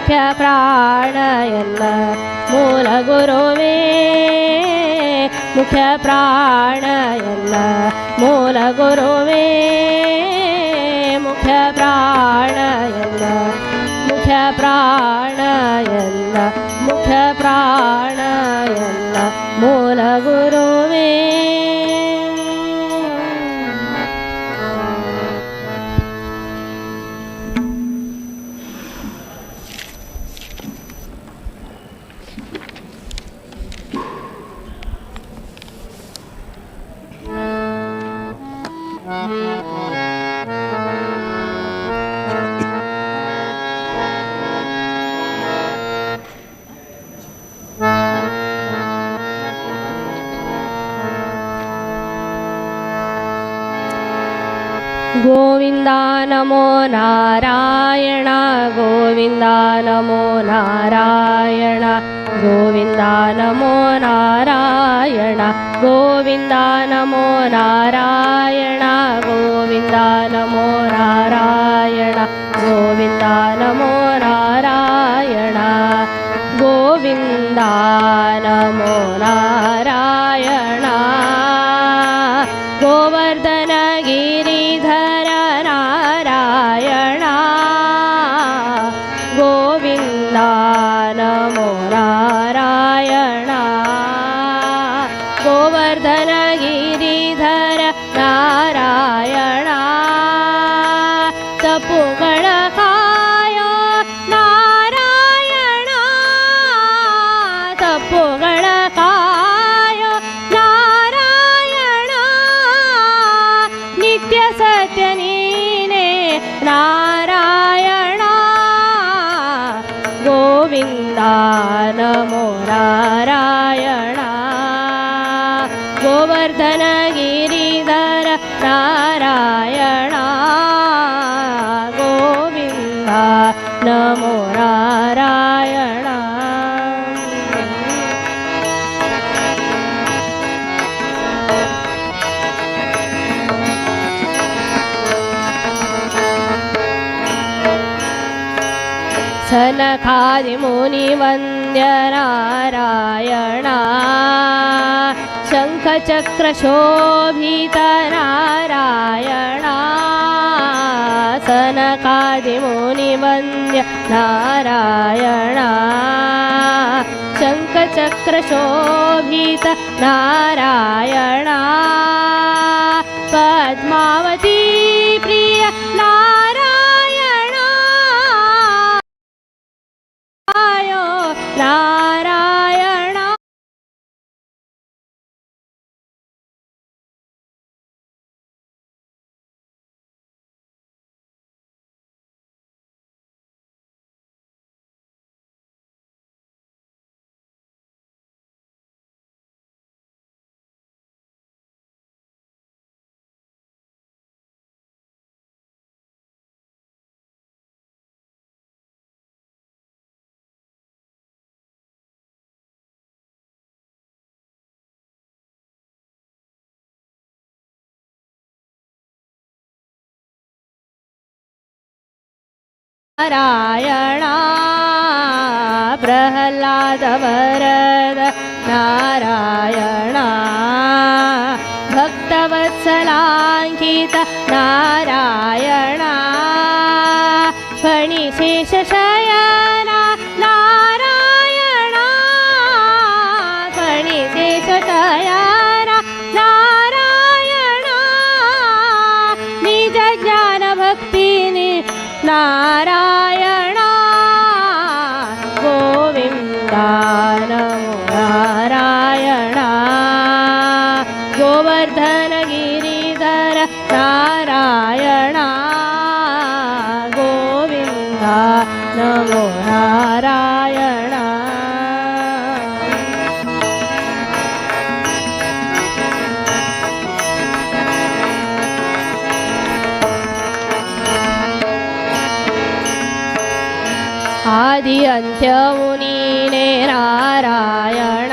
ಮುಖ್ಯ ಪ್ರಾಣ ಎಲ್ಲ ಮೂಲ ಗುರುವೇ ಮುಖ್ಯ ಪ್ರಾಣ ಎಲ್ಲ ಮೂಲ ಗುರುವೇ ಮುಖ್ಯ ಪ್ರಾಣ ಎಲ್ಲ ಮುಖ್ಯ ಪ್ರಾಣ ಎಲ್ಲ ಮುಖ್ಯ ಪ್ರಾಣ ಎಲ್ಲ ಮೂಲ ಗುರುವೇ गोविंदा नमो नारायण गोविंदा नमो नारायण गोविंदा नमो नारायण गोविंदा नमो नारायण गोविंदा नमो नारायण गोविंदा नमो नारायण गोविंदा नमो नारायण गोवर्धन गिरिधर नारायण गोविंदा नमो नारायण गोवर्धन गिरिधर नारायण तपुगण कायो नारायण तपुगण कायो नारायण नित्य सत्य नीने नारायण गोविंदा नमो नारायण गोवर्धन गिरिधर नारायण गोविंदा नमो नारायण सनकादि मुनि वंद्य नारायण शंख चक्र शोभित नारायण सनकादि मुनि वंद्य नारायण शंख चक्र शोभित नारायण पद्मावती प्रिय नारायण नारायण नारायण प्रह्लाद वरद नारायण भक्तवत्सलाङ्कित नारायण फणिशेष शयन नारायण फणिशेष शयन नारायण निज ज्ञान भक्ति नारायण गोविंदा नमो नारायण गोवर्धन गिरिधर नारायण गोविंदा नमो नारायण आदि अंत्य मुनीने नारायण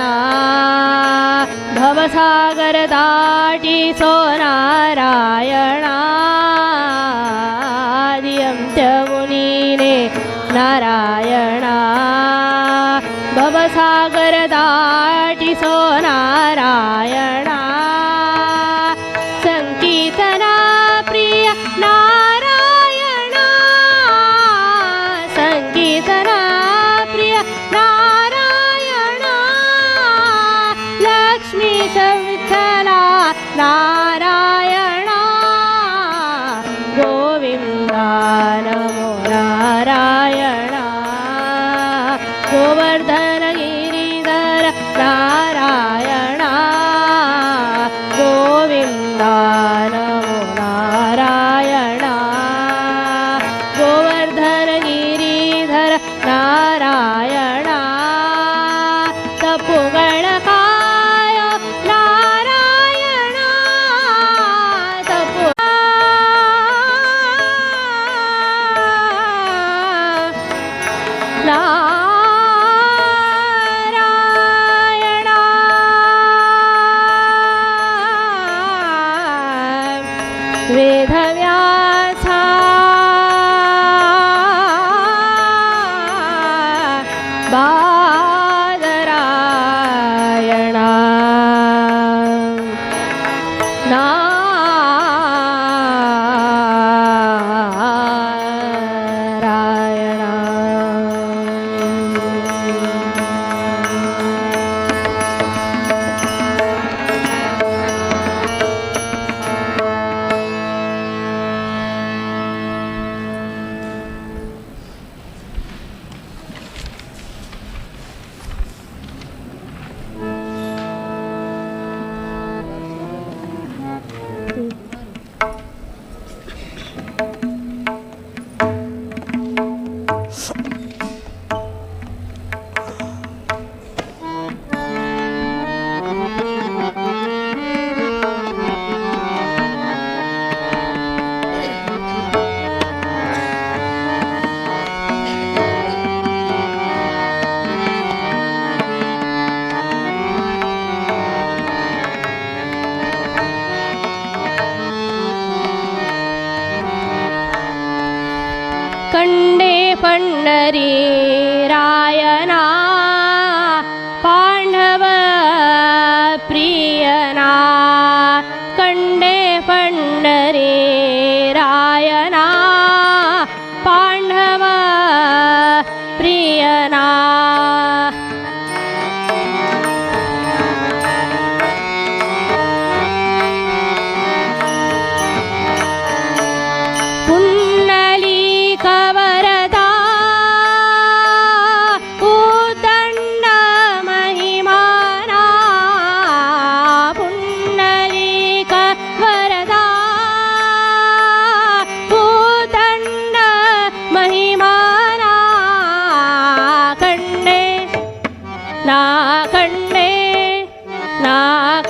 भवसागर दाटिसो नारायण आदि अंत्य मुनीने नारायण ನಾರಾಯಣ ಭವಸಾಗರ ದಾಟಿಸೋ ನಾರಾಯಣ ಸಂಕೀರ್ತನ ಪ್ರಿಯ ನಾರಾಯಣ ಸಂಕೀರ್ತನ ಪ್ರಿಯ ನಾರಾಯಣ ಲಕ್ಷ್ಮೀ ವಿಠಲ ನಾರಾಯಣ ಗೋವಿಂದ ನಮೋ ನಾರಾಯಣ ಗೋವರ್ಧನ ಗಿರಿಧರ ನಾರಾಯಣ ಗೋವಿಂದ ನಮೋ ನಾರಾಯಣ ಗೋವರ್ಧನ ಗಿರಿಧರ ನಾರಾಯಣ ತಪ್ಪುಗಳ ಕಾಯೋ ನಾರಾಯಣ ತಪ್ಪು ನಾರಾಯಣ ವೇದವ್ಯಾಸ ಬಾದರಾಯಣ ನಾರಾಯಣ ಕಂಡೆ ಪಂಡರಿ ರಾಯನ ಪಾಂಡವ ಪ್ರಿಯನ ಕಂಡೆ ಪಂಡರಿ ರಾಯನ ಪಾಂಡವ ಪ್ರಿಯನ ಪುಂಡಲೀಕವರದ ಉದ್ದಂಡ ಮಹಿಮಾನ ಪುಂಡಲೀಕವರದ ಉದ್ದಂಡ ಮಹಿಮಾನ ಕಂಡೆ ನಾ ಕಂಡೆ ನಾ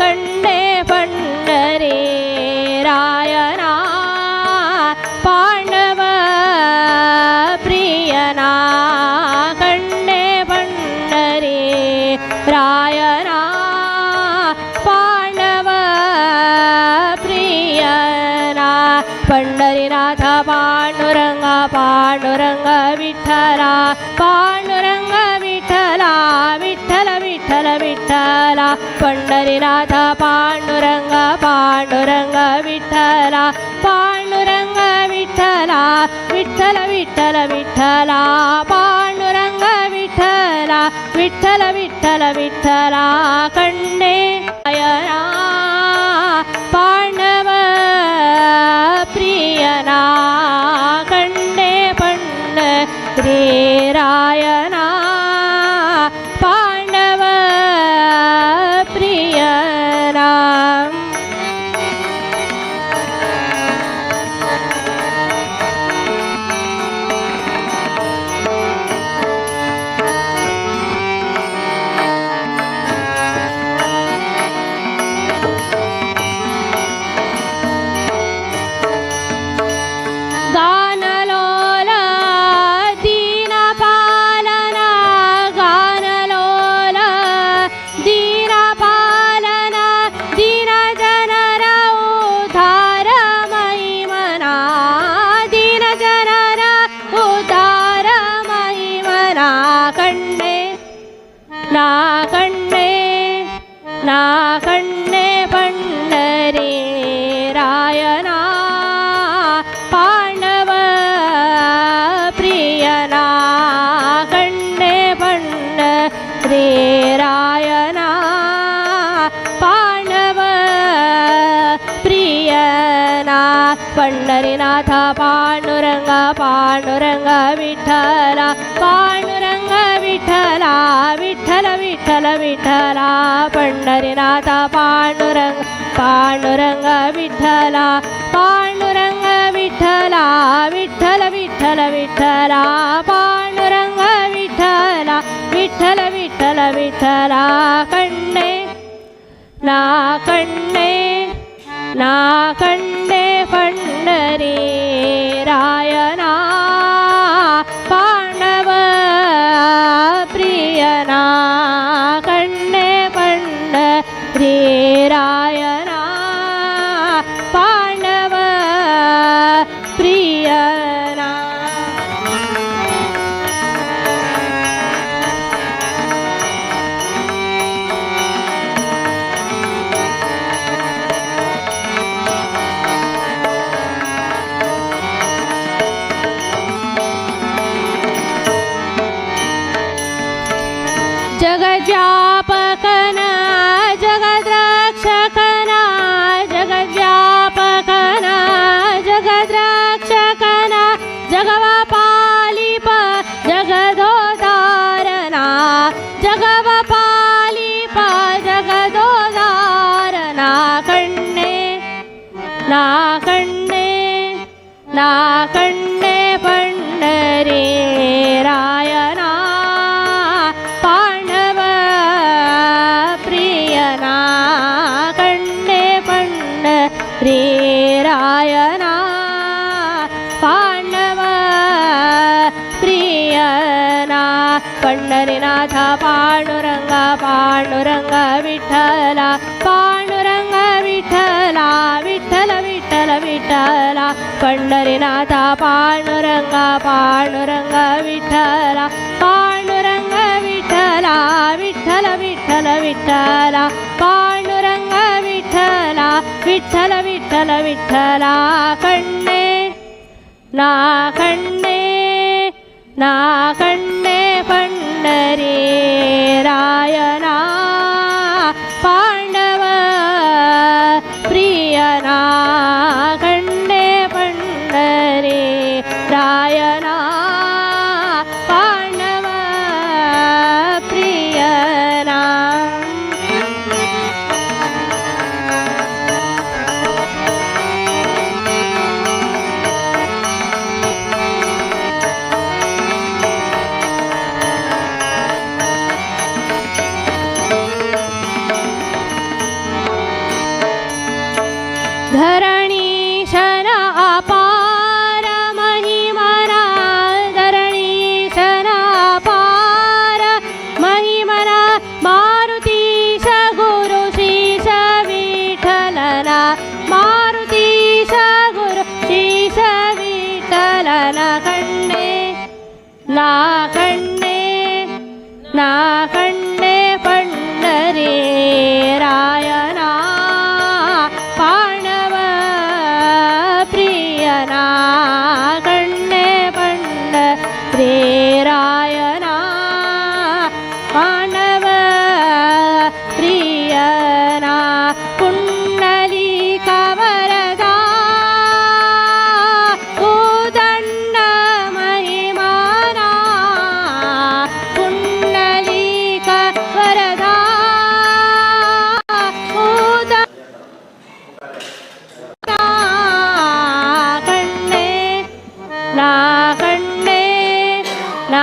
ಕಂಡೆ ಪಂಡರಿ ರಾಯನ ಪಾಂಡವ ಪ್ರಿಯನ ಕಂಡೆ ಪಂಡರಿ ರಾಯನ ಪಾಂಡವ ಪ್ರಿಯನ ಪಂಡರಿನಾಥ ಪಾಂಡುರಂಗ ಪಾಂಡುರಂಗ ವಿಠಲ ಪಾಂಡುರಂಗ ವಿಠಲ ವಿಠಲ ವಿಠಲ ವಿಠಲ ಪಂಡರಿನಾಥ ಪಾಂಡುರಂಗ ಪಾಂಡುರಂಗ ವಿಠಲ ಪಾಂಡುರಂಗ ವಿಠಲ ವಿಠಲ ವಿಠಲ ವಿಠಲ ಪಾಂಡುರಂಗ ವಿಠಲ ವಿಠಲ ವಿಠಲ ವಿಠಲ ಕಂಡೆ ರಾಯನ ಪಾಂಡವ ಪ್ರಿಯನ ಕಂಡೆ ಪಂಡರಿ ರಾಯನ ಪಾಂಡವ ಪ್ರಿಯನ ಗಾನಲೋಲ ದೀನಪಾಲನ पंढरीनाथ पांडुरंग पांडुरंग विठ्ठला पांडुरंग विठ्ठला विठ्ठल विठ्ठल विठ्ठला पंढरीनाथ पांडुरंग पांडुरंग विठ्ठला पांडुरंग विठ्ठला विठ्ठल विठ्ठल विठ्ठला पांडुरंग विठ्ठला विठ्ठल विठ्ठल विठ्ठला कंडे ना कंडे पंढरी रायना पांडव प्रियना कंडे पंढरी रायना पांडव प्रियना जगद्व्यापकना जगद्रक्षकना जगद्व्यापकना जगद्रक्षकना जगवपालिप जगदोदारना जगवपालिप जगदोदारना कंडे ना कंडे पंढरी रायना पांडव प्रियना कंडे पंढरी रायना पांडव प्रियना पंढरीनाथ पांडुरंग पांडुरंग विठ्ठला पांडुरंग विठ्ठला विठ्ठल विठ्ठल विठ्ठला पंढरीनाथ पांडुरंग पांडुरंग विठ्ठला पांडुरंग विठ्ठला विठ्ठल विठ्ठल विठ्ठला पांडुरंग विठ्ठला विठ्ठल विठ्ठल विठ्ठला कंडे ना कंडे पंढरी रायना पांडव प्रियना कंडे पंढरी रायना पांडव प्रियना धरणीशन अपार महिमना धरणीशन अपार महिमना मारुतीश गुरुशीश विठ्ठलना मारुतीश गुरुशीश विठ्ठलना कंडे ना कंडे पंढरी रायना पांडव प्रियना कंडे पंढरी रायना पांडव प्रियना पुंडलिक वरदा उदंड महिमाना पुंडलिक वरदा ना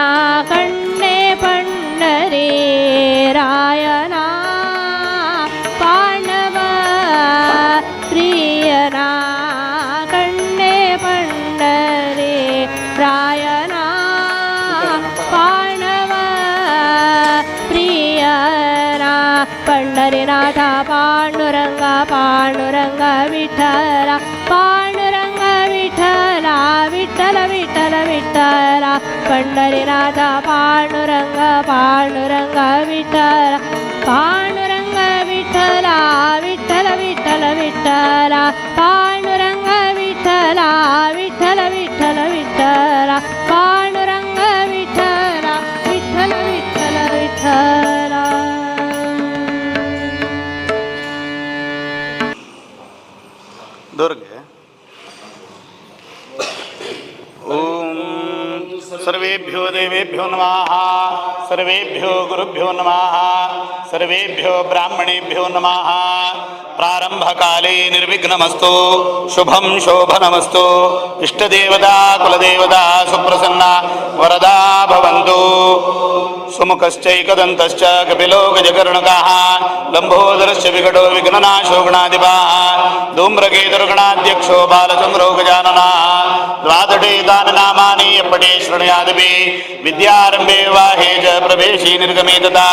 कंडे पंढरी रायना पांडव प्रियना कंडे पंढरी रायना पांडव प्रियना पंढरीनाथ पांडुरंग पांडुरंग विठ्ठला पांडुरंग विठ्ठला विठ्ठल विठ्ठल विठ्ठला पंढरीनाथ पांडुरंग पांडुरंग विठ्ठला पांडुरंग विठ्ठला विठ्ठल विठ्ठल विठ्ठला पांडुरंग विठ्ठला विठ्ठल विठ्ठल विठ्ठला पांडुरंग विठ्ठला विठ्ठल विठ्ठल विठ्ठला ದೂರಿಗೆ सर्वेभ्यो देवेभ्यो नमः सर्वेभ्यो गुरुभ्यो नमः सर्वेभ्यो ब्राह्मणेभ्यो नमः प्रारंभकाले निर्विघ्नमस्तु शुभं शोभनमस्तु इष्टदेवता कुलदेवता सुप्रसन्ना वरदा भवन्तु सुमुखश्चैकदन्तश्च कपिलो गजकर्णकः लम्बोदरश्च विकटो विघ्ननाशो गणाधिपः धूम्रकेतुर्गणाध्यक्षो बालचन्द्रो गजाननः द्वादशे तानि नामानि यपठे शृणुयादपि विद्यारम्भे विवाहे च प्रवेशे निर्गमे तथा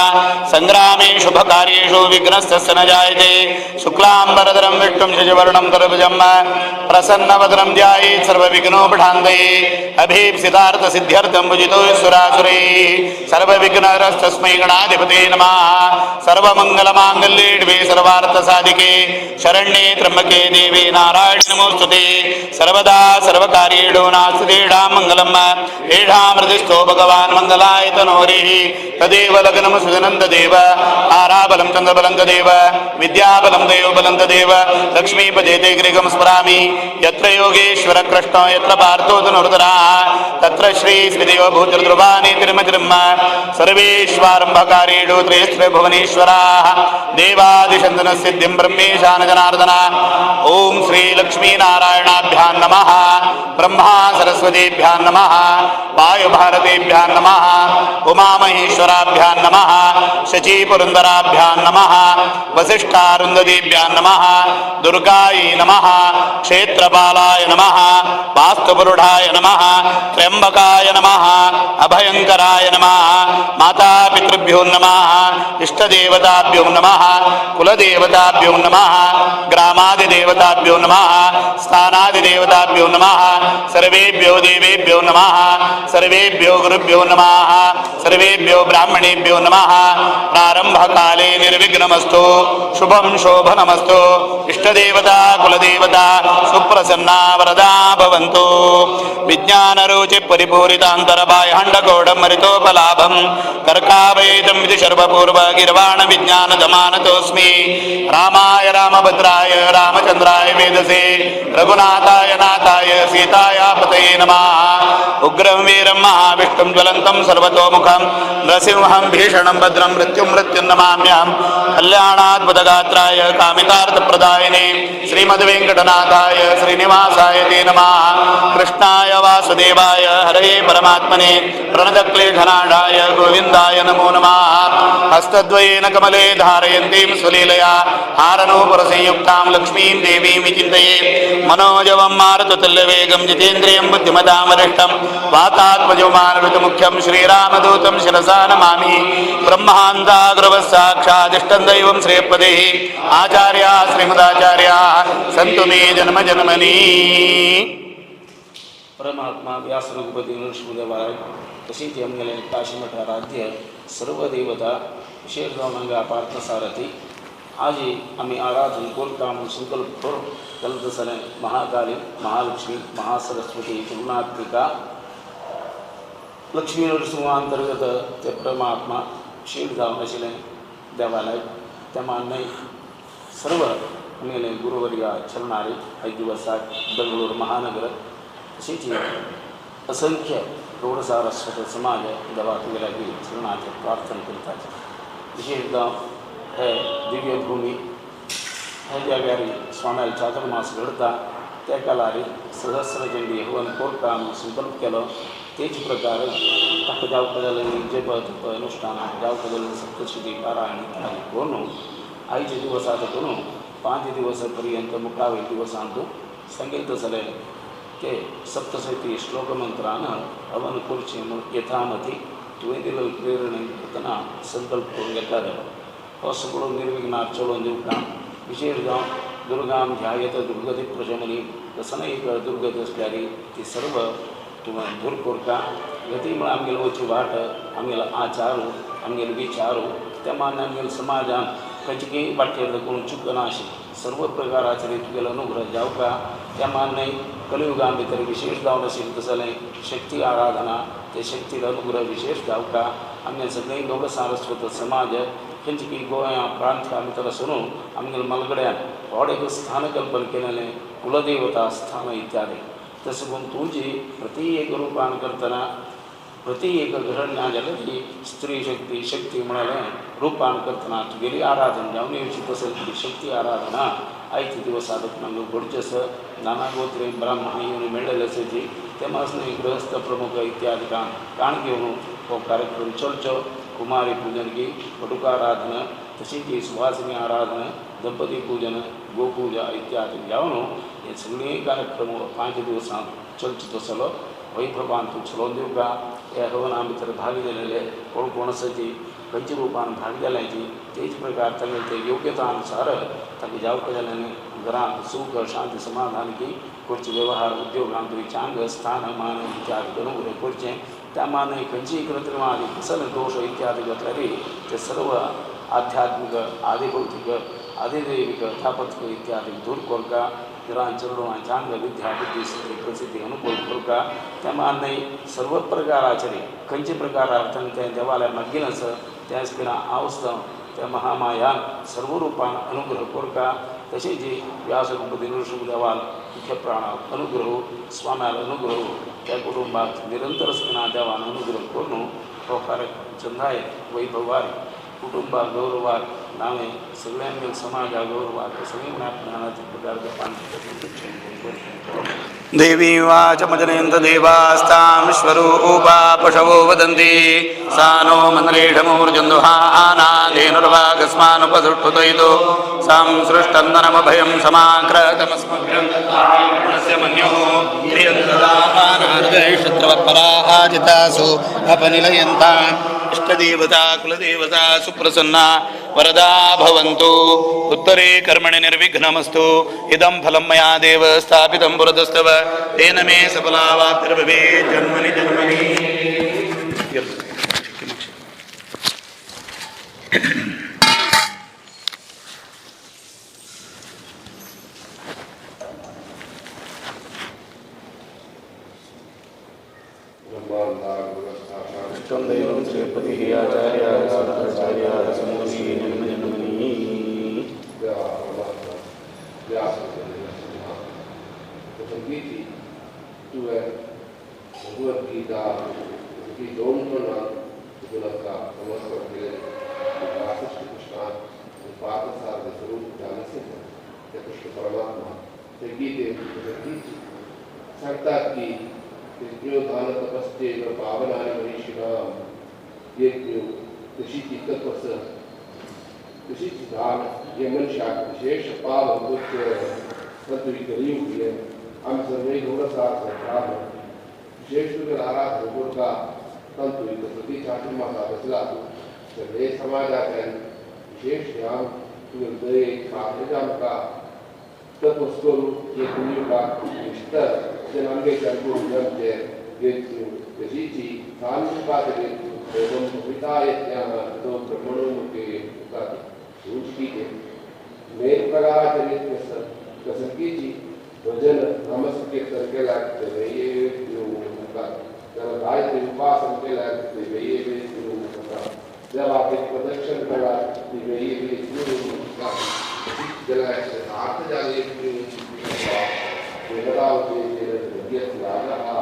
सङ्ग्रामे शुभकार्येषु विघ्नस्तस्य न जायते शुक्लाम्बरधरं विष्णुं शशिवर्णं चतुर्भुजं प्रसन्नवदनं ध्यायेत् सर्वविघ्नोपशान्तये अभीप्सितार्थसिद्ध्यर्थं भुजितो सुरासुरैः सर्वविघ्नहरस्तस्मै गणाधिपते नमः सर्वमङ्गलमाङ्गल्ये शिवे सर्वार्थसाधिके शरण्ये त्र्यम्बके देवी नारायणि नमोस्तुते सर्वदा सर्वकार्येषु नास्ति मङ्गलम् एषामृतिस्थो भगवान् मङ्गलाय तनोरिः तदेव लग्नं सुजनं तदेव आराबलं चन्द्रबलं तदेव विद्याबलं देवबलं तदेव लक्ष्मीपदेते गृहं स्मरामि यत्र योगेश्वर कृष्णो यत्र पार्थो धनुर्धरः तत्र श्रीदेव भूतिर्ध्रुवानि तिरुमतिर्म सर्वेश्वारम्भकारेषु त्रयस्त्रिभुवनेश्वराः देवादिशन्दनसिद्धिं ब्रह्मेशान जनार्दन ॐ श्रीलक्ष्मीनारायणाभ्यां नमः ब्रह्मा सरस्वतीभ्यां नमः वायुभारतीभ्यां नमः उमामहेश्वराभ्यां नमः शचीपुरन्दराभ्यां नमः वसिष्ठारुन्धतीभ्यां नमः दुर्गायै नमः क्षेत्रपालाय नमः वास्तुपुरुषाय नमः त्र्यम्बकाय नमः अभयङ्कराय नमः मातापितृभ्यो नमः इष्टदेवताभ्यो नमः कुलदेवताभ्यो नमः ग्रामादिदेवताभ्यो नमः स्थानादिदेवताभ्यो नमः सर्वेभ्यो देवेभ्यो नमः सर्वेभ्यो गुरुभ्यो नमः सर्वेभ्यो ब्राह्मणेभ्यो नमः प्रारंभकाले निर्विघ्नमस्तु शुभं शोभनमस्तु इष्टदेवता कुलदेवता सुप्रसन्ना वरदा भवन्तु विज्ञानरुचि परिपूरितान्तरबाह्यण्डकोडं मरितोपलाभं कर्कावयेतं विधि सर्वपूर्व गिर्वाण विज्ञानदमानतोऽस्मि रामाय रामभद्राय रामचन्द्राय वेदसे रघुनाथाय नाथाय सीताय पतये नमः उग्रं वीरं महाविष्णुं ज्वलन्तं सर्वतोमुखं नृसिंहं भीषणं भद्रं मृत्युन्नमाम्यहं कल्याणाद्भुतगात्राय कामितार्थप्रदायिने श्रीमद्वेङ्कटनाथाय श्रीनिवासाय ते नमः कृष्णाय वासुदेवाय हरये परमात्मने प्रणतक्लेशनाशाय गोविन्दाय नमो नमः हस्तद्वयेन कमले धारयन्तीं स्वलीलया हारनूपुरसंयुक्तां लक्ष्मीं देवीं विचिन्तये मनोजवं मारुततुल्यवेगं जितेन्द्रियं बुद्धिमतामरिष्टं वातात्मजमानऋतुमुख्यं श्रीरामदूतं शिरसा नमामि ब्रह्मान्ताग्रवस्साक्षादिष्टं दैवं श्रेयपदेः आचार्याः श्रीमदाचार्याः सन्तु मे जन्मजन्मनि परमात्मा व्यास रघुपती नृसिंहदेवाय तसेच यमगले काशीमठाराध्य सर्व देवता विशेष गौरंगा पार्थसारथी आज आम्ही आराधन कोरकाम संकल्प करू कलदसने महाकाली महालक्ष्मी महासरस्वती तुलनात्मिका लक्ष्मी नरसिंहांतर्गत ते परमात्मा शीळगाव अशिले देवालय त्यामान्य सर्व आम्ही गुरुवर्य चरणारे 5 दिवसात बेंगळूर महानगर तसेच असंख्य प्रौढ सारस्वत समाज देवा तुगेल्या चरणाचे प्रार्थना करतात विशेषतः हे दिव्यभूमी हे जाग्यारी स्वाम्याला चातुर्मास घडता त्या कालारी सहस्रचंडी हवन कोरकाम संकल्प केलो तेच प्रकार ताका जावपाक जप तप अनुष्ठान जावपाक सप्तशती पारायण इत्यादी करून आयचे दिवस आता करून 5 दिवस पर्यंत मुक्कावे दिवसांत संगीत जाले ते सप्तशती श्लोकमंत्रानं हवन करचे म्हूण यथामती तुवें दिलेली प्रेरणे करतना संकल्प करून घेतात हो सगळो निर्विघ्नात चलोवन दिवपाक विशेष जावन दुर्गाम ध्यायत दुर्गती प्रशमनी तसं एक दुर्गती असल्यारी ती सर्व तुवें दूर करता गती म्हण आमगेली वचची वाट आमगेलो आचार आमगेले विचार त्या मान आमगेल्या समाजान खंयची वाटेर करून चुकनाशी सर्व प्रकाराचे तुगेलो अनुग्रह जावका त्या मान्य कलियुगां भितर विशेष जावन आशिल्लें तसलें शक्ती आराधना ते शक्तीचो अनुग्रह विशेष जावका आमगे सगळीं गौड सारस्वत समाज खंयची गोंया प्रांता भितर आसून आमगेल्या मलगड्यान व्हड एक स्थान कल्पन केलेलें कुलदेवता स्थान इत्यादी तशें करून तुजी प्रति एक रूपान करतना प्रति एक घडणा जाल्यार स्त्री शक्ती म्हणालें रुपान करतना तुगेली आराधना जावन येवची पसंत शक्ती आराधना आयचे दिवस साधक नांग घडचेस नाना गोत्रे ब्राह्मण येवन मेळ्ळेले आसाची तेमा आसले गृहस्थ प्रमुख इत्यादी काण घेवन हो कार्यक्रम चलचो कुमारी पूजन की पटुकाराधना तशीच सुवासिनी आराधना दंपती पूजन गोपूजा इत्यादी जावन हे सगळे कार्यक्रम 5 दिवसां चलचो तसलो वैभवान तूं चलोवन दिवका ह्या हवना भितर भाग दिलेले कोण कोण आसाची खंयच्या रुपान भाग दिल्याची तेच प्रकार तांगे ते योग्यता अनुसार तांकां जावपाक जाल्यानी घरांत सुख शांती समाधान की करचे वेवहार उद्योगांत चांग स्थान मान इत्यादी अनुग्रह करचें त्या मान खंयचीय कृत्रिमा आदी फसल दोष इत्यादी घातल्यार ते सर्व आध्यात्मिक आदिभौतिक आदिदैविक तापत्क इत्यादी दूर करता घरांत चलून चांग विद्या बुद्धी प्रसिद्धी अनुकूल करता त्या मान सर्व प्रकाराचे खंयचे प्रकारार तांकां देवालय मागीन आसा त्या दिना आवस्त त्या महामायान सर्व रुपान अनुग्रह करता तशेंच व्यासगणपती नृसिंह देवाल मुख्य प्राणाक अनुग्रह स्वाम्याल अनुग्रह त्या कुटुंबाक निरंतर आसतना देवान अनुग्रह करून हो कार्यक्रम चंदाय वैभवार कुटुंबाक गौरवार नावे सगळ्यांक समाजा गौरवार सगळ्यांक ज्ञानाचे प्रकार देवी वाचमजनयन्त देवास्तां स्वरूपा पशवो वदन्ति सा नो मन्त्रेढमूर्जन्दुहानाधेनुर्वागस्मानुपसृष्टुतयितो संसृष्टन्दनमभयं समाक्रतमस्मभ्यन्तस्य मन्युः प्रियन्तदानार्जयशत्रवत्पराजितासु अपनिलयन्ताम् इष्टदेवता कुलदेवता सुप्रसन्ना वरदा भवन्तु उत्तरे कर्मणि निर्विघ्नमस्तु इदं फलं मया देव स्थापितं पुरतस्तव तेन मे सफलावाप्तिर्भवेत् जन्मनि जन्मनि दैवं श्रीपतिः आचार्य सदाचार्य समुनि जन्मजन्मनि भगवद गीता की दोन का समर्पण केले कृष्णा पार्थसार स्वरूप जाने से कृष्ण परमात्मा ते गीते सांगतात की यज्ञोदान तपस्ते पावनानि मनीषिणां यज्ञ तशीची तपस तशीची दान हे मनशाक विशेष पाव होते परंतु कलियुग है हम सर्वे गौरवसार संग्राम विशेष रूप आराधना होगा परंतु प्रति चातुर्मासा बसला सर्वे समाजाचे विशेष ध्यान हृदय कामजाम का तपस्करू ये कलियुगा निष्ठा जनांगे चंपू जमते यज्ञ तशीची सान्निपाते एवं विताय ज्ञान तो ब्रह्मणों के उतारी उसकी के मेल प्रकाराचरित कसकी जी भजन नमस्ते करके लागते हैं ये जो उनका जब गायत्री उपासन के लागते हैं ये भी जो उनका जब आप एक प्रदर्शन करा तो ये भी जो उनका जलाए से आठ जाने जो वेदाव के विद्या लागा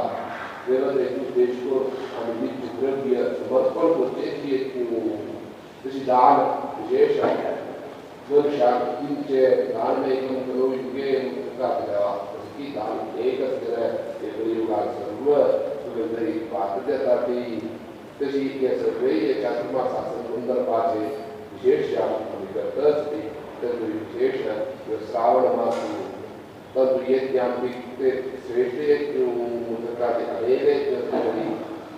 वेदाव एक देश को अमित द्रव्य समर्पण करते हैं जो किसी दान विशेष दोन शांतीचे दान में एकम करो युगे का देवा की दान एक असले ते युगा सर्व सुगंधरी पात्रता ती तशी के सर्व ये चातुर्मा शासन सुंदर पाचे विशेष शाम करतच ती तर विशेष श्रावण मास तब ये ज्ञान ते श्रेष्ठ एक मुद्रा के अनेक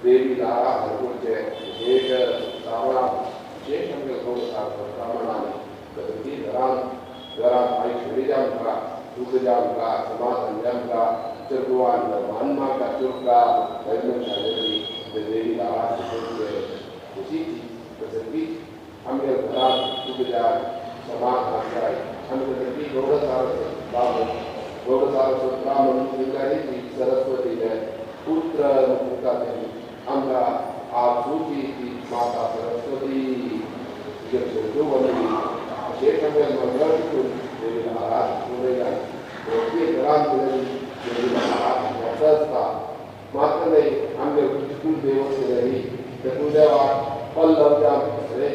देवी लारा भरपूरचे विशेष श्रावण विशेष हमने को श्रावणाने कदमी घरात ऐश्वर्य जाम का सुख जाम का समाधान जाम का चतुर्वान मानमा का चुरका धर्मशाली देवी आवाज उसी प्रसंगी हमने घरात सुख जाम समाधान का हम कदमी गौरवसार ब्राह्मण स्वीकारी थी सरस्वती ने पुत्र मुक्ता थे हमरा आप सूची थी माता सरस्वती जब जो बनेगी शेष में मंगल को देवी महाराज बोलेगा उसके दौरान देवी महाराज वर्षा मात्र नहीं हमने कुल देवों से देवा पल्लव जाने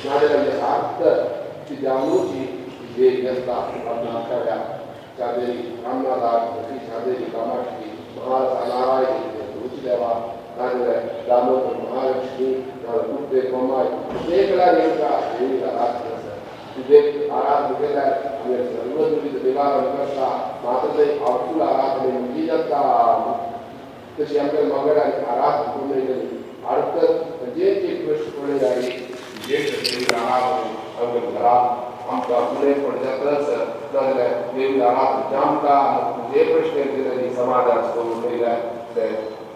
नादेला यथार्थ की जानुची जे यस्ता अपना करया चादेरी रामनादार की चादेरी कामाक्षी महानारायण रुचि देवा नादेला दामोदर महालक्ष्मी नादुते कोमाय एकला नेमका देवीला आराधना विवेक आराधना केला आणि सर्वविध देवाला करता मात्र आपुला आराधने मुली जाता तशी आमच्या मंगळाने आराधना पूर्ण केली अर्थ जे कृष्ण पुढे जाईल जे देवीला आराधना आमच्या घरात आमका पुणे पडजातच नाजाल्यार देवीला आराधना जामका जे प्रश्न केलेली समाजात करून ठेवला ते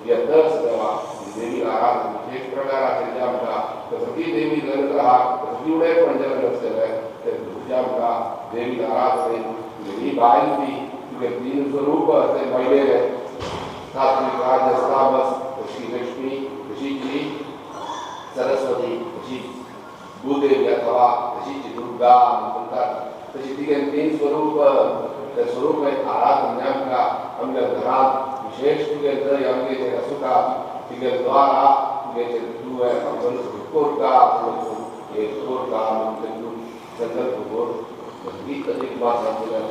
यथच देवा देवीला आराधना एक प्रकाराचे जामका कसली देवी लग्न हा कसलीवडे पडजात नसले ते जामका देवीला आराधना ही बायंती तुगे तीन स्वरूप ते पहिले सात्विक राजस तामस श्री लक्ष्मी ऋषिची सरस्वती ऋषी भूदेवी अथवा ऋषिची दुर्गा म्हणतात तशी तिघे तीन स्वरूप ते स्वरूप आराधना का आमच्या घरात विशेष तुगे जय आमगे असुका तिघे द्वारा तुगे तू आपण कोरका ये कोरका म्हणते तू संकल्प बोल गीत एक बात आपल्याला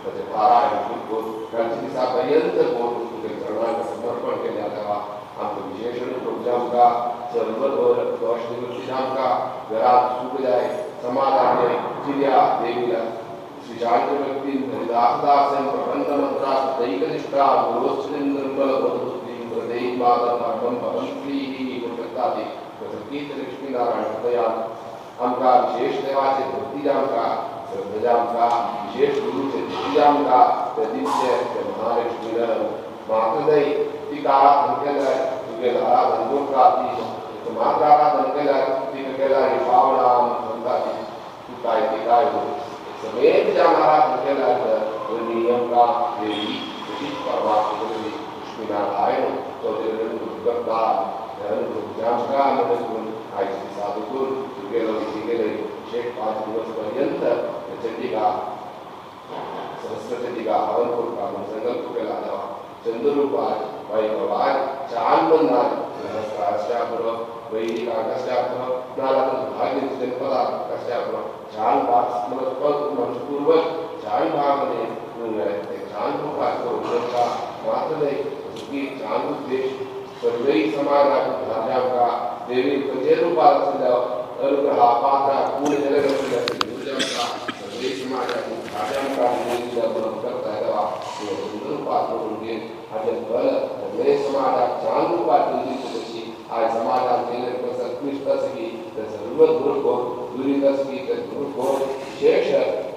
त्याचे पारायण बोल गणपतीचा पर्यंत बोल तुगे चरणांना समर्पण केले जावा आमचं विशेषण प्रोग्राम का सर्वभर दोष निवृत्ती का घरात सुख जाय समाधान जिल्या देवीला श्री शांत व्यक्ती दासदासन प्रबंध मंत्रा दैकनिष्ठा गुरुश्री निर्मल बंधुती हृदय मादम भवंती गुणवत्ताती गीत लक्ष्मी नारायण दयाल आमका विशेष देवाचे भक्ती जामका श्रद्धा विशेष गुरुचे भक्ती जामका प्रदीपचे महालक्ष्मीला मातृदय ती काळात केला तुगे आराधन गोकाती मात्र आराधन केला ती केला पावणा म्हणताती तू काय ते काय हो समेत जाम आराधन केला तर नियम का देवी उचित परमात्मा लक्ष्मी नारायण तो देवन करता जामका म्हणून आयची साधुकून तुगेलो गेले शेष 5 दिवस पर्यंत चंडिका सरस्वती का हवन का संकल्प केला जावा चंद्ररूपात वैभवात चान बंधान सहस्राष्टापूर्व वैदिक आकाशापूर्व नालातून भाग्य जनपदा आकाशापूर्व चान भाग मनपूर्वक चान भागने ते चान रूपात उनका मात्र की चान उद्देश सर्वै समानात भाज्या का देवी पंचे रूपात सदा अनुग्रह पात्रा पूर्ण जगत दुर्जन का सर्वै समानात भाज्या का निवेदन करता है दवा रूपात उनके आज बल नए समाजात चांद रूपात दिली आज समाजात गेले सत्कृष्ट सकी तर सर्व दुर्गो दुरित सकी तर दुर्गो विशेष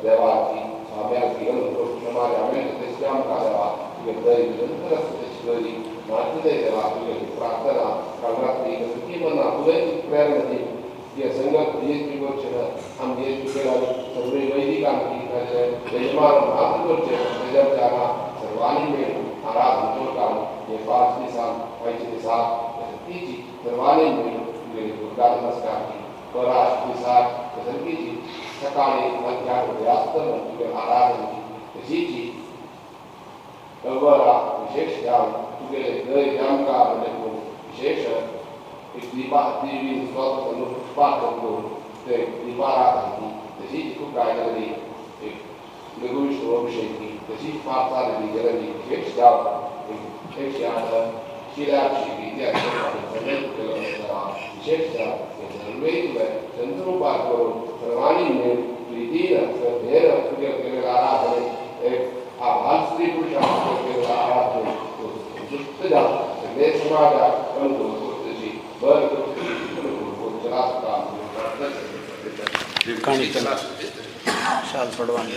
देवाची स्वाम्याची अनुग्रह समाजाने त्याच्याम करावा की दय निरंतर सत्य मात्र देवा तुझे प्रार्थना कांगाती सकी मना तुझे प्रेरणा दे ये संगत ये त्रिवचन हम ये तुझेला सर्व वैदिकांची यजमान मातृवचन त्याच्या सर्वांनी मिळून आराधन काम ये 5 दिवसां 5 दिवसां तीची सर्वांनी मिळून दुर्गा नमस्कार की पराश दिवसात सर्वीची सकाळी मध्याह्न रात्र तुझे आराधन की तशीची अवरा विशेष जाम तुझे दय जाम का म्हणजे विशेष एक दीपा देवी स्वतः अनुष्ठान करतो ते दीपाराधन की तशीची खूप काय झाली एक लघुविष्णु अभिषेकी तशी 5 साली गेलेली विशेष जाम विशेष याद शिलाक्षी इत्यादी विशेष जाम सर्वैव चंद्रोपात करून सर्वांनी मिळून प्रीतीनं श्रद्धेनं तुझ्या केलेला आराधने एक आभार स्त्री पुरुषांना केलेला आराधने दुष्ट जाम सगळे समाजात अनुभव करतेची बर शाल पडवान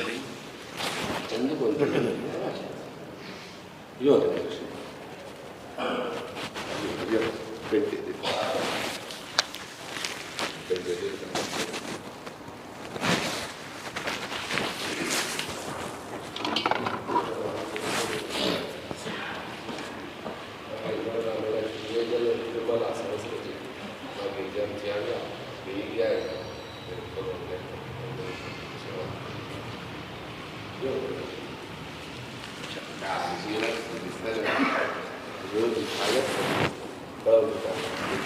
कळवलं आणि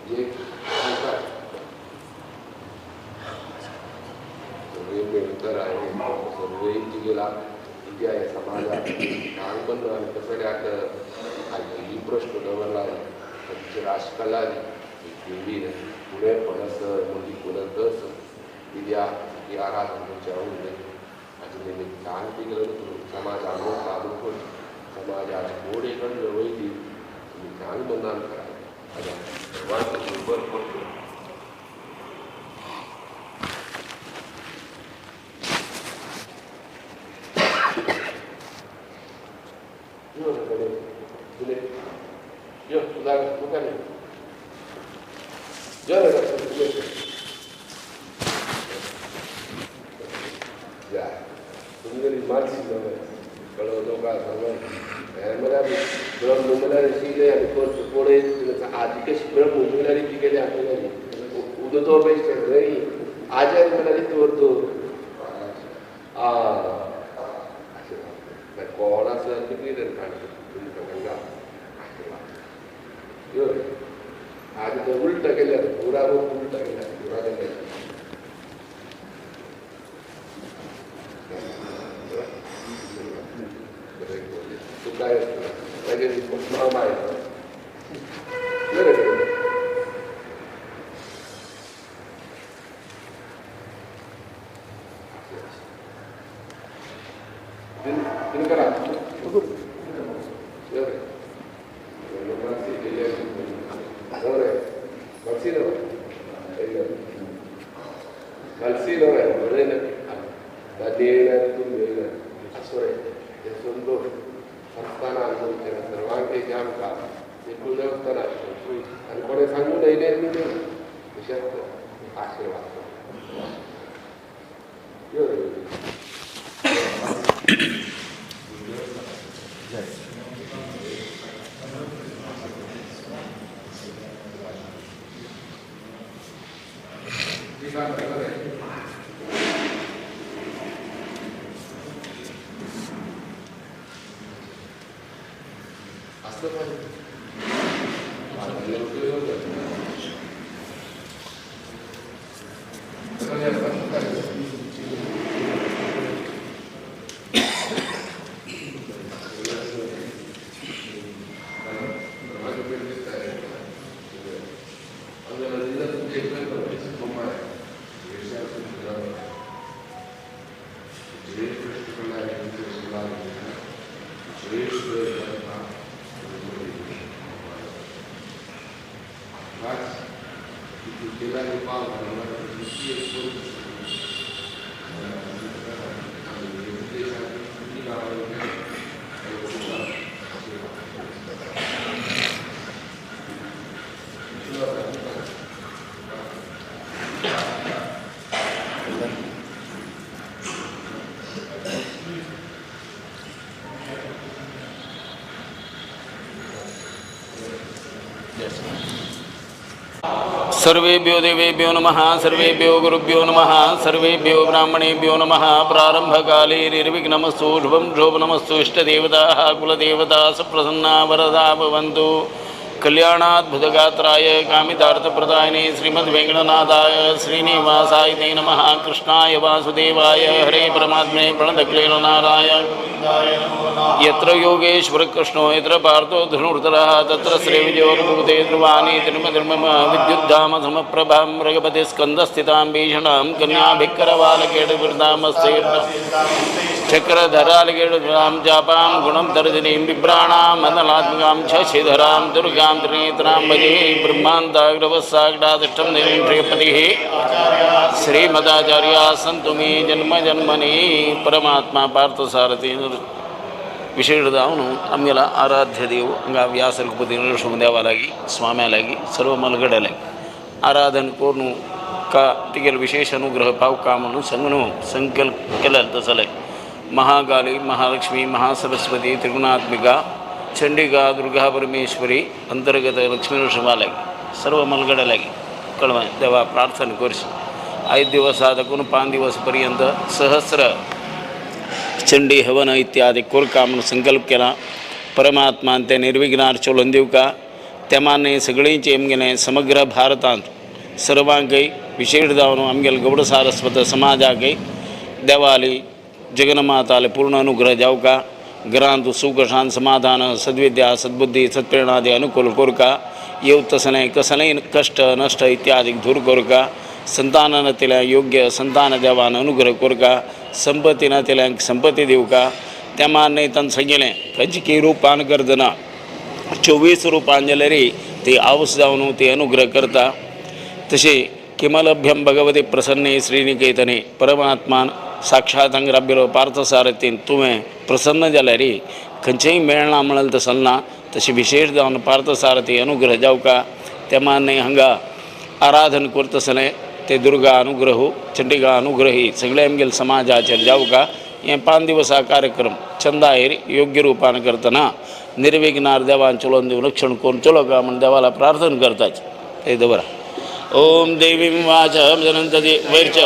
जे वेळकर आहे सर्वेंची गेला इथे आहे समाजात लहानपण आणि कसं ही प्रश्न दवरला तिचे राजकलानी देवी पुढे पडस म्हणजे पुरतच विद्या ही आराधनेच्या उद्या अजून छान पिकलं समाजाला साधून समाजाला मोडेकडलं वैदी तुम्ही छान बंधन करा सर्वांचं बरोबर पडतो आज उलट केलं पुरा उलट केला तू काय सर्वेभ्यो देवेभ्यो नमः सर्वेभ्यो गुरुभ्यो नमः सर्वेभ्यो ब्राह्मणेभ्यो नमः प्रारंभकाले निर्विघ्नमस्तु शुभं शोभनमस्तु इष्टदेवताः कुलदेवताः सुप्रसन्ना वरदा भवन्तु कल्याणाद्भुतगात्राय कामितार्थप्रदायिने श्रीमद्वेङ्कटनाथाय श्रीनिवासाय ते नमः कृष्णाय वासुदेवाय हरे परमात्मने प्रणतक्लीलनाराय यत्र योगेश्वर कृष्णो यत्र पार्थो धनुर्धरः तत्र श्रीविजयोर्भूते ध्रुवाणि धर्मधर्मम विद्युद्धाम समप्रभां मृगपति स्कन्दस्थितां भीषणां कन्याभिक्करबालकेटवृतामस्ते चक्रधरालकेटवृतां जापां गुणं दर्जनीं बिभ्राणां मन्दलात्मकां शशिधरां दुर्गां त्रिनेत्रां भजे ब्रह्माण्डाग्रवस्साक्षादिष्टं देवीं श्रीपतिः श्रीमदाचार्याः सन्तु मे जन्मजन्मनि परमात्मा पार्थसारथी विशेषतः ಅವನು ನಮ್ಮೆಲ್ಲ ಆರಾಧ್ಯ ದೇವು ಹಂಗ ವ್ಯಾಸರ ಕುಪದಿನ ದೇವಾಲಾಗಿ ಸ್ವಾಮ್ಯಾಲಾಗಿ सर्व मलगड्यालागी आराधन करून का तिगेल विशेष अनुग्रह पाव कामनु संगणू संकल्प केला तसं लागी महाकाली महालक्ष्मी महासरस्वती त्रिगुणात्मिका चंडिका दुर्गा परमेश्वरी अंतर्गत लक्ष्मी नृसिंहालागी सर्व मलगड्यालागी कळवा देवा प्रार्थना करशी 5 दिवस आदकून 5 दिवसपर्यंत सहस्र चंडी हवन इत्यादी कोरकामन संकल्प केला परमात्मान ते निर्विघ्नार चलोवन दिवका तेमाने सगळींची आमगेले समग्र भारतांत सर्वांकय विशेष जावन आमगेले गौड सारस्वत समाजाकय देवाली जगन्माताले पूर्ण अनुग्रह जावका घरांत सुख शांत समाधान सद्विद्या सद्बुद्धी सत्प्रेरणादी अनुकूल कोरका येवतसले कसले कष्ट नष्ट इत्यादी दूर कोरका संतानान तिल्या योग्य संतान देवान अनुग्रह कोरका संपत्तीन तिल्या संपत्ती दिवका तेमाने तन सगळे खंयची रूपान करतना 24 रूपान जाल्यार ती आवस जावन ती अनुग्रह करता तशे किमलभ्यम भगवते प्रसन्ने श्रीनिकेतने परमात्मान साक्षात अंगराबिरो पार्थसारथीन तुवें प्रसन्न जाल्यार खंयचेय मेळना म्हणल तसं ना तशें विशेष जावन पार्थसारथी अनुग्रह जावका तेमाने हांगा आराधन करतसले ते दुर्गा अनुग्रह चंडिका अनुग्रह ही सगळे आमगेल समाजाचेर जावका हे 5 दिवसा कार्यक्रम चंदायेर योग्य रूपान करतना निर्विघ्नार देवान चलोवन दिवन रक्षण करून चलोका म्हण देवाला प्रार्थना करताच ते दवरा ओम देवीं वाचं जनन्तति वैर्च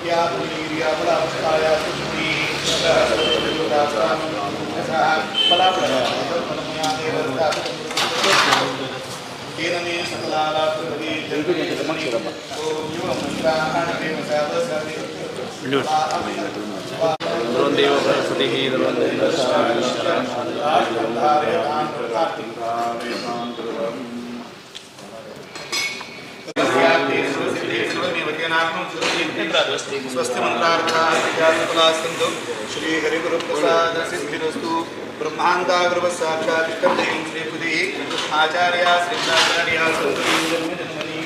या येन मे सकलालाभ्रभवे जन्मक्षरम् ओम युवं मन्त्राणमेव सावसर्वे द्रोन्देव बृहस्पतिः स्वस्ति मंत्रार्थास्तु श्री हरिगुरुप्रसाद सिद्धिरस्तु ब्रह्मांडा गुरु साक्षात् श्री बुद्धि आचार्य श्रीचार्य जन्मनि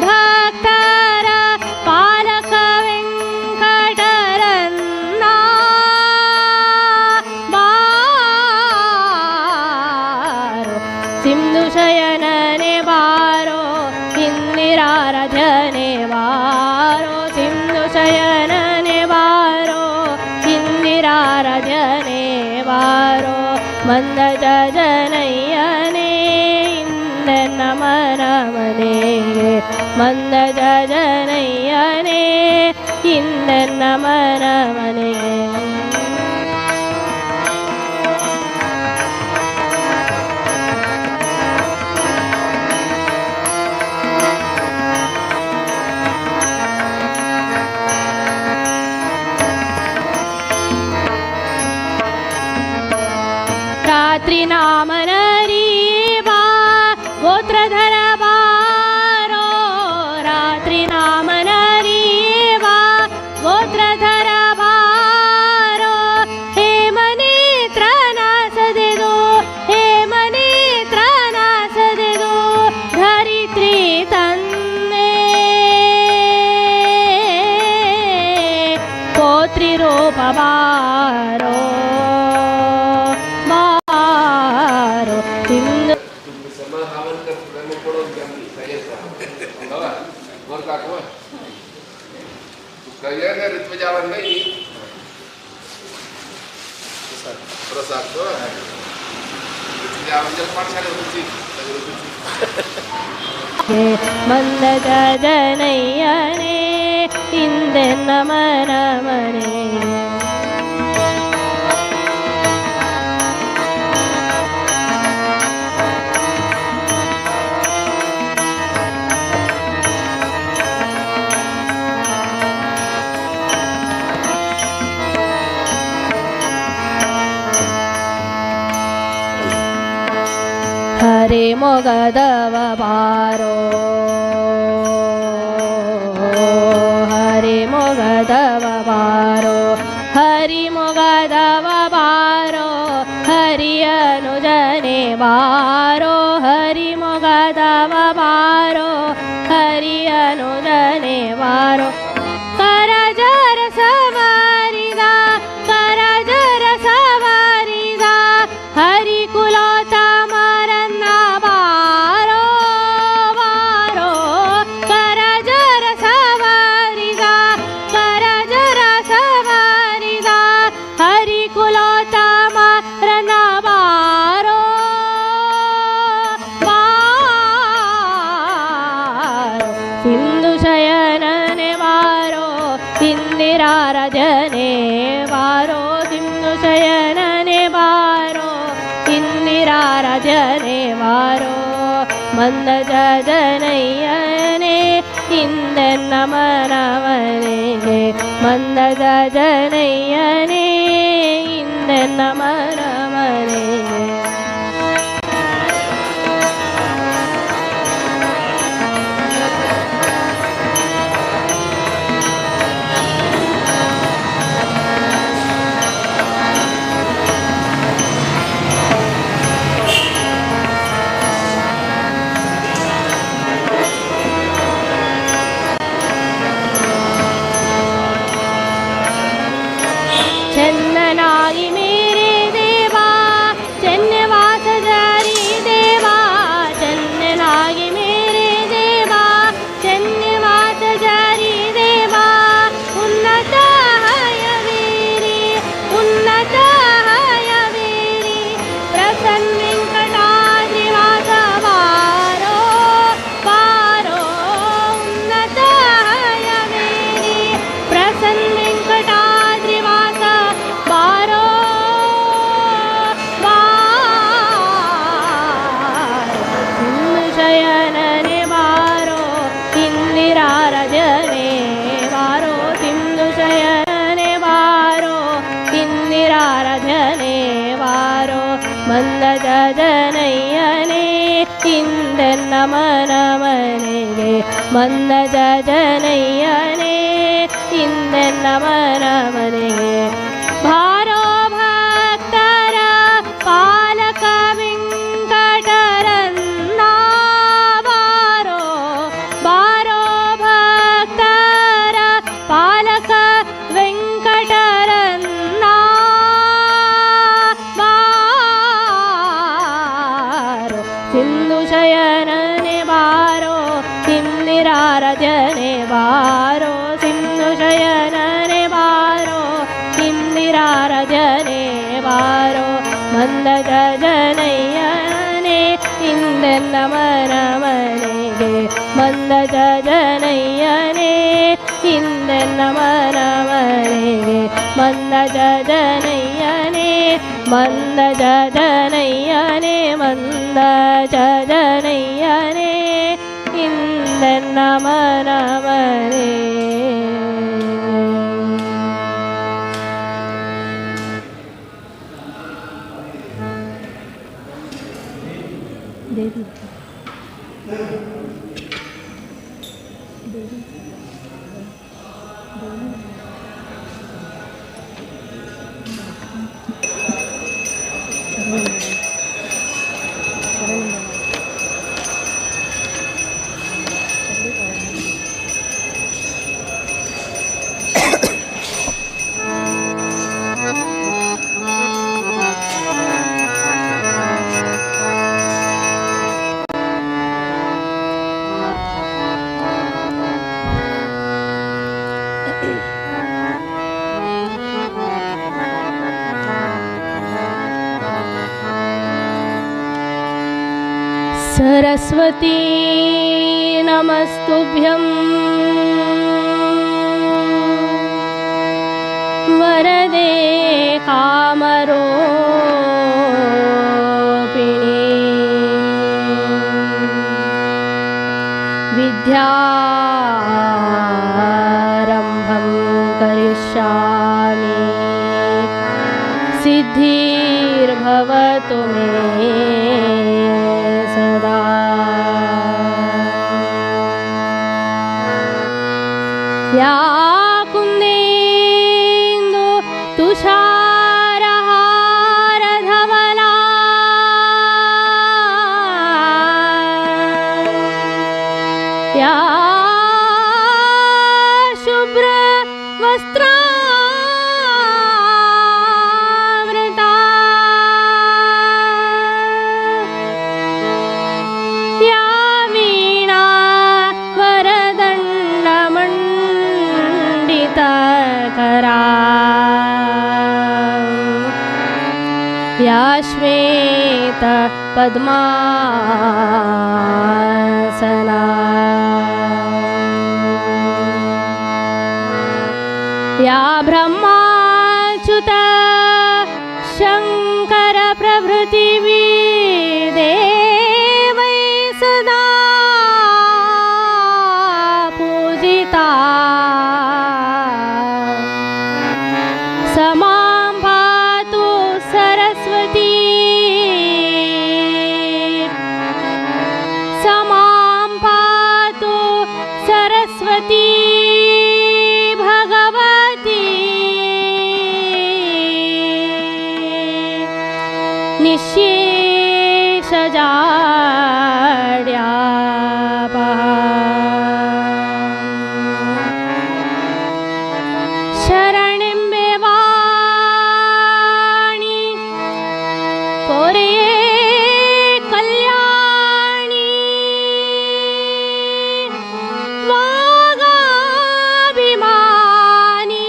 ಭಕ್ತರ ಪಾಲಕ ವೆಂಕಟರನ್ನ ಬಾರೋ ಸಿಂಧು ಶಯನನೆ ಬಾರೋ ಇಂದಿರಾರಾಧನೆ ಬಾರೋ ಸಿಂಧು ಶಯನನೆ ಬಾರೋ ಇಂದಿರಾರಾಧನೆ ಬಾರೋ ಮಂದ ಜನಯ್ಯನೇ ನಮನ ಮನೆಗೆ ಮಂದ ಜನಯ್ಯನೇ ಇಂದ ನಮನ ಮನೆಗೆ ರಾತ್ರಿ ನಾಮನರಿ ಬಾ ಗೋತ್ರಧರ ಬಾರೋ ರಾತ್ರಿ ನಾಮನರಿ ಬಾ ಗೋತ್ರಧರ ಬಾರೋ ಹೇ ಮನೇತ್ರ ನಾಸದೆದು ಹೇ ಮನೇತ್ರ ನಾಸದೆದು ಧರಿತ್ರಿ ತಂದೆ ಪೋತ್ರಿ ರೂಪ ಬಾರೋ ಬಾರೋ ಇಂದು समाधान का प्रमेय पढ़ो क्या सही था होगा और का को कहिए ना ऋतुजावन नहीं प्रसाद तो ऋतुजावन जब पाठशाले होती ಮಂದ ಜನಯ್ಯನೇ ಹಿಂದೆ ನಮನ ಮನೆ ಹರಿ ಮೊಗದವ ಬಾರೋ ಹರಿ ಮೊಗದವ ಬಾರೋ ಹರಿ ಮೊಗದವ ಬಾರೋ ಹರಿಯನು ಜನೆ ಬಾರೋ ಹರಿ ಮೊಗದವ ಬಾರೋ ಹರಿಯನು ಜನೆ ಬಾರೋ ಕರಜರ ಸವಾರಿದ ಕರಜರ ಸವಾರಿದ ಹರಿ ಕುಲೋತ ಇಂದಿರಾರಜನೆ ಬಾರೋ ಸಿಂಧು ಶಯನನೆ ಬಾರೋ ಇಂದಿರಾರಜನೆ ಬಾರೋ ಮಂದ ಜನಯ್ಯನೇ ಇಂದೆನ್ನ ಮನವನೆಗೆ ಮಂದ ಜನಯ್ಯನೇ ಇಂದೆನ್ನ ಮನವನೆಗೆ ಚನ್ನನಾಗಿ ಮೇರೆ ದೇವಾ ಚನ್ನವಾಸ ಜಾರಿ ದೇವಾ ಚನ್ನನಾಗಿ ಮೇರೆ ದೇವಾ ಚನ್ನವಾಸ ಜಾರಿ ದೇವಾ ಉನ್ನತ ಹಯವೀರಿ ಉನ್ನತ ಹಯವೀರಿ ಪ್ರಸನ್ನ ವೆಂಕಟಾದ್ರಿ ವಾಸ ಬಾರೋ ಬಾರೋ ಉನ್ನತ ಹಯವೀರಿ ಪ್ರಸನ್ನ ವೆಂಕಟಾದ್ರಿ ವಾಸ ಬಾರೋ ಸಿಂಧು ಶಯನನೆ ಬಾರೋ ಇಂದಿರಾರಜನೆ ಬಾರೋ ಸಿಂಧು ಶಯನನೆ ಬಾರೋ ಇಂದಿರಾರಜನೆ ಬಾರೋ ಮಂದ ಜನಯ್ಯನೇ ಹಿಂದೆನ್ನ ಮನಮನೆಗೆ ಮಂದ ಜನಯ್ಯನೇ ಹಿಂದೆನ್ನ ಮನಮನೆಗೆ ಭಾರೋ ಭಕ್ತರ ಪಾಲಕ ವೆಂಕಟರನ್ನ ಬಾರೋ ಬಾರೋ ಭಕ್ತರ ಪಾಲಕ ವೆಂಕಟರನ್ನ ಬಾರೋ ಸಿಂಧು ಶಯನನೆ ಬಾರೋ ಇಂದಿರಾರಜನೆ ಬಾರೋ ಸಿಂಧು ಶಯನನೆ ಬಾರೋ ಇಂದಿರಾರಜನೆ ಬಾರೋ ಮಂದ ಜನಯ್ಯನೇ ಇಂದೆನ್ನ ಮನಮನೆಗೆ ಮಂದ ಜನಯ್ಯನೇ ಇಂದೆನ್ನ ಮನಮನೆಗೆ ಮಂದ ಜನಯ್ಯನೇ ಮಂದ ಜನಯ್ಯನೇ ಮಂದ ಜನಯ್ಯನೇ ಇಂದೆನ್ನ ಮನಮನೆ सरस्वती नमस्तुभ्यं वरदे कामरूपिणी विद्यारम्भं करिष्यामि सिद्धिर्भवतु मे सदा। या कुन्देन्दु तुषारहारधवला या शुभ्रवस्त्रावृता या वीणा वरदण्डमण्डितकरा या श्वेतपद्मासना या ब्रह्माच्युत शङ्कर प्रभृतिवी देवै सदा पूजिता समां पातु सरस्वती समां पातु सरस्वती भगवती निःशेषजाड्यापः शरणिं मे वाणि पोरे कल्याणी वागाभिमानी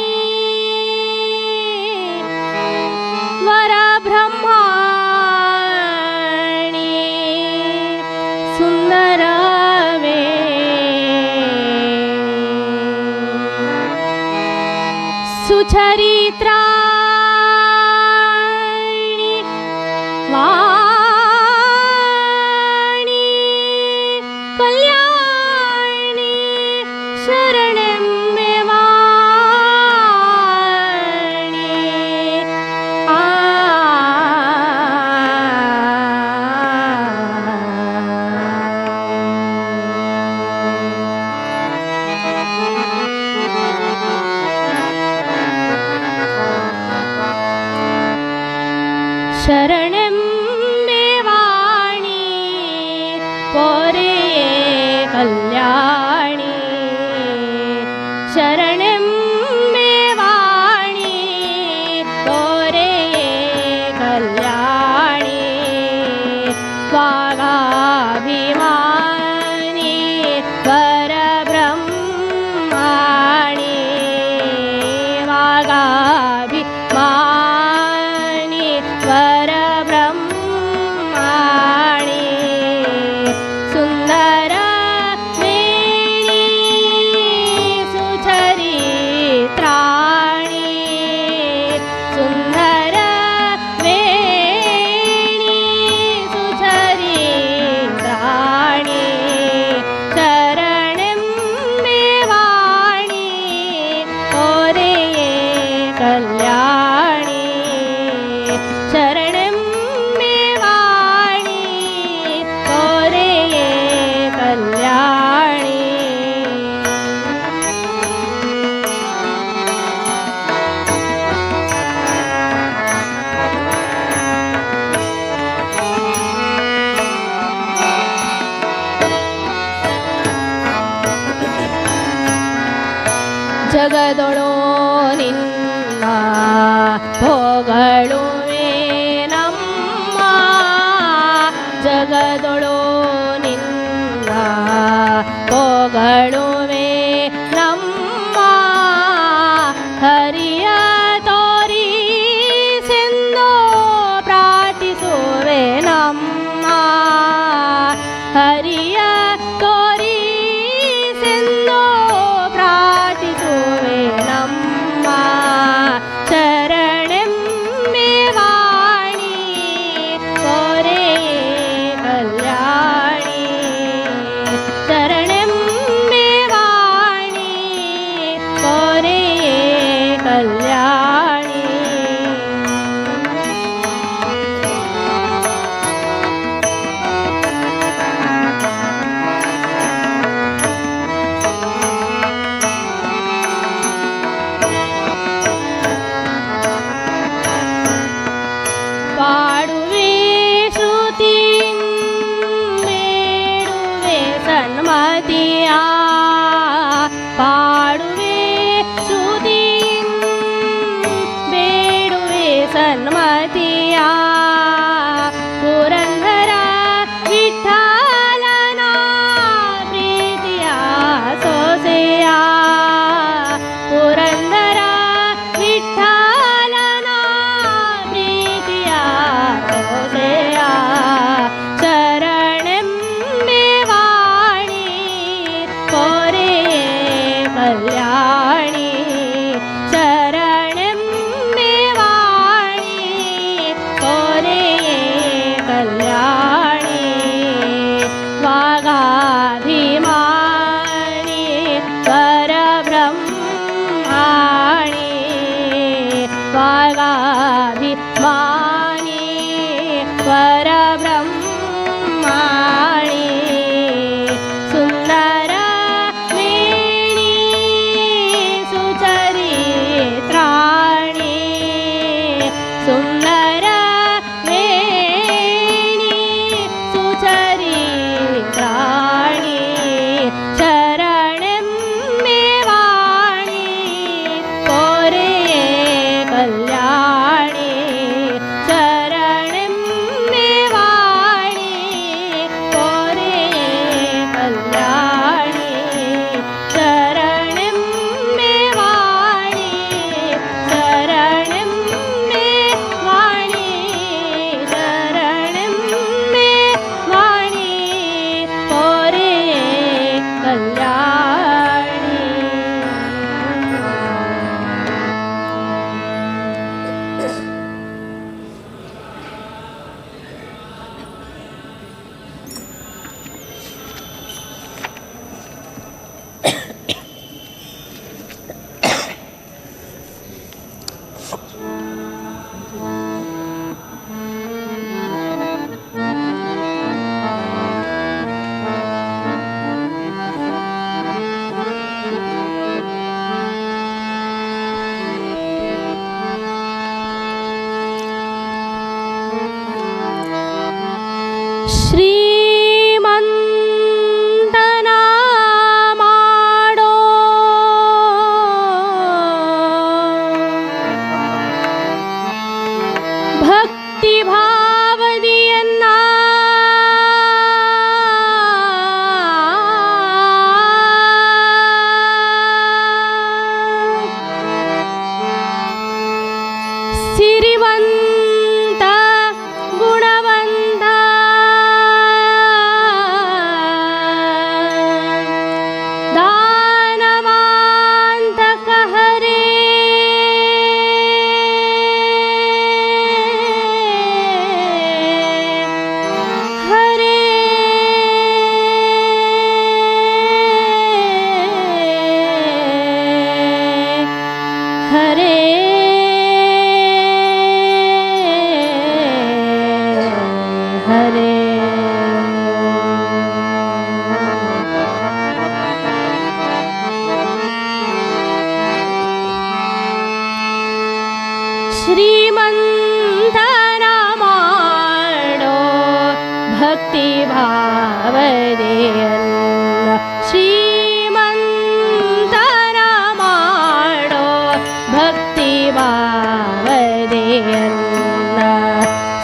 वरब्रह्माणि सुन्दरवे सुचरित्राणि वाणि कल्याणी शरणं मे वाणि शरणं मे वाणि पोरे कल्याणी शरणं मे वाणि पोरे कल्याणी वागाभिमानी वरब्रह्माणि वागाभिमानी वरब्रह्माणि सुन्दर सुचरित्राणि सुन्दर सुचरित्राणि शरणं मे वाणि पोरे कल्याणी शरणं मे वाणि ಜಗದೊಳು ನಿನ್ನ ಹೊಗಳುವೆ ನಮ್ಮ ಜಗದೊಳು ನಿನ್ನ ಹೊಗಳುವೆ ನಮ್ಮ ಹರಿಯ ತೋರಿಸೆಂದು ಪ್ರಾರ್ಥಿಸುವೆ ನಮ್ಮ ಹರಿಯ ತೋರಿಸೆಂದು ಪ್ರಾರ್ಥಿಸುವೆ ನಮ್ಮ ಶರಣೆಂಬೆ ವಾಣಿ ಕೋರೆ ಕಲ್ಯಾಣಿ ಶರಣೆಂಬೆ ವಾಣಿ ಕೋರೆ ಕಲ್ಯಾಣಿ ಪಾಡುವೆ ಶ್ರುತಿ ಬೇಡುವೆ ಸನ್ಮತಿಯ ಪಾಡುವೆ ಶ್ರುತಿ ಬೇಡುವೆ ಸನ್ಮತಿಯ ಪುರಂದರ ವಿಠಲನ ಪ್ರೀತಿಯ ಸೊಸೆಯ ಪುರಂದರ ವಿಠಲನ ಪ್ರೀತಿಯ ಸೊಸೆಯ ಶರಣೆಂಬೆ ವಾಣಿ ಕೋರೆ ಕಲ್ಯಾಣಿ ಶರಣೆಂಬೆ ವಾಣಿ ಕೋರೆ ಕಲ್ಯಾಣಿ ವಾಗಾಭಿಮಾನಿ ಪರಬ್ರಹ್ಮಾಣಿ ವಾಗಾಭಿಮಾನಿ ಪರಬ್ರಹ್ಮಾಣಿ ಸುಂದರ ಮೇಣಿ ಸುಚರಿತ್ರಾಣಿ ಸುಂದರ ಮೇಣಿ ಸುಚರಿತ್ರಾಣಿ ಶರಣೆಂಬೆ ವಾಣಿ ಕೋರೆ ಕಲ್ಯಾಣಿ ಶರಣೆಂಬೆ ವಾಣಿ ಕೋರೆ ಕಲ್ಯಾಣಿ ಶರಣೆಂಬೆ ವಾಣಿ ಶರಣೆಂಬೆ ವಾಣಿ ಶರಣೆಂಬೆ ವಾಣಿ ಕೋರೆ ಕಲ್ಯಾಣಿ ಶ್ರೀಮಂತನ ಮಾಡೋ ಭಕ್ತಿ ಭಾವದಿಯನ್ನ ಸಿರಿವಂತ ಗುಣವಂತ ದಾನವಾಂತಕ ಹರೇ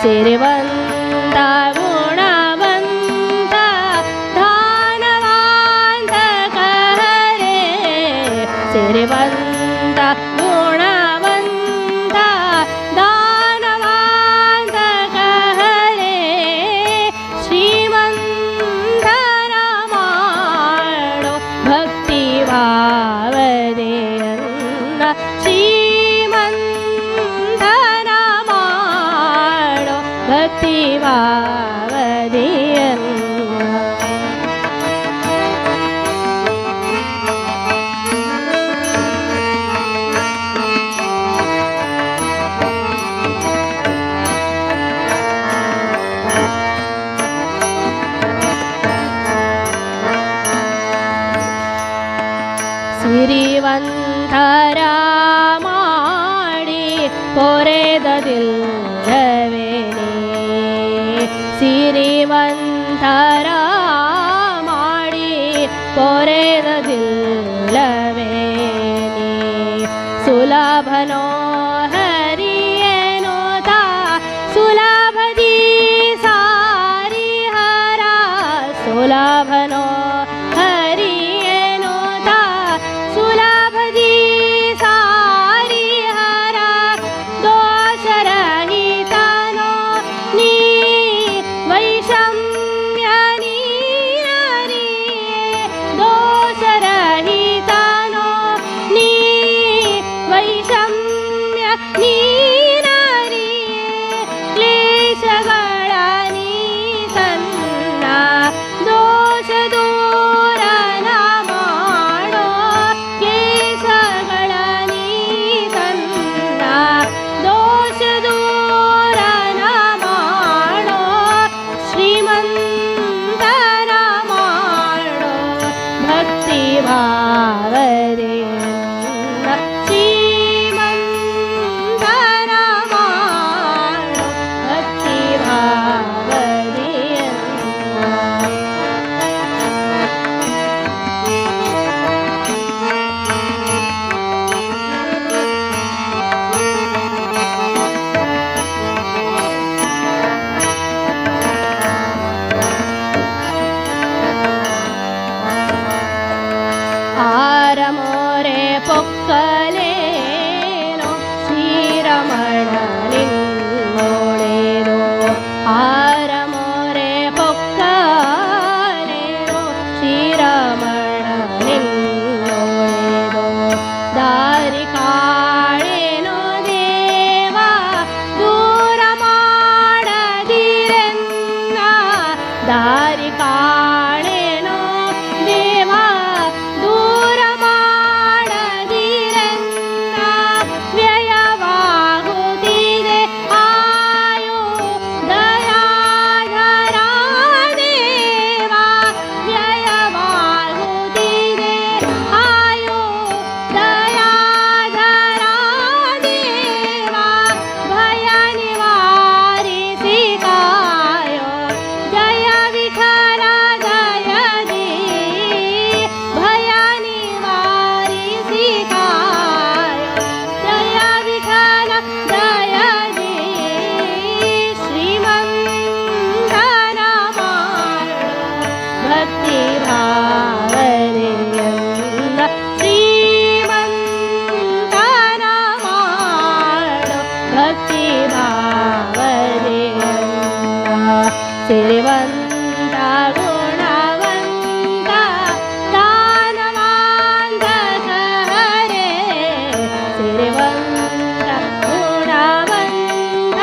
ಸಿರಿವಂತ ಗುಣವಂತ ಧನವಂತ ಕಹರೆ ಸಿರಿವಂತ ಗುಣವಂತ ದಾನವಂತ ಕಹರೆ ಶ್ರೀಮಂತನ ಮಾಡೋ ಭಕ್ತಿ ಭಾವದೆಯನ್ನ ಶ್ರೀಮಂತನ ಮಾಡೋ ಭಕ್ತಿ ಭಾವದೆಯನ್ನ ಸಿರಿವಂತರ ಮಾಡಿ ಪೊರೆದದಿಲ್ಲವೇನೆ ಸಿರಿವಂತರ ಮಾಡಿ ಪೊರೆದದಿಲ್ಲವೇನೆ ಸುಲಭನೋ ಹರಿಯೇನೋದ ಸುಲಭದಿ ಸಾರಿಹರ ಸುಲಭನೋ ಹರಿಯೇನೋದ ಸುಲಭದಿ ಸಾರಿಹರ ದೋಷರಹಿತನೋ ನೀ ವೈಷಮ್ಯ ನೀನರಿಯೇ ದೋಷರಹಿತನೋ ನೀ ವೈಷಮ್ಯ ನೀನರಿಯೇ ಕ್ಲೇಶಗಳ ನೀ ಸನ್ನ ದೋಷ ದೂರನ ಮಾಡೋ ಕ್ಲೇಶಗಳ ನೀ ಸನ್ನ ದೋಷ ದೂರನ ಮಾಡೋ ಶ್ರೀಮಂತನ ಮಾಡೋ ಭಕ್ತಿ ಭಾವದೆಯನ್ನ ಶ್ರೀಮಂತನ ಮಾಡೋ ಭಕ್ತಿ ಭಾವದೆಯನ್ನ ಆರಮೋರೆ ಪೊಕ್ಕಲೇನೋ ಶ್ರೀರಮಣ ನಿನ್ನೋಳೆನೋ ಆರಮೋರೆ ಪೊಕ್ಕಲೇನೋ ಶ್ರೀರಮಣ ನಿನ್ನೋಳೆನೋ ದಾರಿ ಕಾಳೇನೋ ದೇವ ದೂರ ಮಾಡದಿರೆನ್ನ ದಾರಿ ಕಾಳೇನೋ ದೇವ ದೂರ ಮಾಡದಿರೆನ್ನ ವ್ಯಯವಾಗುತ್ತಿದೆ ಆಯು ದಯಾಧರ ದೇವ ವ್ಯಯವಾಗುತ್ತಿದೆ ಆಯು ದಯಾಧರ ದೇವ ಭಯ ನಿವಾರಿಸಿ ಕಾಯೋ ಜಯ ವಿಠಲ ಜಯದಿ ಭಯ ನಿವಾರಿಸಿ ಕಾಯೋ ಜಯ ವಿಠಲ ಜಯದಿ ಶ್ರೀಮಂತನ ಮಾಡೋ ಭಕ್ತಿ ಭಾವದೆಯನ್ನ ಶ್ರೀಮಂತನ ಮಾಡೋ ಭಕ್ತಿ ಭಾವದೆಯನ್ನ ಸಿರಿವಂತ ಗುಣವಂತ ದಾನವಂತ ಕಹರೆ ಸಿರಿವಂತ ಗುಣವಂತ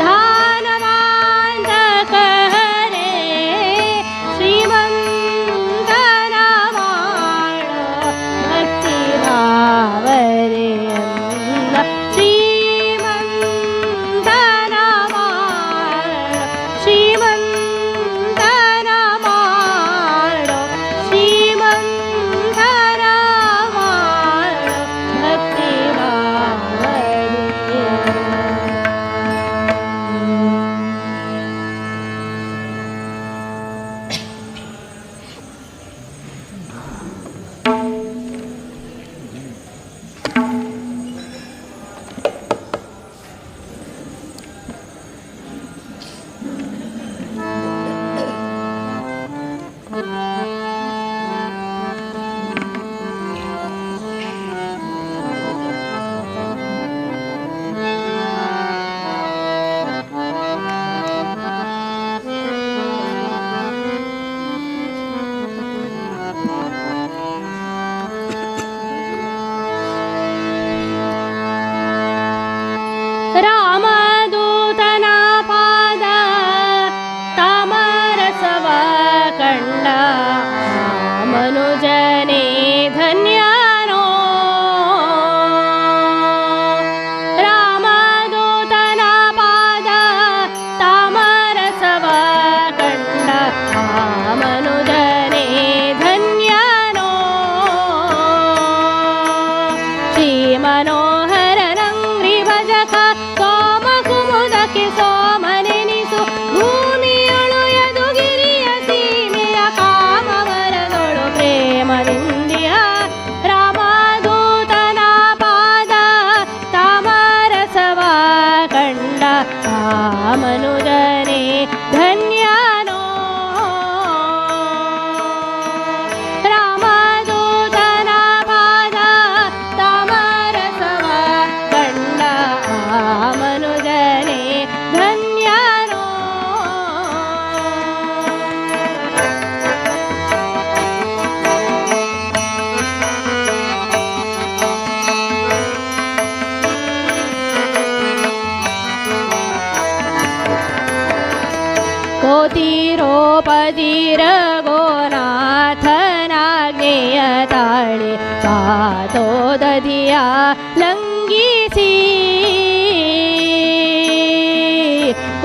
ದಾನವಂತ ಕಹರೆ ಶ್ರೀಮಂತನ ಮಾಡೋ ಭಕ್ತಿ ಭಾವದೆಯನ್ನ ಶ್ರೀಮಂತನ ಮಾಡೋ ಶ್ರೀಮಂತ ಆ ಮನುಜನೇ ಧನ್ಯನೋ ರಾಮದೂತನ ಪಾದ ತಾಮರಸವ ಕಂಡ ಆ ಮನುಜನೇ ಧನ್ಯನೋ ಕೋತಿರೋಪದಿರ ಗೋನಾಥನಾಜ್ಞೆಯ ತಾಳಿ ಪಾತೋದದಿಯ ಲಂಘಿಸಿ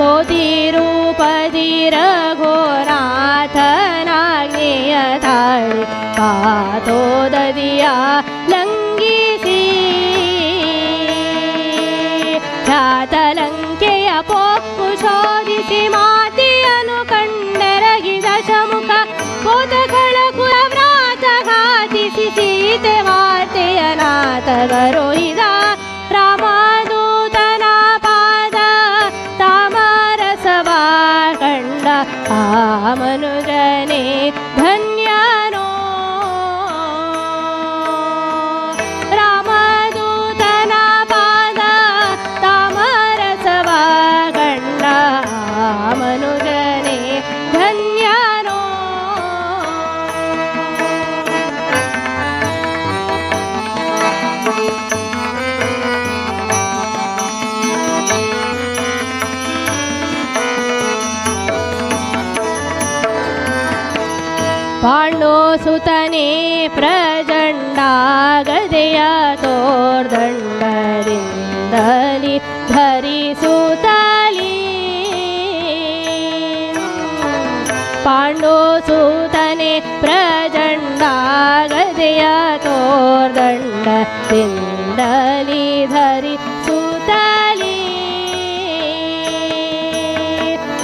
ಕೋತಿರೂಪದಿರ ಗೋನಾಥನಾಜ್ಞೆಯ ತಾಳಿ ಪಾತೋದದಿಯ ಲಂಘಿಸಿ ಖ್ಯಾತಲಂಕೆಯ ಪೊಕ್ಕು ಶೋಧಿಸಿ ಮಾತೆಯನ್ನು ಕಂಡರಗಿದ ಶಮುಖ ಕೋತಗಳ ಕುಲವ್ರಾತ ಘಾತಿಸಿ ಸೀತೆ ವಾರ್ತೆಯ ನಾಥಗರೊಯ್ದ ರಾಮದೂತನ ಪಾದ ತಾಮರಸವ ಕಂಡ ಆ ಮನುಜನೇ ಧನ್ಯನೋ ರಾಮದೂತನ ಪಾದ ತಾಮರಸವ ಕಂಡ ಆ ಮನುಜನೇ ಧನ್ಯನೋ ಪಾಂಡೋಸುತನೇ ಪ್ರಚಂಡಾಗದೆಯ ತೋರ್ದಂಡದಿಂದಲಿ ಧರಿಸುತ್ತಲಿ ಪಾಂಡೋಸುತನೇ ಪ್ರಚಂಡಾಗದೆಯ ತೋರ್ದಂಡದಿಂದಲಿ ಧರಿಸುತ್ತಲಿ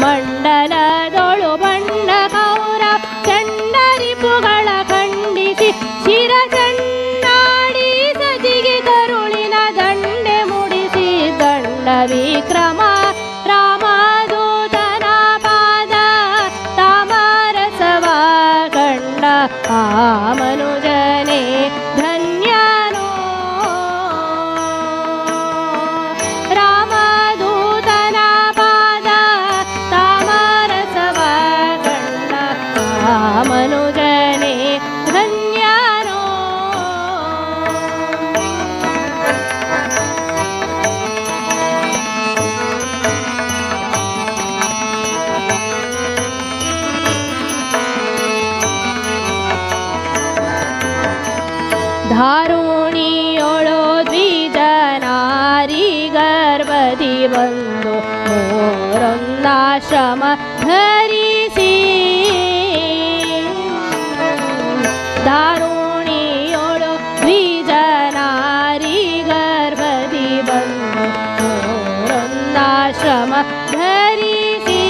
ಮಂಡಲದೊಳು ಬಣ್ಣ ಕೌರ ಚಂಡರಿಪುಗಳ ಖಂಡಿಸಿ ಶಿರಚಂಡಾಡಿ ಸತಿಗೆ ಕರುಳಿನ ದಂಡೆ ಮುಡಿಸಿ ದಂಡ ವಿಕ್ರಮ ರಾಮದೂತನ ಪಾದ ತಾಮರಸವ ಕಂಡ ಆ ಮನುಜನೇ ಧನ್ಯನೋ ರಾಮದೂತನ ಪಾದ ತಾಮರಸವ ಕಂಡ ಆ ಮನುಜನೇ ಧನ್ಯನೋ ಧಾರುಣಿಯೊಳೋ ದ್ವಿಜನಾರಿ ಗರ್ಭದಿ ಬಂದು ಮೂರೊಂದಾಶ್ರಮ ಧರಿಸಿ ಧಾರುಣಿಯೊಳು ದ್ವಿಜನಾರಿ ಗರ್ಭದಿ ಬಂದು ಮೂರೊಂದಾಶ್ರಮ ಧರಿಸಿ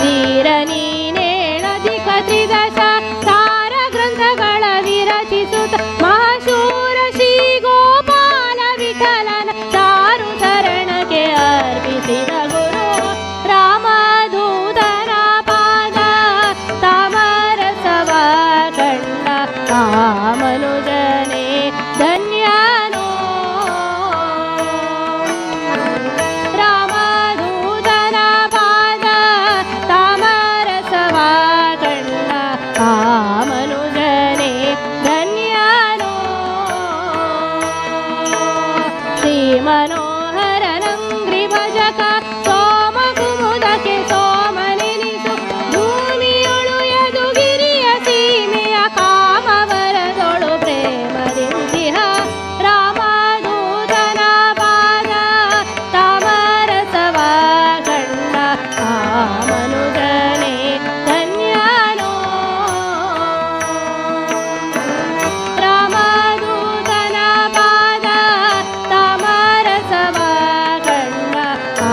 ವೀರ ನೀನೇಳಧಿಕ ತ್ರಿದಶ ಸಾರ ಗ್ರಂಥಗಳ ವಿರಚಿಸುತ್ತ ಮಹಾಶೂರ ಶ್ರೀ ಗೋಪಾಲ ವಿಠಲನ ಸಾರು ಶರಣಕ್ಕೆ ಅರ್ಪಿಸಿದ ಗುರು ರಾಮದೂತನ ಪಾದ ತಾಮರಸವ ಕಂಡ ಆ ಮನುಜನೇ ಧನ್ಯನೋ ರಾಮದೂತನ ಪಾದ ತಾಮರಸವ ಕಂಡ ಆ ಮನುಜನೇ ಧನ್ಯನೋ ಶ್ರೀ ಮನೋಹರನಂಗ್ರಿ ಭಜಕ ಸೋಮ ಕುಮುದಕ್ಕೆ ಸೋಮನೆನಿಸು ಭೂಮಿಯೊಳು ಯದುಗಿರಿಯ ಸೀಮೆಯ ಕಾಮವರದೊಳು ಪ್ರೇಮದಿಂದಿಹ ರಾಮದೂತನ ಪಾದ ತಾಮರಸವ ಕಂಡ ಆ ಮನುಜನೇ ಧನ್ಯನೋ ರಾಮದೂತನ ಪಾದ ತಾಮರಸವ ಕಂಡ ಆ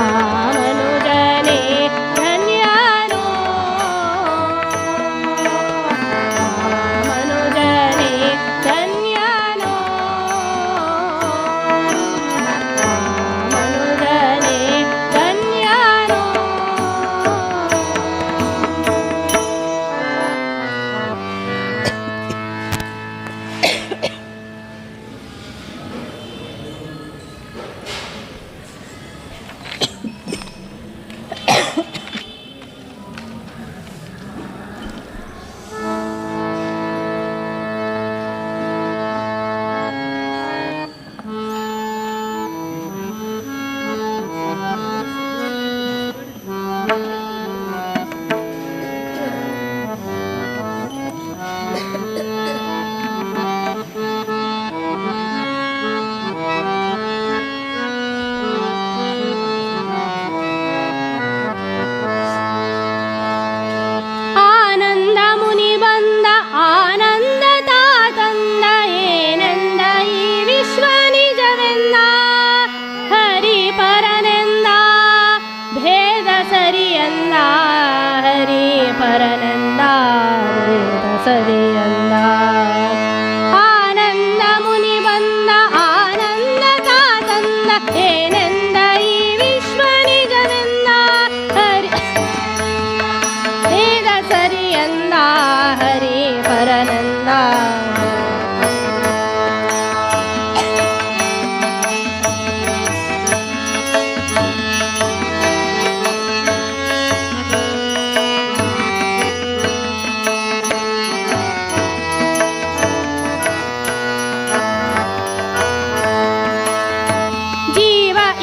ಪರನೆಂದ ವೇದ ಸರಿಯಂದ ಆನಂದ ಮುನಿ ಬಂದ ಆನಂದ ತಾತಂದ ಏನೆಂದ ಈ ವಿಶ್ವ ನಿಜವೆಂದ ಹರಿ ವೇದ ಸರಿಯಂದ ಹರಿ ಪರನೆಂದ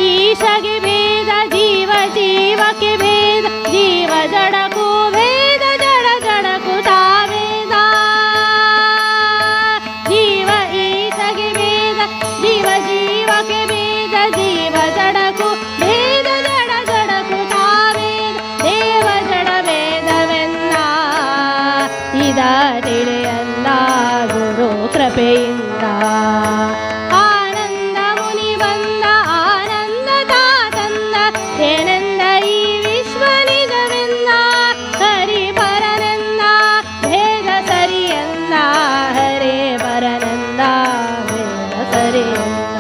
ಈಶಗೆ ಭೇದ ಜೀವ ಜೀವಕ್ಕೆ ಭೇದ ಜೀವ ಜಡಕು ಭೇದ ಜಡ ಜಡಕು ತಾವೇದ ಜೀವ ಈಶಗೆ ಭೇದ ಜೀವ ಜೀವಕ್ಕೆ ಭೇದ ಜೀವ ಜಡಕು ಭೇದ ಜಡ ಜಡಕು ತಾವೇದ ದೇವ ಜಡ ಭೇದವೆಂದ ಇದ ತಿಳಿಯಂದ ಗುರು ಕೃಪೆಯಿಂದ ಏನೆಂದ ಈ ವಿಶ್ವ ನಿಜವೆಂದ ಹರಿ ಪರನೆಂದ ಭೇದ ಸರಿಯಂದ ಹರೇ ಪರನೆಂದ ಭೇದ ಸರಿಯಂದ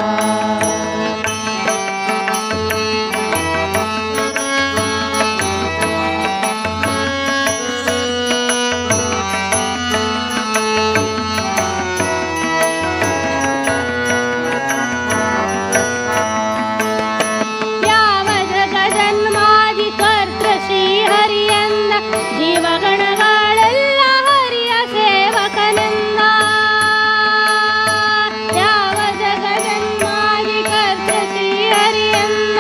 ಜೀವಗಣಗಳೆಲ್ಲ ಹರಿಯ ಸೇವಕನೆಂದ ಯಾವ ಜಗಜನ್ಮಾದಿ ಕರ್ತ ಶ್ರೀ ಹರಿಯಂದ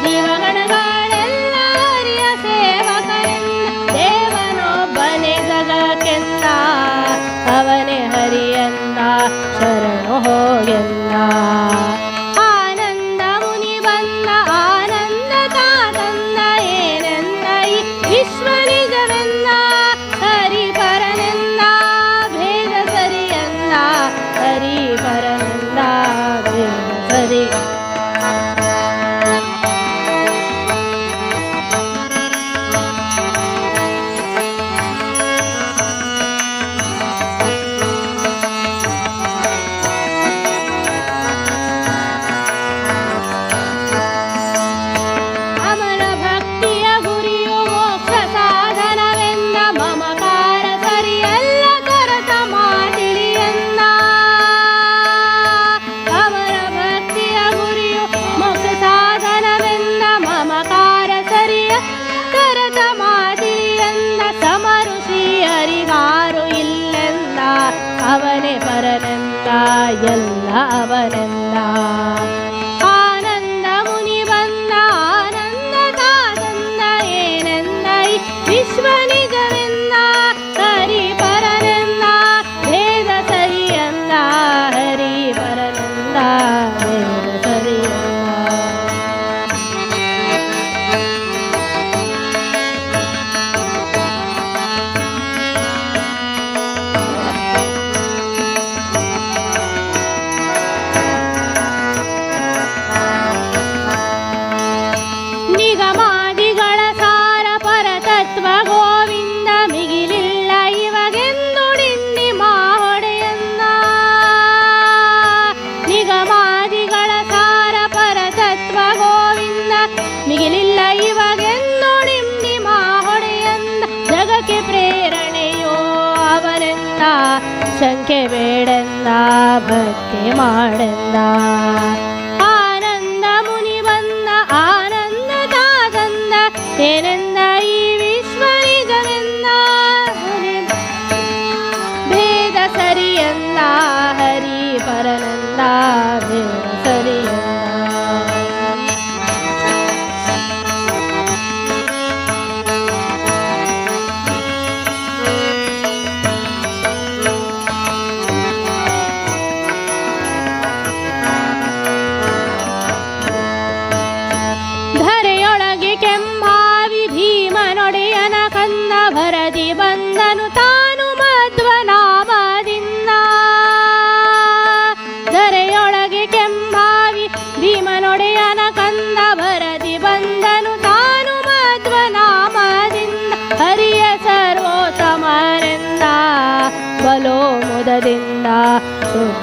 ಜೀವಗಣಗಳೆಲ್ಲ ಹರಿಯ ಸೇವಕನೆಂದ ದೇವನೊಬ್ಬನೇ ಜಗಕ್ಕೆಂದ ಅವನೇ ಹರಿಯಂದ ಶರಣು ಹೋಗೆಂದ ಆನಂದ ಮುನಿ ಬಂದ ಆನಂದ ತಾತಂದ ಏನೆಂದ ಈ ವಿಶ್ವ ನಿಜವೆಂದ ಹರಿ ಪರನೆಂದ ಭೇದ ಸರಿಯಂದ ಹರಿ ಪರನೆಂದ ಭೇದ ಸರಿ ಅಮರ ಭಕ್ತಿಯ ಗುರಿಯು ಮೋಕ್ಷ ಸಾಧನವೆಂದ ಮಮಕಾರ ಸರಿಯಲ್ಲ ಕರತ ಮಾತಿಳಿಯಂದ ಅಮರ ಭಕ್ತಿಯ ಗುರಿಯು ಮೋಕ್ಷ ಸಾಧನವೆಂದ ಮಮಕಾರ ಸರಿಯ ಕರತ ಮಾತಿಳಿಯಂದ ಸಮರು ಶ್ರೀ ಹರಿಗಾರು ಇಲ್ಲೆಂದ ಅವನೇ ಪರನೆಂದ ಎಲ್ಲ ಅವನೆಂದ ಆನಂದ ಮುನಿ ಬಂದ ಆನಂದ ತಾತಂದ ಏನೆಂದ ಈ ವಿಶ್ವ ನಿಜವೆಂದ ಹರಿ ಪರನೆಂದ ಭೇದ ಸರಿಯಂದ ಹರಿ ಪರನೆಂದ ಭೇದ ಸರಿಯಂದ ನಿಗಮಾದಿಗಳ ಸಾರ ಪರತತ್ವ ಗೋವಿಂದ ಮಿಗಿಲಿಲ್ಲ ಇವಾಗೆಂದು ಡಿಂಡಿ ಮಾಹೊಡೆಯನ್ನ ನಿಗಮಾದಿಗಳ ಸಾರ ಪರತತ್ವ ಗೋವಿಂದ ಮಿಗಿಲಿಲ್ಲ ಇವಾಗೆಂದು ಡಿಂಡಿ ಮಾಹೊಡೆಯಂದ ಜಗಕ್ಕೆ ಪ್ರೇರಣೆಯೋ ಅವನೆಂದ ಶಂಕೆ ಬೇಡೆಂದ ಭಕ್ತಿ ಮಾಡೆಂದ ಆನಂದ ಮುನಿ ಬಂದ ಆನಂದ ತಾತಂದ ಏನೆಂದ ಈ ವಿಶ್ವ ನಿಜವೆಂದ ಹರಿ ಭೇದ ಸರಿಯಂದ ಹರಿ ಪರನೆಂದ ಭೇದ ಸರಿಯಂದ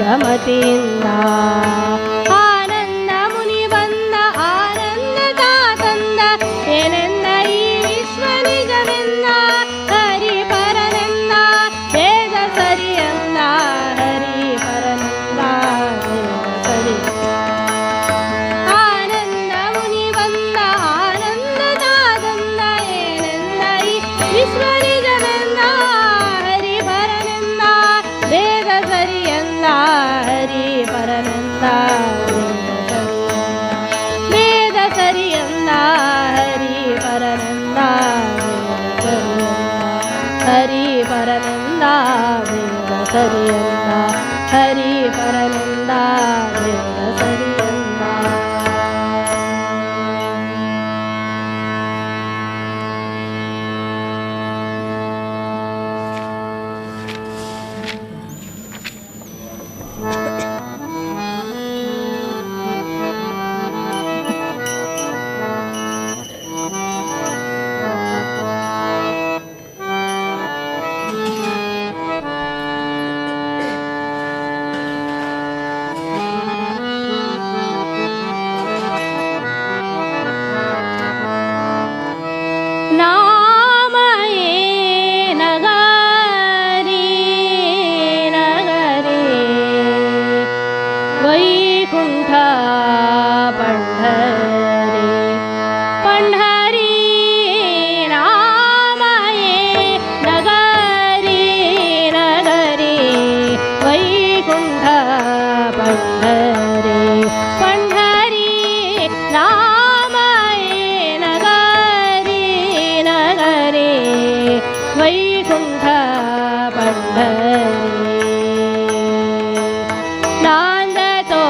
ಮುಕ್ತಮತಿಯಿಂದ ಆನಂದ ಮುನಿ ಬಂದ ಆನಂದ ತಾತಂದ ಏನೆಂದ ಈ ವಿಶ್ವ ನಿಜವೆಂದ ಹರಿ ಪರನೆಂದ ವೇದ ಸರಿಯಂದ ಹರಿ ಪರನೆಂದ ಸರಿ ಆನಂದ ಮುನಿ ಬಂದ ಆನಂದ ತಾತಂದ ಏನೆಂದ ಈ ವಿಶ್ವ ನಿಜವೆಂದ ಹರಿ ಪರನೆಂದ ವೇದ ಸರಿಯಂದ ಹರಿ ಪರನೆಂದ ವೇದ ಸರಿಯಂದ ಹರಿ ಪರನೆಂದ ಹರಿ ಪರನೆಂದ ವೇದ ಸರಿಯಂದ ಹರಿ ಪರನೆಂದ ವೇದ ಸರಿಯಂದ ನಾಮಯೇ ನಗರಿ ನಗರಿ ವೈಕುಂಠ ಪಂಢರಿ ಪಂಢರಿ ನಾಮಯೇ ನಗರಿ ನಗರಿ ವೈಕುಂಠ ಪಂಢರಿ ಪಂಢರಿ ನಾಮಯೇ ನಗರಿ ನಗರಿ ವೈಕುಂಠ ಪಂಢರಿ ನಾಂದತೋ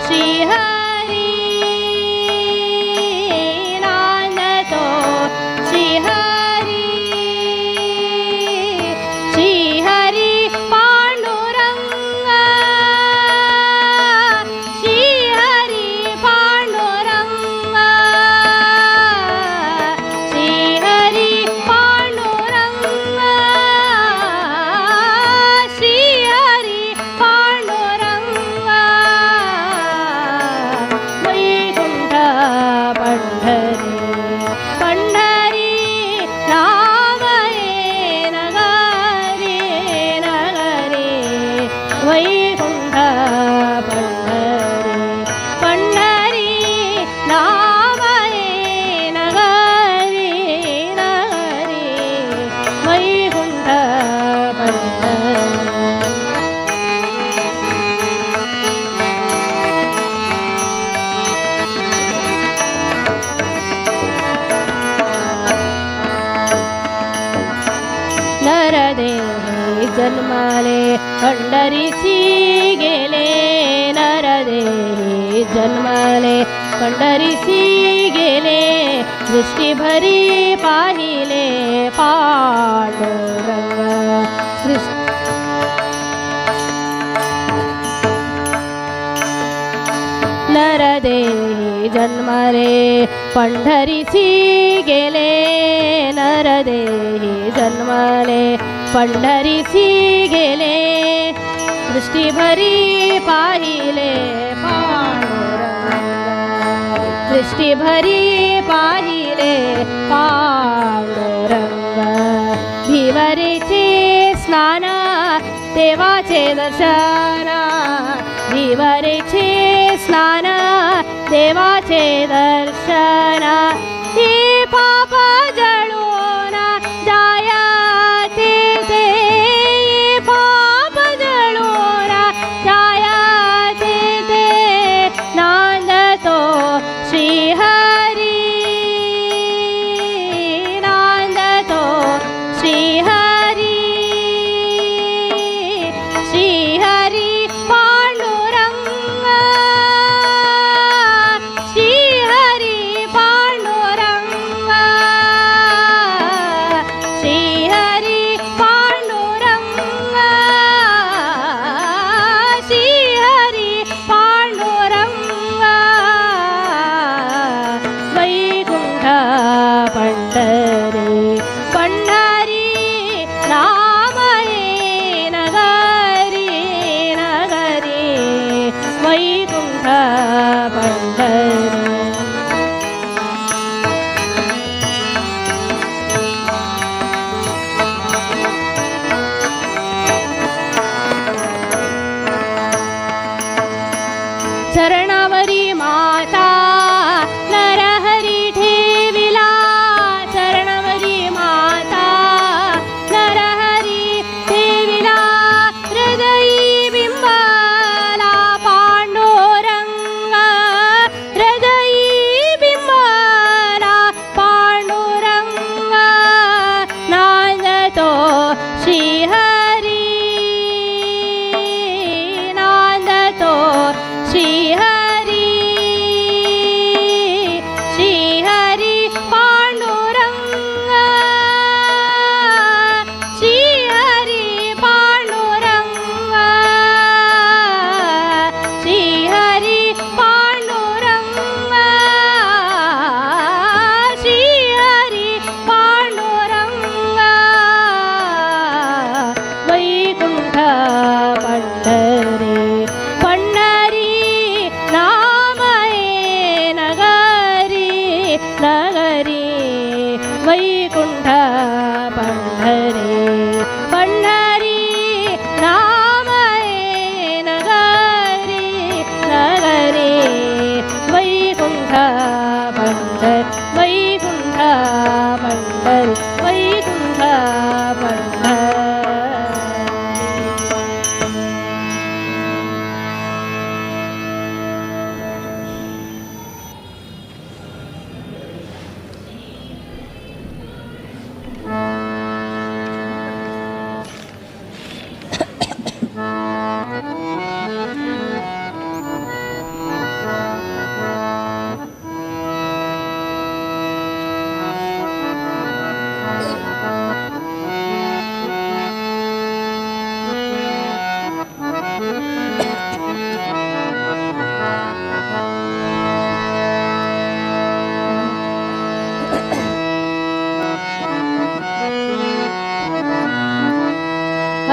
ಶ್ರೀಹರಿ ನಾಂದತೋ ಶ್ರೀಹರಿ ಶ್ರೀಹರಿ ಪಾಂಡುರಂಗ ಶ್ರೀಹರಿ ಪಾಂಡುರಂಗ ಶ್ರೀಹರಿ ಪಾಂಡುರಂಗ ಶ್ರೀಹರಿ ಪಾಂಡುರಂಗ ವೈಕುಂಠ ಪಂಢರಿ ಪಂಢರಿ ನಾಮಯೇ ನಗರಿ ನಗರಿ ವೈಕುಂಠ ಪಂಢರಿ ಪಂಢರಿ ನಾಮಯೇ ನಗರಿ ನಗರಿ ವೈಕುಂಠ ಪಂಢರಿ ನರದೇಹಿ ಜನ್ಮಲೆ ಕಂಡರಿಸಿ ಗೆಲೆ ನರದೇಹಿ ಜನ್ಮಲೆ ಕಂಡರಿಸಿ ಗೆಲೆ ದೃಷ್ಟಿ ಭರಿ ಪಾहिले ಪಾಂಡುರಂಗ ದೃಷ್ಟಿ ನರದೇಹಿ ಜನ್ಮರೆ ಪಂಢರಿಸಿ ಗೆಲೆ ನರದೇಹಿ ಜನ್ಮಲೆ ಪಂಢರಿಸಿ ಗೆಲೆ ದೃಷ್ಟಿ ಭರಿ ಪಾहिले ಪಾಂಡುರಂಗ दृष्टि भरी पाहिले पांडुरंग भिवरेचे स्नान देवाचे दर्शन भिवरेचे स्नान देवाचे दर्शन हे पाप जळून जायाचे ते पाप जळून जायाचे ते नांदतो श्रीहरी नांदतो श्रीहरी श्रीहरी पांडुरंग श्रीहरी पांडुरंग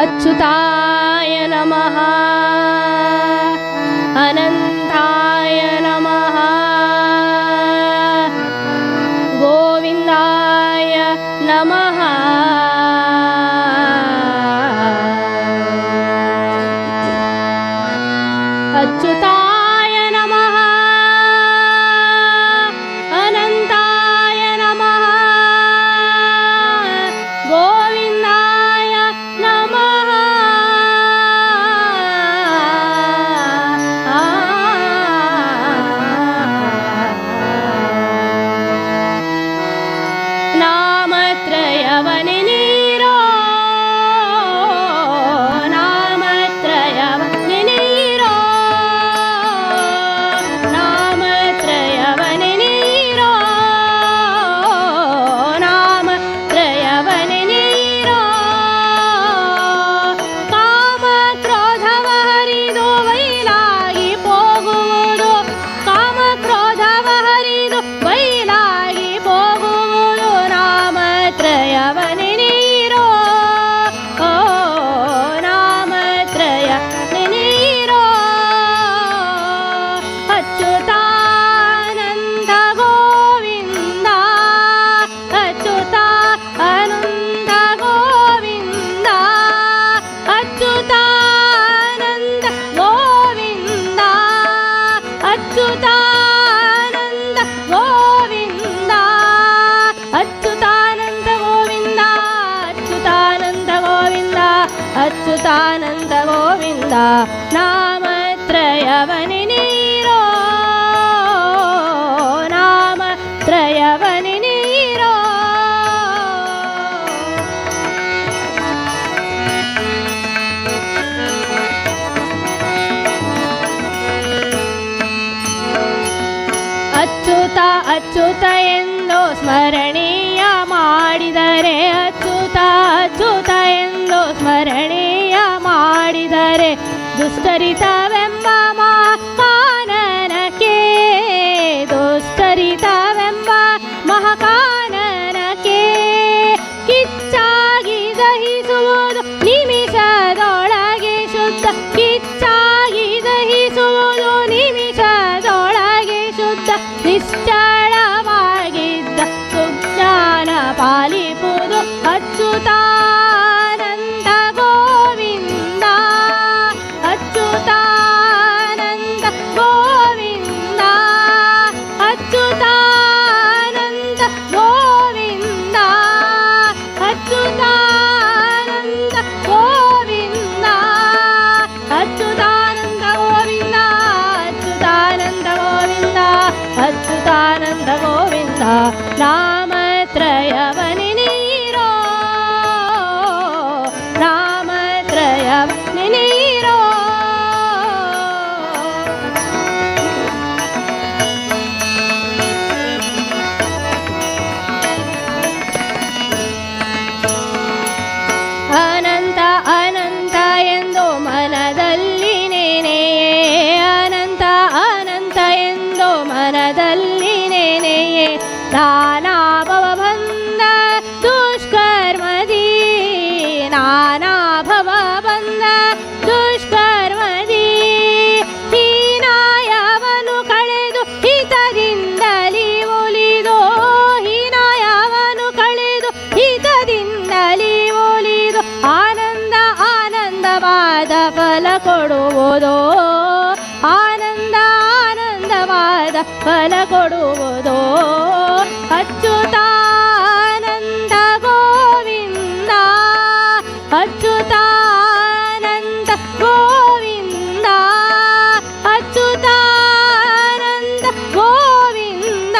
अच्युताय नमः अनन्ताय नमः गोविन्दाय नमः अच्युताय नमः अनन्ताय नमः गोविन्दाय नमः नामत्रयवनिनीरो नामत्रयवनिनीरो नामत्रयवनिनीरो नामत्रयवनिनीरो ಕಾಮಕ್ರೋಧವ ಹರಿದು ಬೈಲಾಗಿ ಹೋಗುವುದು ಕಾಮಕ್ರೋಧವ ಹರಿದು ಬೈಲಾಗಿ ಹೋಗುವುದು ನಾಮತ್ರಯವನಿನೀರೋ ಓ ನಾಮತ್ರಯವನಿನೀರೋ ಅಚ್ಯುತಾನಂದ ಗೋವಿಂದ ಅಚ್ಯುತ ಅನಂತ ಗೋವಿಂದ ಅಚ್ಯುತಾನಂದ ಗೋವಿಂದ ಅಚ್ಯುತಾನಂದ ಗೋವಿಂದ ಅಚ್ಯುತಾನಂದ ಗೋವಿಂದ ಅಚ್ಯುತಾನಂದ ಗೋವಿಂದ ಅಚ್ಯುತಾನಂದ ಗೋವಿಂದ ನಾಮತ್ರಯವನಿನೀರೋ ನಾಮತ್ರಯವನಿನೀರೋ ಅಚ್ಯುತ ಅಚ್ಯುತ ಎಂದು ಸ್ಮರಣೀಯ ಮಾಡಿದರೆ ಅಚ್ಯುತ ಅಚ್ಯುತ ಎಂದು ಸ್ಮರಣೀಯ ಮಾಡಿದರೆ ದುಷ್ಟರಿತವೆಂಬ ಮಹಾಕಾನನಕ್ಕೆ ದುಷ್ಟರಿತವೆಂಬ ಮಹಾಕಾನನಕ್ಕೆ ಕಿಚ್ಚಾಗಿ ದಹಿಸುವುದು ನಿಮಿಷದೊಳಗೆ ಶುದ್ಧ ಕಿಚ್ಚಾಗಿ ದಹಿಸುವುದು ನಿಮಿಷದೊಳಗೆ ಶುದ್ಧ ನಿಶ್ಚಳವಾಗಿದ್ದ ಸುಜ್ಞಾನ ಪಾಲಿಪುದು ಅಚ್ಯುತಾನಂದ ಗೋವಿಂದ ಅಚ್ಯುತಾನಂದ ಗೋವಿಂದ ಅಚ್ಯುತಾನಂದ ಗೋವಿಂದ ಅಚ್ಯುತಾನಂದ ಗೋವಿಂದ ಅಚ್ಯುತಾನಂದ ಗೋವಿಂದ ಅಚ್ಯುತಾನಂದ ಗೋವಿಂದ ಅಚ್ಯುತಾನಂದ ಗೋವಿಂದ ನಾಮತ್ರಯವನಿನೀರೋ ನಾಮತ್ರಯವನಿನೀರೋ ಅನಂತ ಅನಂತ ಎಂದು ಮನದಲ್ಲಿ ನೆನೆಯೇ ಅನಂತ ಅನಂತ ಎಂದು ಮನದಲ್ಲಿ ನೆನೆಯೇ ನಾನಾ ಭವ ಬಂದ ದುಷ್ಕರ್ಮದಿ ನಾನಾ ಭವ ಬಂದ ದುಷ್ಕರ್ಮದಿ ಹೀನಾಯವನು ಕಳೆದು ಹಿತದಿಂದಲಿ ಒಲಿದು ಹೀನಾಯವನು ಕಳೆದು ಹಿತದಿಂದಲಿ ಒಲಿದು ಆನಂದ ಆನಂದವಾದ ಫಲ ಕೊಡುವುದು ಆನಂದ ಆನಂದವಾದ ಫಲ ಕೊಡುವುದು ಅಚ್ಯುತಾನಂದ ಗೋವಿಂದ ಅಚ್ಯುತಾನಂದ ಗೋವಿಂದ ಅಚ್ಯುತಾನಂದ ಗೋವಿಂದ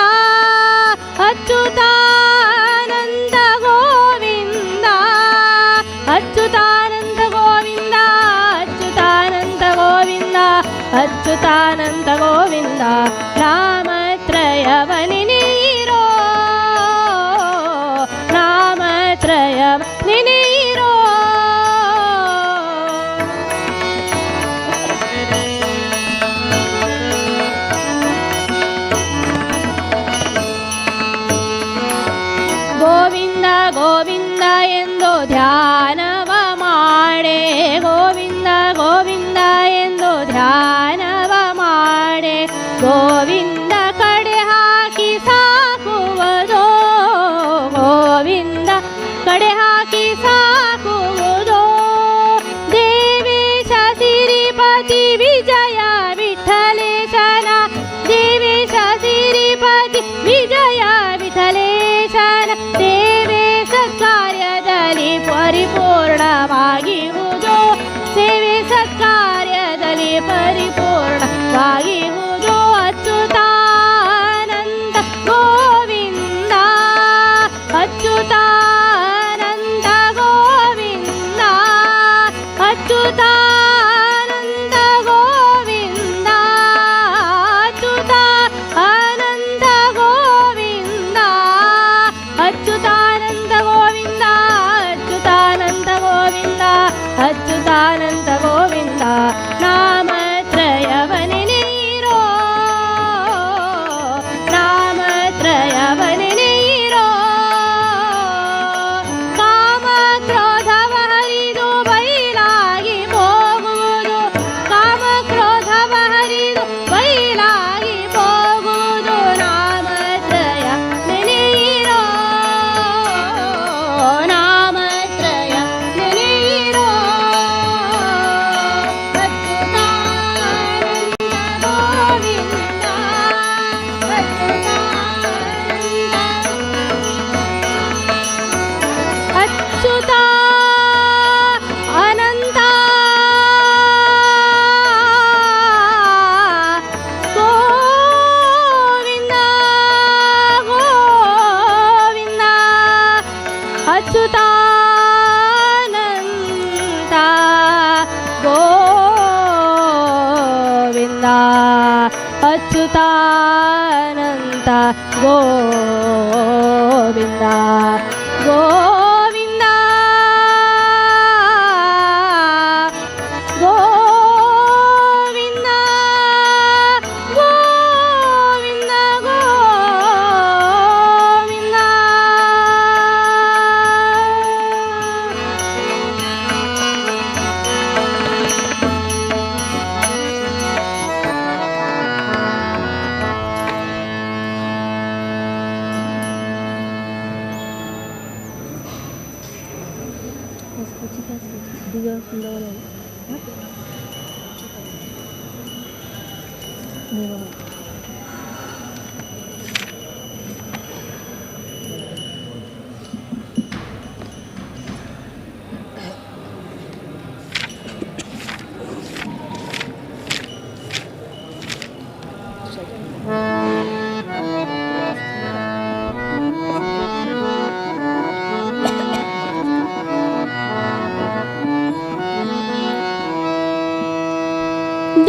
ಅಚ್ಯುತಾನಂದ ಗೋವಿಂದ ಅಚ್ಯುತಾನಂದ ಗೋವಿಂದ ಅಚ್ಯುತಾನಂದ ಗೋವಿಂದ ಅಚ್ಯುತಾನಂದ ಗೋವಿಂದ ನಾಮತ್ರಯವನಿನೀರೋ ನಾಮತ್ರಯವನಿನೀರೋ ಗೋವಿಂದ ಗೋವಿಂದ ಎಂದು ಧ್ಯಾನವ ಮಾಡೆ ಗೋವಿಂದ ಗೋವಿಂದ ಎಂದು ಧ್ಯಾನವ ಮಾಡೆ ಗೋವಿಂದ ಕಡೆ ಹಾಕಿ ಸಾಕುವುದೋ ಗೋವಿಂದ ಕಡೆ ಹಾಕಿ ಸಾಕುವುದೋ ದೇವೇಶ ಸಿರಿಪತಿ ವಿಜಯ ವಿಠಲೇಶನ ದೇವೇಶ ಸಿರಿಪತಿ ವಿಜಯ ವಿಠಲೇಶನ ಸೇವೆ ಸತ್ಕಾರ್ಯದಲ್ಲಿ ಪರಿಪೂರ್ಣವಾಗಿರುವುದೋ ಸೇವೆ ಸತ್ಕಾರ್ಯದಲ್ಲಿ ಪರಿಪೂರ್ಣವಾಗಿರುವುದೋ ಅಚ್ಯುತಾನಂದ ಗೋವಿಂದ ಅಚ್ಯುತಾನಂದ ಗೋವಿಂದ ಅಚ್ಯುತಾನಂದ ಗೋವಿಂದ ಅಚ್ಯುತಾನಂದ ಗೋವಿಂದ ಅಚ್ಯುತಾನಂದ ಗೋವಿಂದ ಅಚ್ಯುತಾನಂದ ಗೋವಿಂದ ಅಚ್ಯುತಾನಂದ ಗೋವಿಂದ ನಾಮತ್ರಯವನೆನೆಯಿರೋ ನಾಮತ್ರಯವನೆನೆಯಿರೋ ಕಾಮ ಕ್ರೋಧವ ಹರಿದು ಬಯಲಾಗಿ ಹೋಗುವುದು ಕಾಮ ಕ್ರೋಧವ ಹರಿದು ಬಯಲಾಗಿ ಹೋಗುವುದು ನಾಮತ್ರಯ ನೆನೆಯಿರೋ ನಾಮತ್ರಯ ನೆನೆಯಿರೋ ಅಚ್ಯುತ ಅನಂತ ಗೋವಿಂದ ಗೋವಿಂದ ಅಚ್ಯುತಾನಂದ ಗೋವಿಂದ ಅಚ್ಯುತಾನಂದ ಗೋವಿಂದ ಗೋವಿಂದ ಗೋವಿಂದ ಗೋವಿಂದ ಗೋವಿಂದ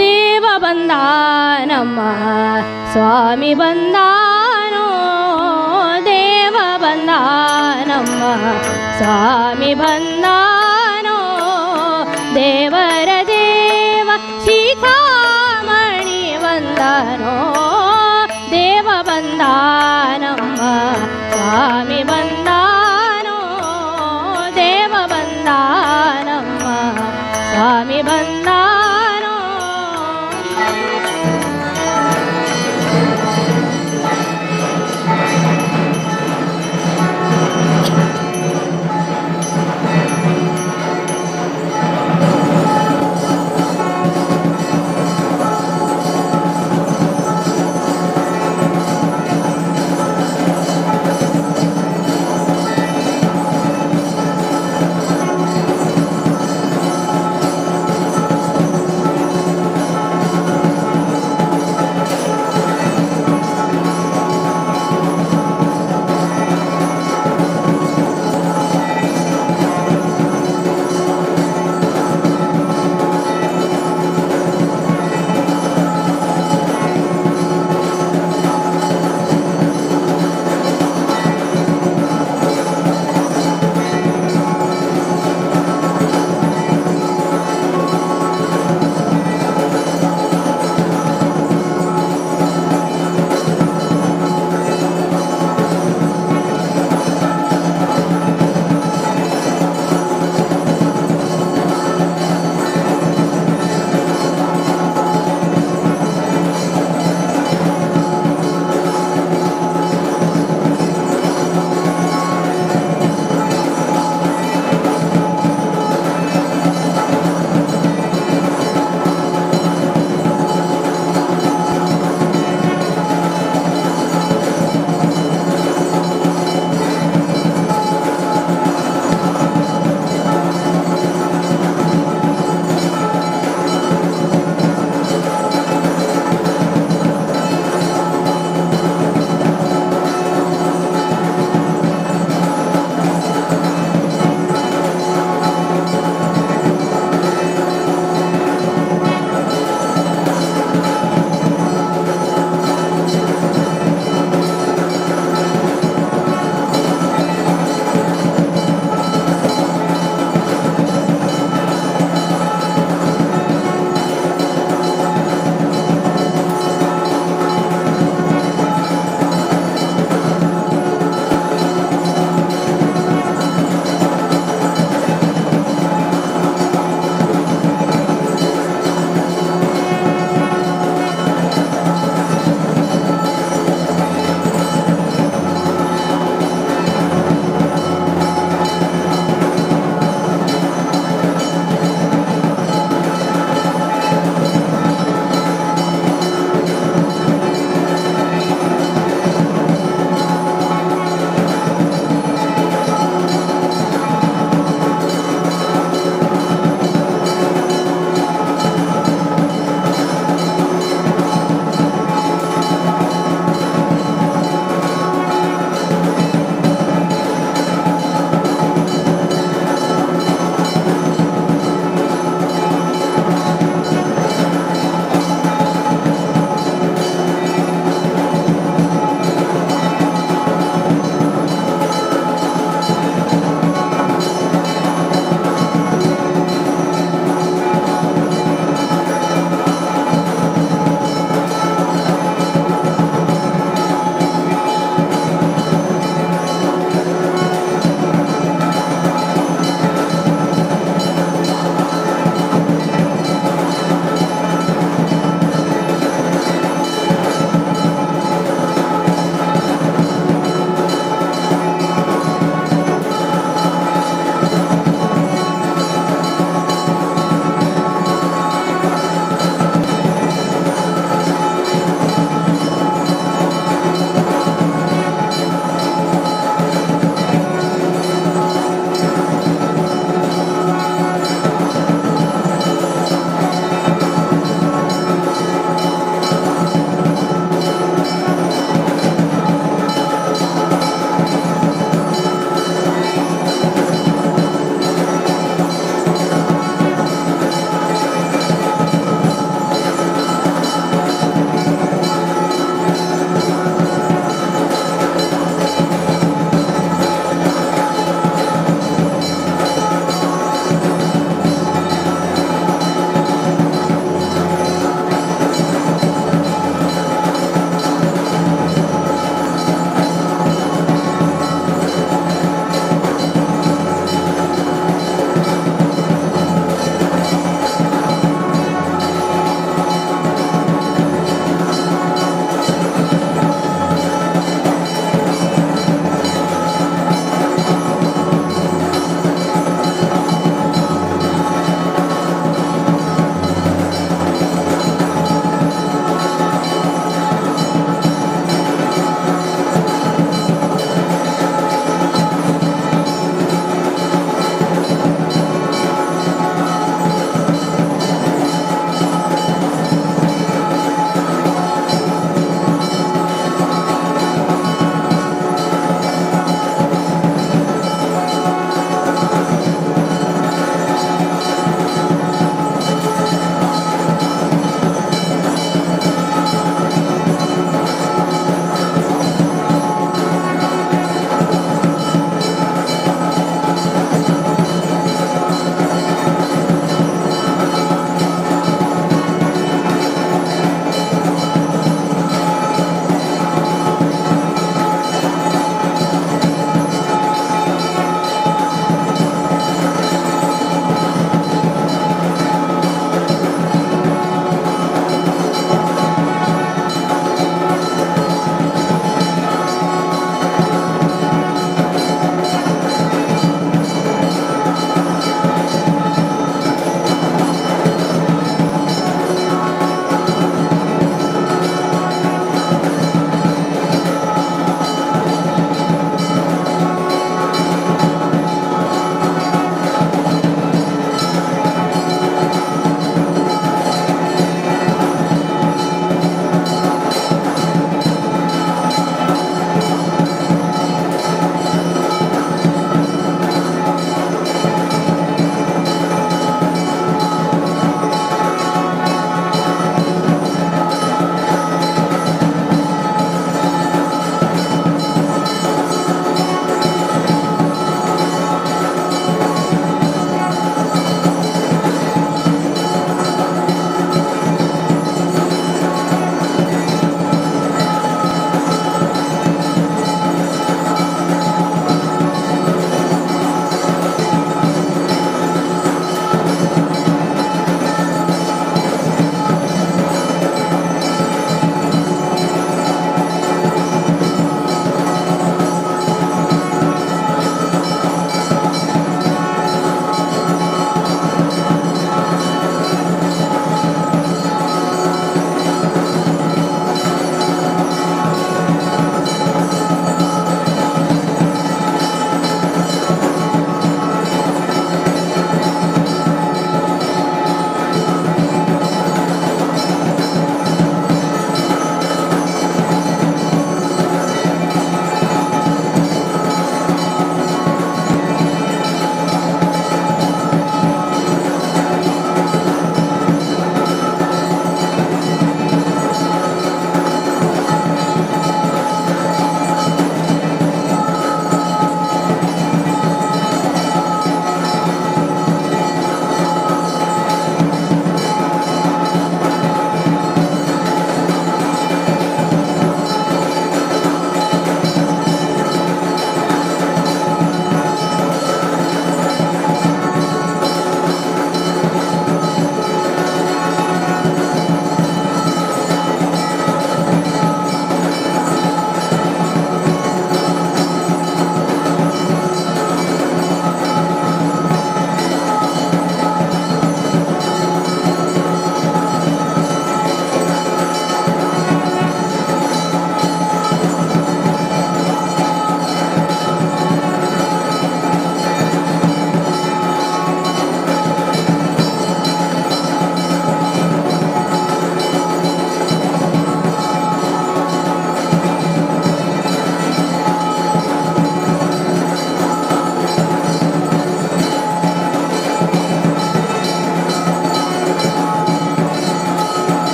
ದೇವ ಬಂದ ನಮ್ಮ ಸ್ವಾಮಿ ಬಂದಾನೋ ದೇವ ಬಂದ ನಮ್ಮ ಸ್ವಾಮಿ ಬಂದಾನೋ ದೇವರ ದೇವ ಶಿಖಾಮಣಿ ಬಂದನೋ ದೇವ ಬಂದ ನಮ್ಮ ಸ್ವಾಮಿ ಬಂದಾನೋ ದೇವ ಬಂದ ನಮ್ಮ ಸ್ವಾಮಿ ಬಂದಾನೋ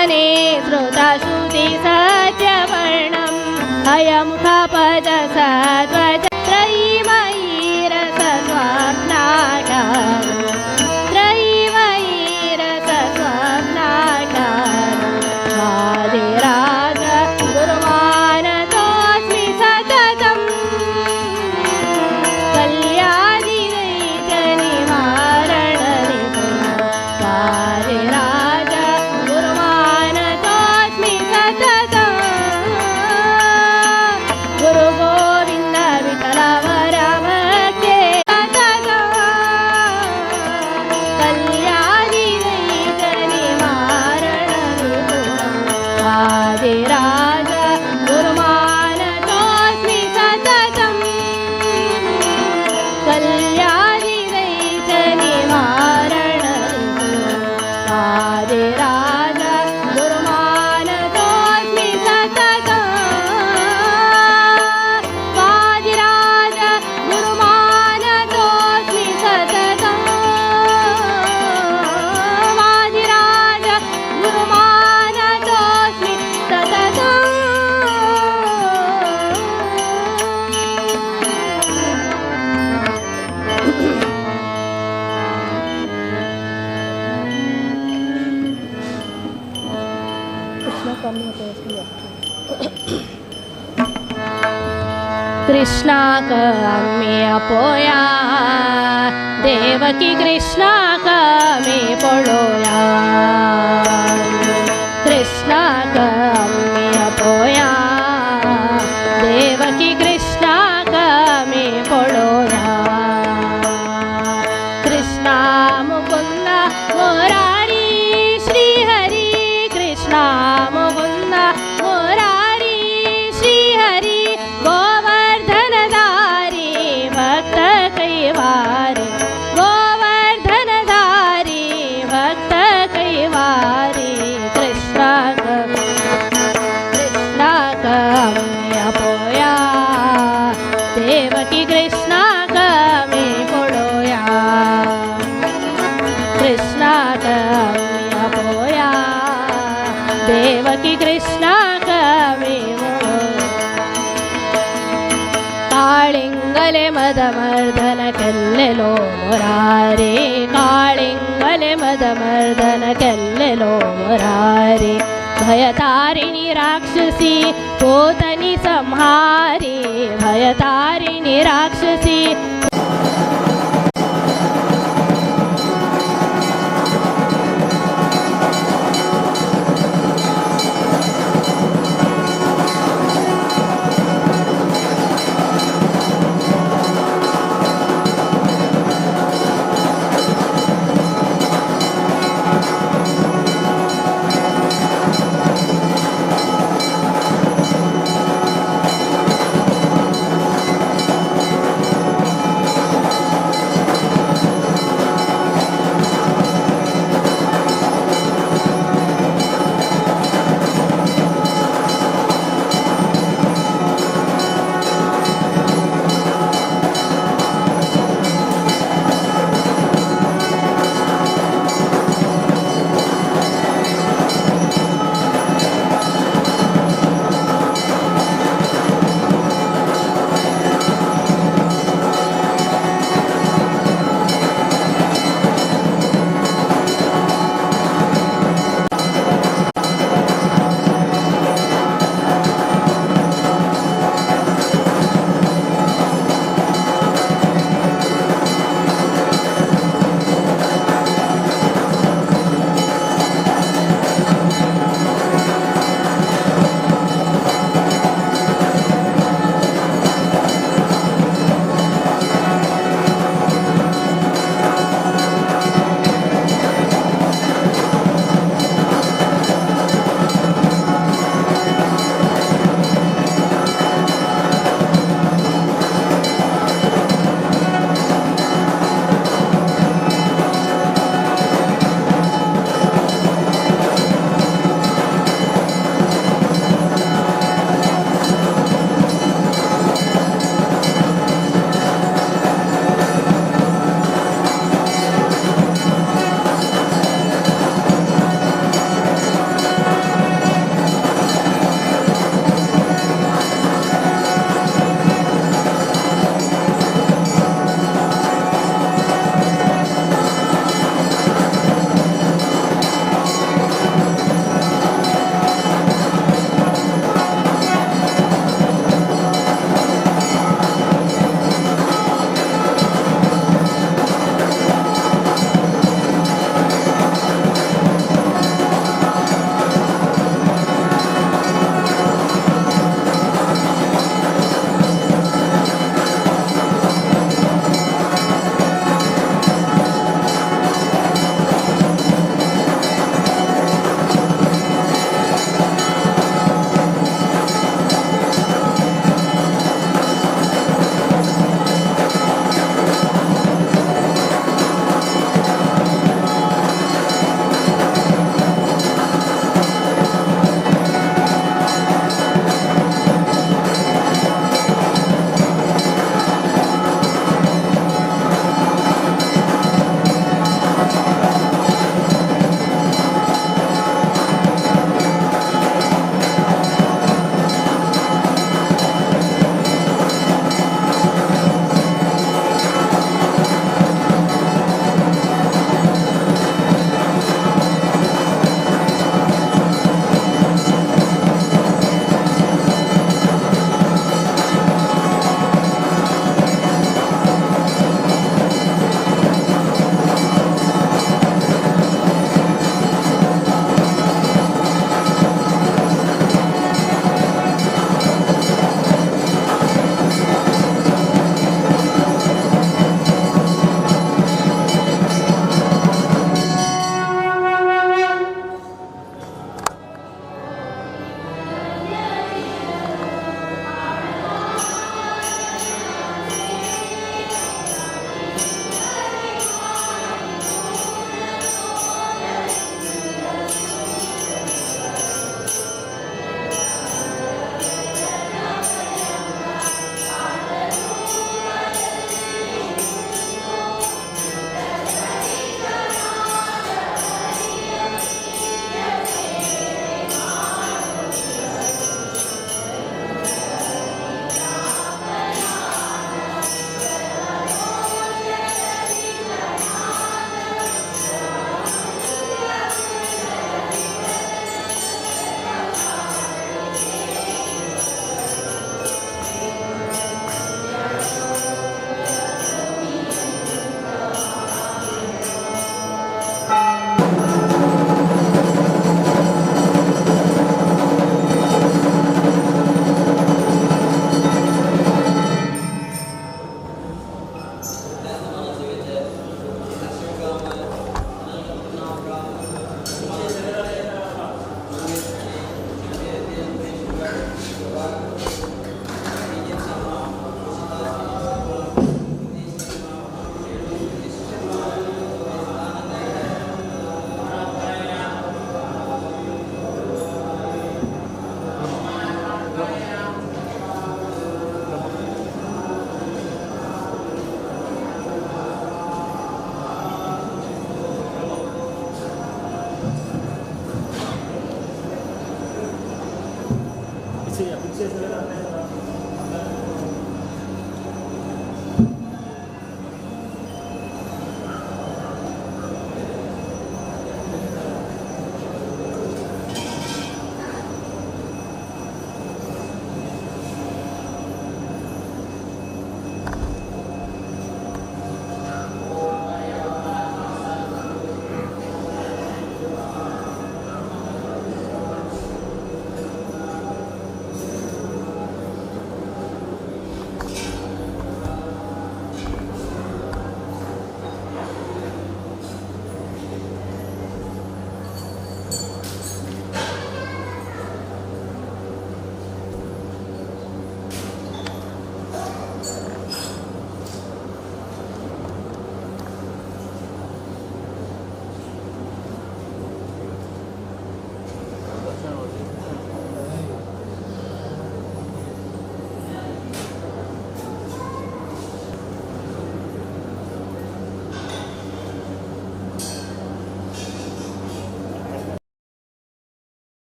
वने श्रुतश्रुति सत्यवर्णं हयमुखपद सद्वज त्रयीमयीरसस्वप्नाकार वादिराज गुरुमानतोऽस्मि सततं कल्यादिदैत्यनिवारणनिपुण वादिराज गुरुमानतोऽस्मि सततं गुरुगोविन्द विठ्ठल वरभक्ते सततं कल्यादिदैत्यनिवारणनिपुण वादिराज गुरुमानतोऽस्मि सततं कल्यादिदैत्यनिवारणनिपुण वादिराज गुरुमानतोऽस्मि सततं वादिराज गुरुमानतोऽस्मि सततं वादिराज गुरुमानतोऽस्मि सततं कृष्णा कमे अपोया देवकी कृष्णा कमे पड़ोया कृष्णा कमे अपोया देवकी कृष्णा कमे पड़ोया कृष्णा मुकुंद मुरारी श्री हरि कृष्णा मुकुंद मुरारी श्री हरि गोवर्धनधारी भक्त कैवारी गोवर्धनधारी भक्त कैवारी कृष्णा कमे अपोया देवकी कृष्णा कमे पड़ोया कृष्णा कमे अपोया देवकी कृष्णा कमे काळिंगले मदमर्दन केल्लेलो मुरारे काळिंगले मदमर्दन केल्लेलो मुरारे भयतारिणी राक्षसी पोतनी संहारी भयतारिणी राक्षसी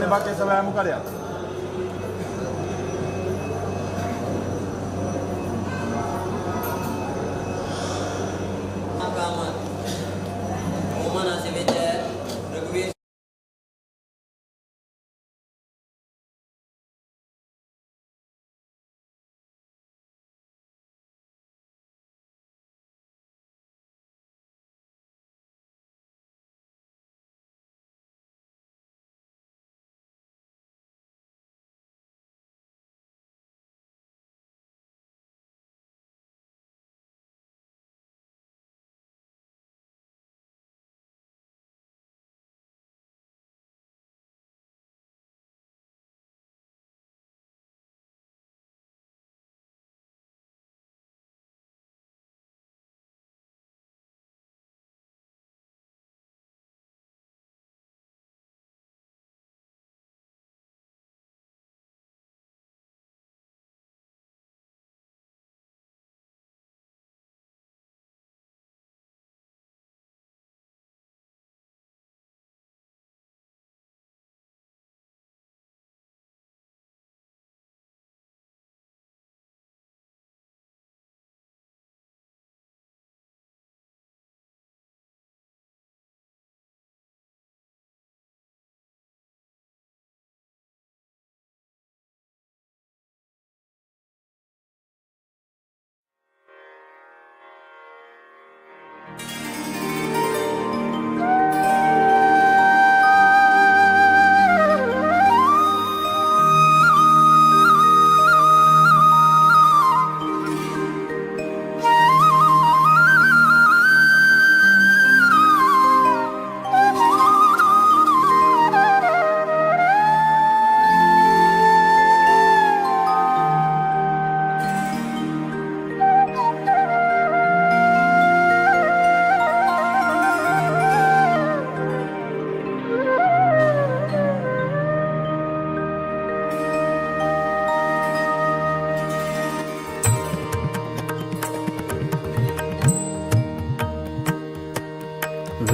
आणि बाकी सगळ्या मुखार या.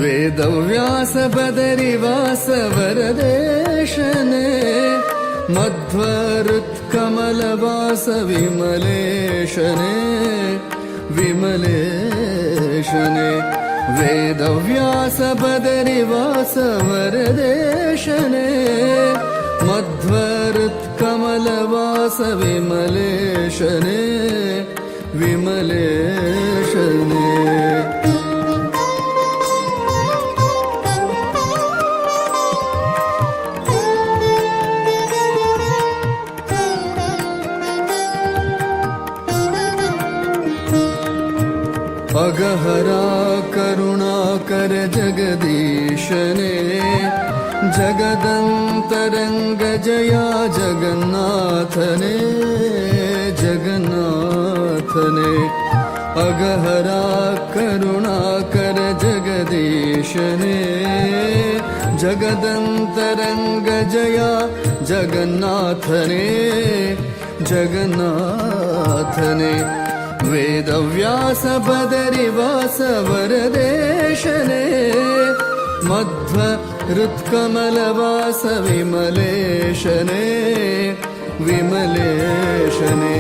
वेदव्यास बदरिवास वरदेशने मध्वरुत्कमलवास विमलेशने विमलेशने वेदव्यास बदरिवास वरदेशने मध्वरुत्कमलवास विमलेशने विमलेशने अगहरा करुणाकर जगदीशने जगदन्तरङ्ग जया जगन्नाथने जगन्नाथने अगहरा करुणाकर जगदीशने जगदन्तरङ्ग जया जगन्नाथने जगन्नाथने वेदव्यास बदरिवास वरदेशने मध्वरुत्कमलवास विमलेशने विमलेशने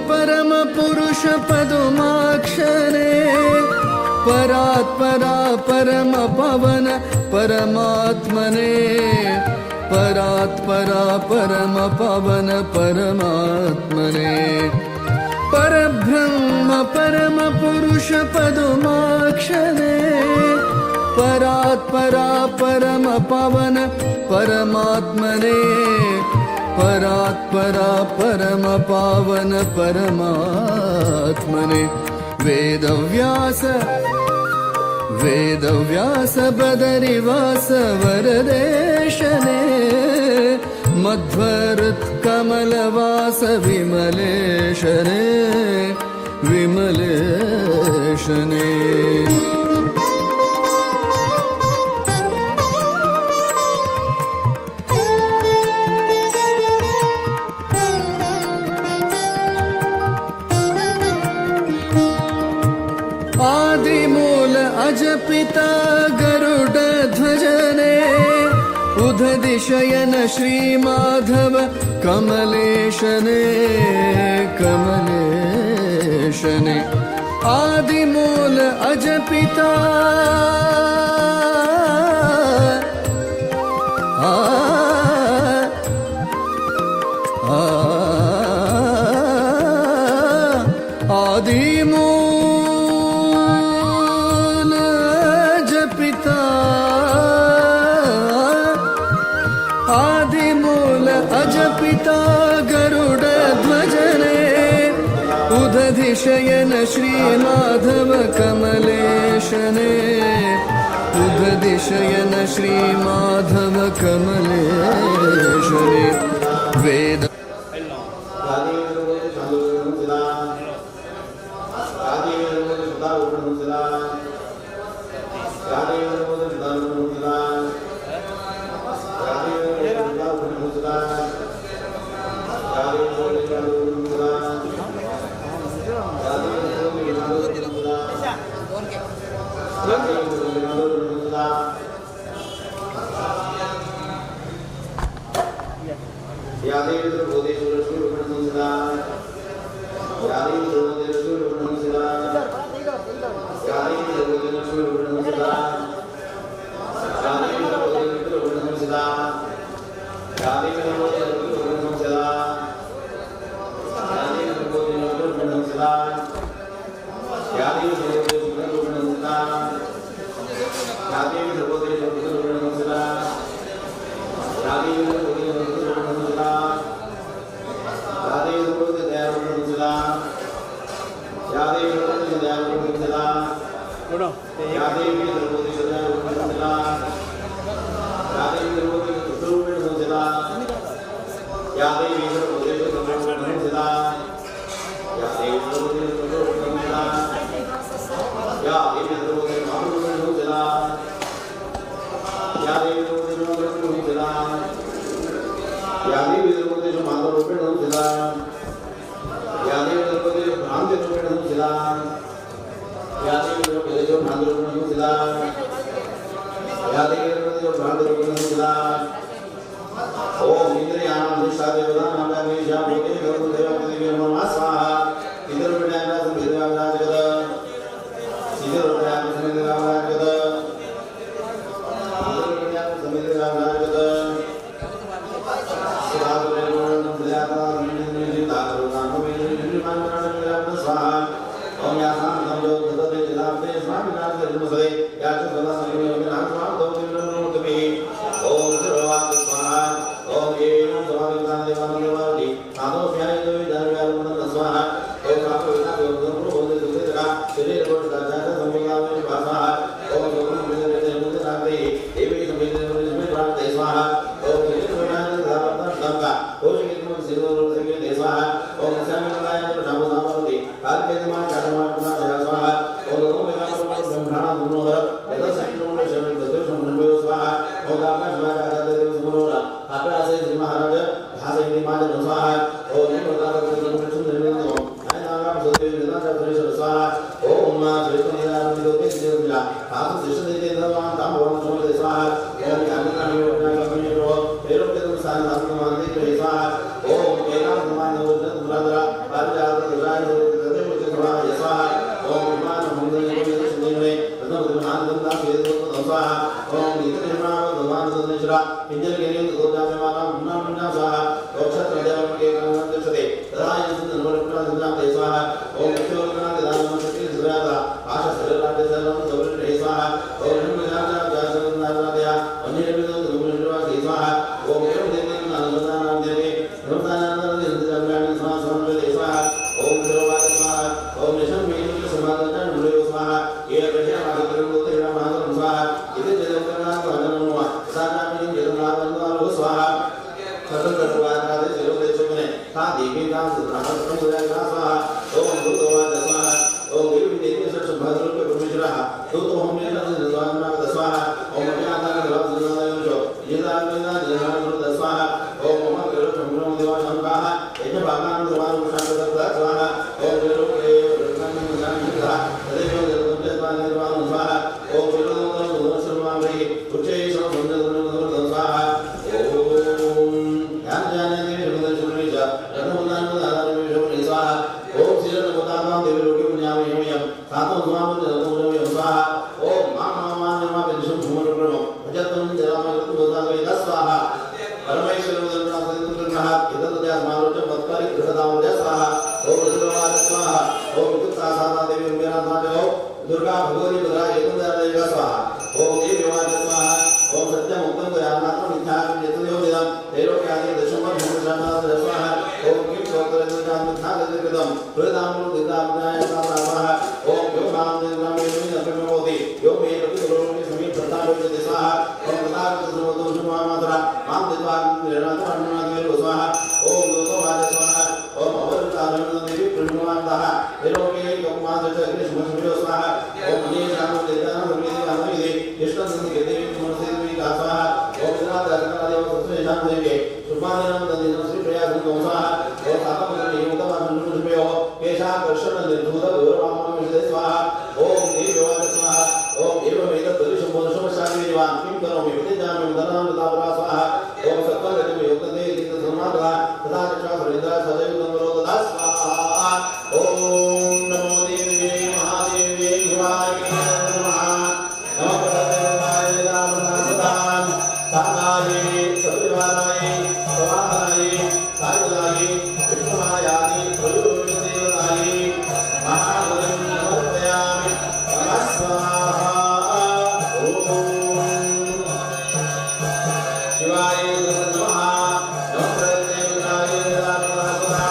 परम पुरुष पदुमाक्षरे परात्परा परम पवन परमात्मने परात्परा परम पवन परमात्मने परब्रह्म परम पुरुष पदुमाक्षरे परात्परा परम पवन परमात्मने परात्परा परम पावन परमात्मने वेदव्यास बदरिवास वरदेशने मध्वरुत्कमलवास विमलेशने विमलेशने अजपिता गरुडध्वजने उदधिशयन श्रीमाधव कमलेशने कमलेशने आदिमूल अजपिता आदिमूल अजपिता आदिमूल अजपिता गरुडध्वजने उदधिशयन श्रीमाधव कमलेशने उदधिशयन श्रीमाधव कमलेशने वेद पूज्यते स्वाहा ओम तथागत सर्वतो शुभमात्रा मां दित्वा निर्णातमन्नादेव स्वाहा ओम लोकवाद स्वाहा ओम अवतारणं देवी प्रणवान्तः एलोके योगमादच कृष्णसुभ्यो स्वाहा ओम अनेशां देवानां देवानां कृष्णसुभ्यो देवी नमस्ते स्वाहा ओम विराजकादेव सत्वेशां देवी सुमानां तदेव श्री प्रयासं स्वाहा ओम सातमं योगमादं शुभ्यो केशा कर्षण निर्धूत गौरवामं स्वाहा ओम देववाद स्वाहा ओम एवमेतत् तरिशुभोषमशालिवान् किं करोमि विद्यामि धनं दापरा स्वाहा ओम सत्त्वगतिं योगदे लिखितसन्मानः तथा चक्षुर्विद्या सदैव तदा स्वाहा ओम नमो देव्यै महादेव्यै शिवाय नमः नमः परदेवाय रामदासाय सागाय सत्रिवाराय स्वाहाय सायुधाय विष्णुवायादि प्रयोजनदेवताय महाबलिं समर्पयामि नमः स्वाहा शिवाय नमः नमः परदेवाय रामदासाय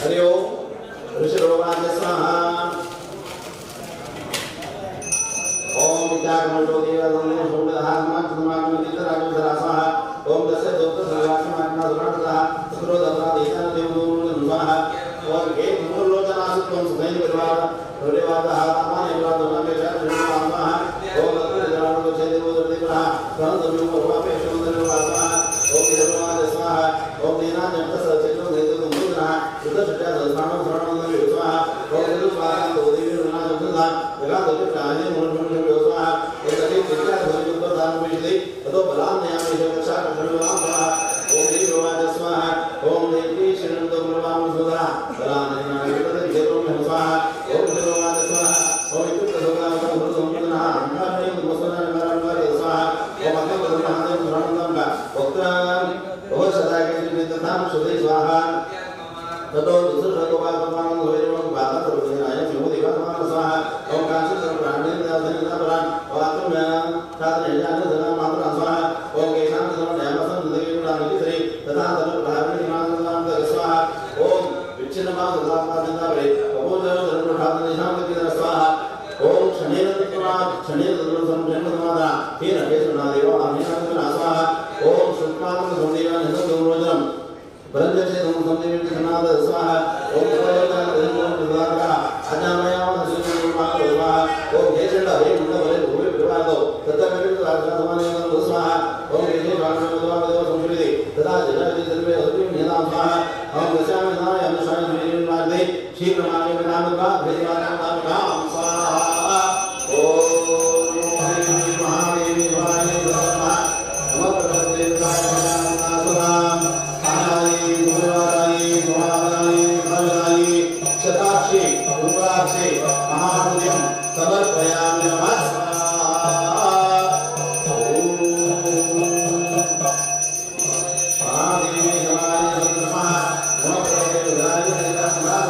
हरि ओम ऋषिरोगाय स्वाहा ओम विद्यागणोदेवं सोमदहात्मात्मनामनितराजधरा स्वाहा ओम दस्य दोत्र सर्वात्मात्मा सुरातः सुरोदरादेशं देवं स्वाहा ओम एक मूलोचनासुत्वं सुधैन परिवार परिवारः आत्माने विवादोनामे स्वाहा ओम तत्जनानो चेदेवोदेवः संतम्यो परमापे सुंदरः स्वाहा ओम विद्यावाद स्वाहा ओम दीनाजनतः चेतो देवं मुद्रा सुदशजा दस्मानं शरणं स्वाहा ओम देवस्वाहा देवी रुणाजनतः जगादोके प्राणे मूलमूलं स्वाहा ओम तदि विद्या धर्मयुक्त दानविषये ततो बलान्यामि जगक्षा कर्तव्यं स्वाहा ओम देववाद स्वाहा ओम देवी शरणं ब्रह्मां सुधा बलान्यामि जगतं स्वाहा ओम देववाद स्वाहा ओम इत्युक्तसोगां समृद्धं अंधारं मसनानकाराय स्वाहा ओम अग्निपदमहादेव शरणं वक्त्रं ओम सदाके तथा सुदे स्वाहा ततो दुसरगोपालपानं होयरं भागतरुणाय शिवदेवात्मा स्वाहा ओम कांचन प्राणेन दासनापरान वाक्यं साधनेयान मात्रा स्वाहा ओम केशां समयामसं देवीरामिति तथा तनु प्राणिनां स्वाहा ओम विच्छिन्नमासदापादिनावरे अबोधन धर्मभागनिशामति स्वाहा ओम शनेन संजन्ममादा हे नकेशनादेव आमीनां स्वाहा ओम शुक्लां संदेवान हिंदुरोजनम ब्रह्मचे संदेवी जगन्नाथ स्वाहा ओम देवता देवता अजामयाम सुनिर्माण स्वाहा ओम केशंड हे मुंडवरे भूमि विवादो तत्तमेव राजसमाने स्वाहा ओम केशे रामदेव संस्कृति तथा जगति सर्वे अस्मिन् निधा स्वाहा ओम दशामि नाय अनुशाय निर्माणे शीघ्रमाने नामका भेदवानां स्वाहा ओम श्री महादेवी शिवाय नमः नमः परदेवाय शताक्षी उपाक्षी महापुण्यं समर्पयामि नमः स्वाहा ओम महादेवी शिवाय नमः नमः परदेवाय नमः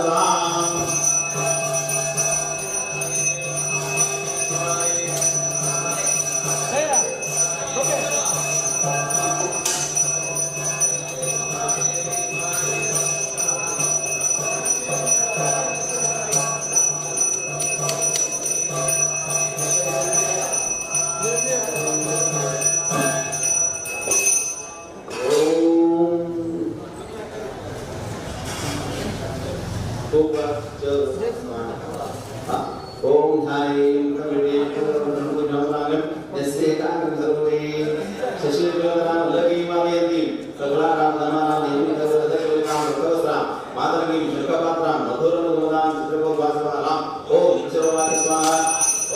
ओम धायं कविते नमोनागं यस्य कांगं सर्वे शशिवेदनां लगी मायति सकलानां धर्माणां देवी सर्वदेवतां भक्तवस्त्रां मातरगी शर्कपात्रां मधुरमधुरां चित्रकोपवासवालां ओम ईश्वराय स्वाहा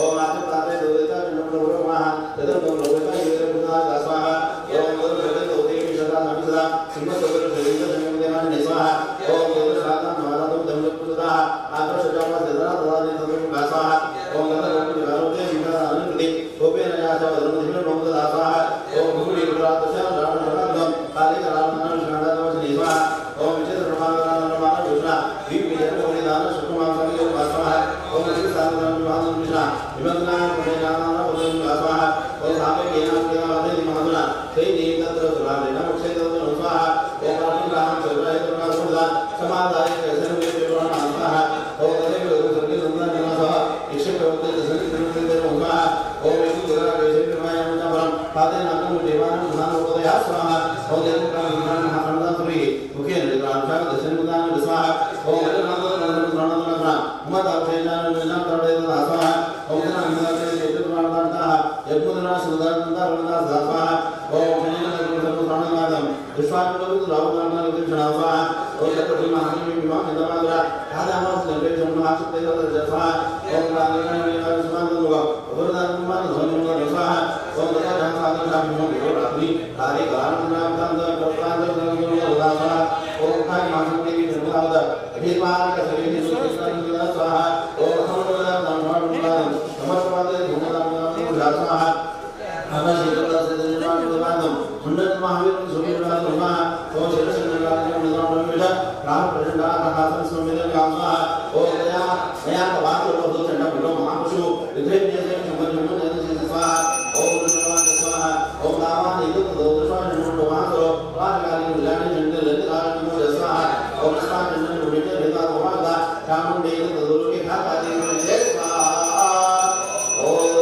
ओम आचपाते देवता नमोनमः तदं लोकता येरपुता स्वाहा ओम तदं देवी सदा नमस्ता सिंहसगर शरीर संयमदेवान स्वाहा ओम देवसातं महाराजं धम्मपुत्रः आकर्षजामा सदा सदा तदं स्वाहा ओम तदं विहारोते विहारानंदि गोपेन याचा धर्मधिन नमोदा स्वाहा ओम भूरि गुरातशा रामचन्द्रं कालिकरामनाम श्रीनाथवच स्वाहा ओम विचित्रप्रभाकरानमान विष्णा विविजनोनिदान सुकुमारसंयोग स्वाहा ओम श्रीसाधनं विभानं विष्णा विमंगलां पुण्यनानां पुण्यं स्वाहा ओम धामे केनां केनावदे महादुना तैनि तत्र सुरामेन मोक्षेततं स्वाहा ओम रामनाम सर्वैतुना सुदा समादाय कैसनवे विवरणा स्वाहा ओम तदेव सर्गे संदान स्वाहा ईश्वरवते संकीर्तनते स्वाहा ओम विष्णुरा कैसनवायं नमः पादे नाकं देवानं धानोदया स्वाहा ओम देवकां विमान महासंदासुरी मुखे निरांशा दशनमुदान स्वाहा ओम वज्रनाथं प्रणतनः उमदाक्षेणान विना तडेत स्वाहा ओम नमः चेतुर्वाणताः यज्ञुदना सुदानंदा रमदा स्वाहा ओम शनिनगुरुसर्व प्रणनादं विश्वामित्रु रावणाना विदर्शना स्वाहा ओम तत्त्वि महामहि विमान निदमादरा आदामस निर्देशं महाशक्ति स्वाहा ओम रामेण सुमानन्दो वरदानमान धन्यवाद स्वाहा ओम तथा साधना विराग्नि हरि गाननामंद प्रप्रांत धन्यवाद स्वाहा ओम खाय महामहि निर्मलाद अभिमान कसरी सुकृष्ण स्वाहा ओम समोदा धन्यवाद समर्पवाद धन्यवाद स्वाहा अवश्यकता से धन्यवाद उन्नत महावीर सुमीरा स्वाहा ओम शिरसन्नगान नमः राम प्रचंडा हासन सुमिर स्वाहा ओम दया दया कवात लोक चंडा बिलो महापुषु विद्रेन्य से समझुन जन स्वाहा ओम नमः स्वाहा ओम नामान इदुत दोषान नमो वासो वागाली मुलानि चंड लंकार नमो स्वाहा ओम स्वाहा नमो मुनिते वेदा वागा चामुंडे तदुरुके खातादि मुनिते स्वाहा ओम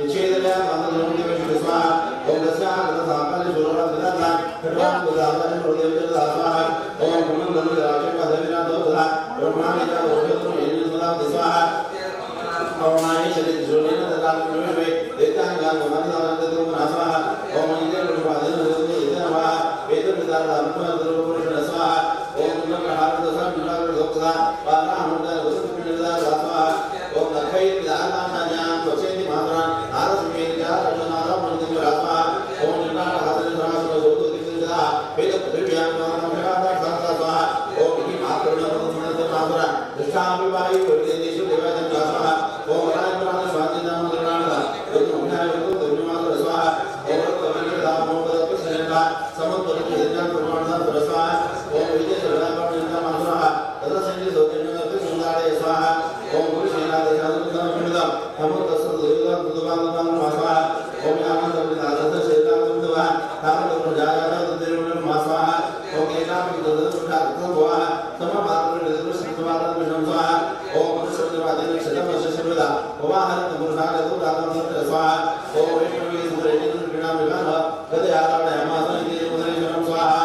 इच्छेदया मंत्रयोनिवे स्वाहा ओम तस्याः तथाकाले शोरः तथा सर्वान् गुदावनं प्रदेवते स्वाहा ओम ब्रह्मं धनुराक्षे पदविना दोधा ब्रह्माणिका ओषधं येन सदा स्वाहा ओम नाहि शरीर जोनेन तथा प्रवेशे देतान् गान मनसानन्दतो स्वाहा ओम इंद्र प्रभादेन देवते नमः वेदविदार आत्मद्रवपुरुष स्वाहा ओम नमः दशा विराग दोक्ता पाराहुंडा वसुपिंडा स्वाहा ओम नखै विदानान्यां वचेति मात्रा नारसमेजा रजनारा मंदिर स्वाहा ओम निनाद हादर समासो जोतो दिव्या वेद पृथ्व्यां नमः स्वाहा ओम हि मात्रणं मंदिर मात्रा दृष्टामि वायु वेदेषु देवजन स्वाहा ओम राजप्राण स्वादिनाम मंदिराणा ओम उन्नाय ओम धन्यवाद स्वाहा ओम कविता मोहम्मद प्रसन्नता समत्वरित यज्ञान प्रमाणा स्वाहा ओम विजय सर्वदापन निंदा मात्रा तथा संजय सोचन सुंदराय स्वाहा ओम गुरुसेना दयालुता सुंदर नमो तस्स देवता बुद्धवान स्वाहा ओम आनंद विदारद सेता बुद्धवा तामद प्रजाया देवन स्वाहा ओम एकापि ददुषा स्वाहा समपात्र देव संवाद विष्णु स्वाहा ओम मनुष्यवादेन शतम सर्वदा ओवाहन पुरुषाय दातमंत्र स्वाहा ओम वैष्णवी सुरेण क्रीडा विभाग गदयाराण हमासन के मुद्रेश्वरम स्वाहा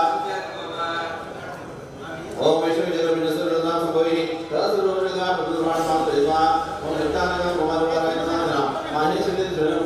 ओम वैष्णवी जगविनसर नाम भवि तसुरोगा पुरुषाण मात्र स्वाहा ओम नित्यानंद कुमारवाराय नमः माहेश्वरी सुरम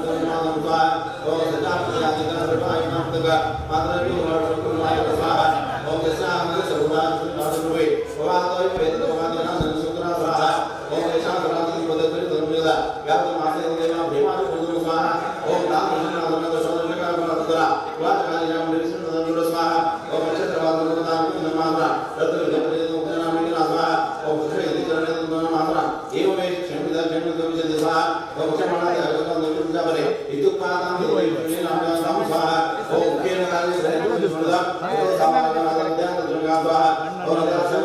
स्वाहा ओम सदापतियादिना प्रभाय नाम तक मातृ विवर्षकुमाय स्वाहा ओम यस्याम सर्वदा नादुवे ओवातोय वेद भगवान संसूत्रा स्वाहा ओम यशां सराति पदत्र धर्मदा व्याप्त मासे देवा भीमान पुरुष स्वाहा ओम नाम कृष्ण सोदरका मातरा वाचाली नाम विष्णु धनुर स्वाहा ओम चक्रवाल नाम नमात्रा रत्न जपरे नाम स्वाहा ओम श्री चरण मात्रा एवं क्षमिता क्षमित विजय स्वाहा ओम क्षमाणाय अगम नविन जपरे इतुपादां देवी नाम स्वाहा ओम केन काले धनुष सुरदा ओम समागम ध्यान दुर्गा स्वाहा ओम दर्शन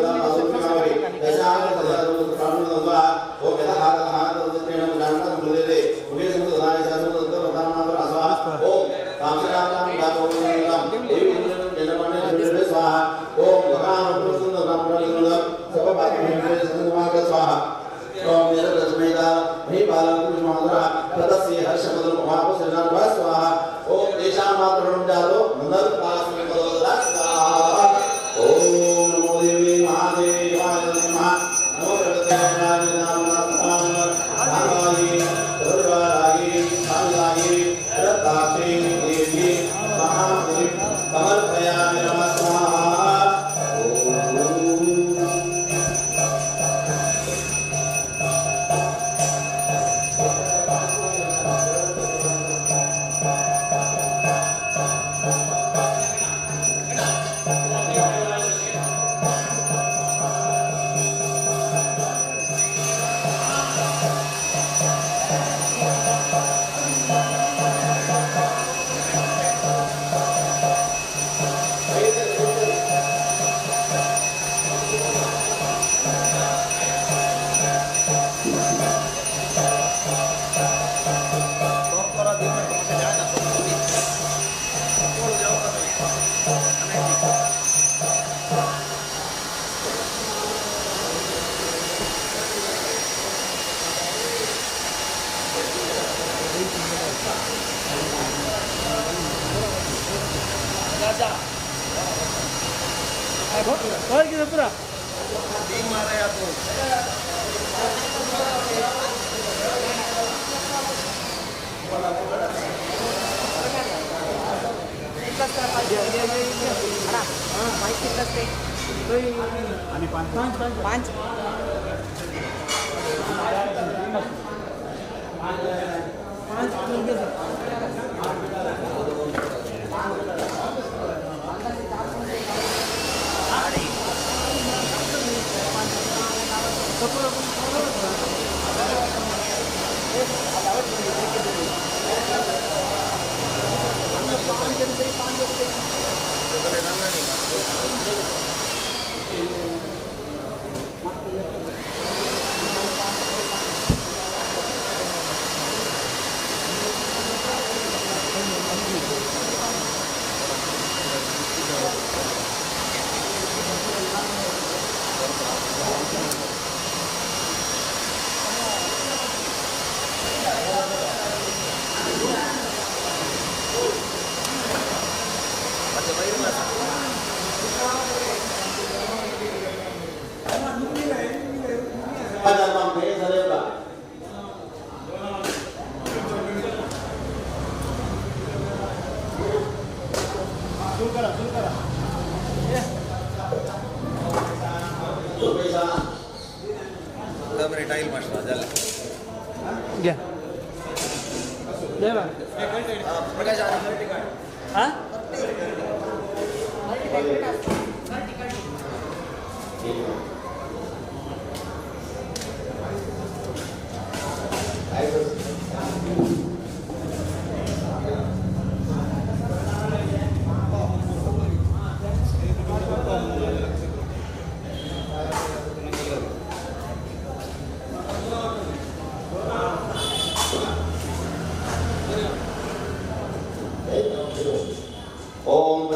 नाम आसुकावरे यशां तदारु प्राण स्वाहा ओम यथा हाथ तेन जानता मुदेरे उगे समुदाय शासन तत्व नाम स्वाहा ओम कामराम दापोम देवी जनमने सुरे स्वाहा ओम भगवान प्रसन्न नाम प्रसन्न सब बात संगमाग स्वाहा ओम यद रश्मिदा हे बालकुल मात्रा तदस्य हर्षमदल महापो सजन स्वाहा ओम देशा मात्रं जातो मनर पास्मे पदोदा स्वाहा ओम नमो देवी महादेवाय नमः नमो प्रगताय नमः नारायणी सर्वरायी कालायी रताक्षी देवी महादेवी समर्पयामि नमः स्वाहा घ्या देवा हां Om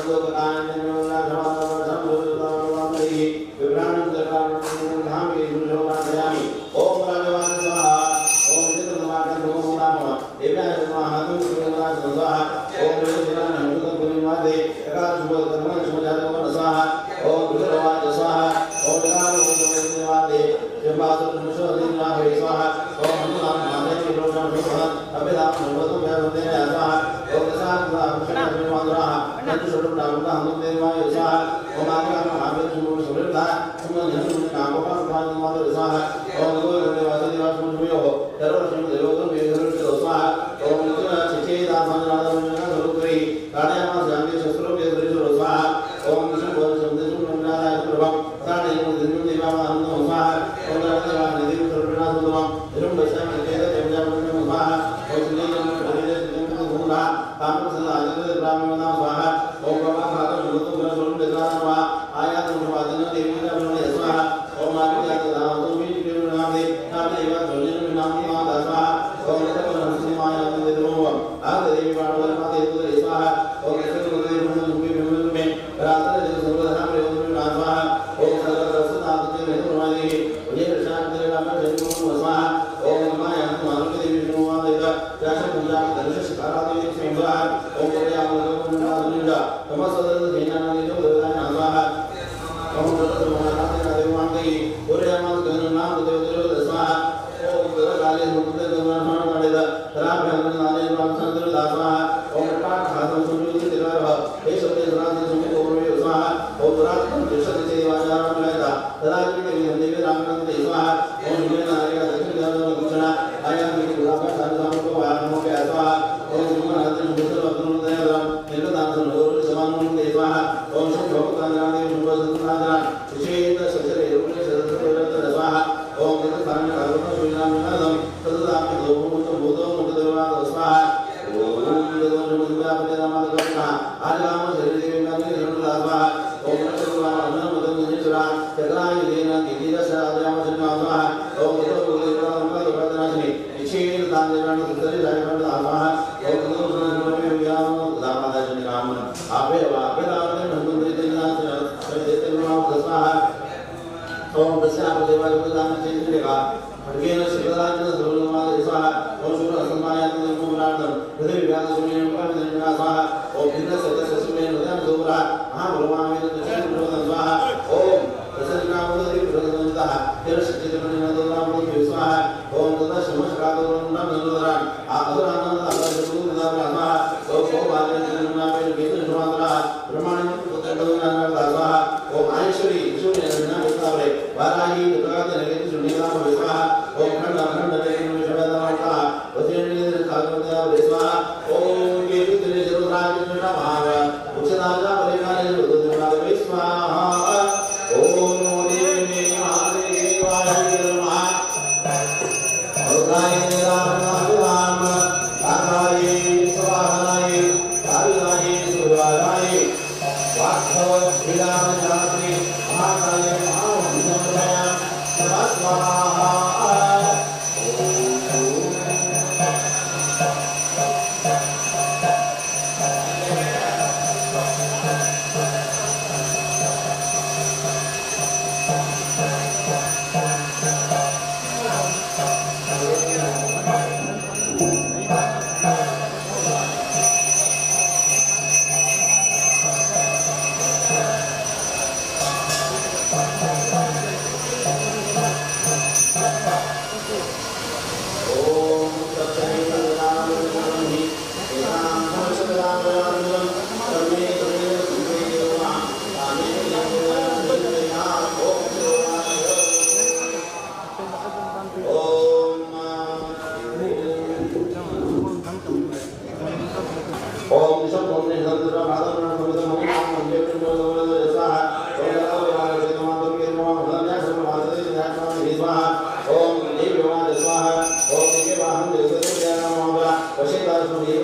Om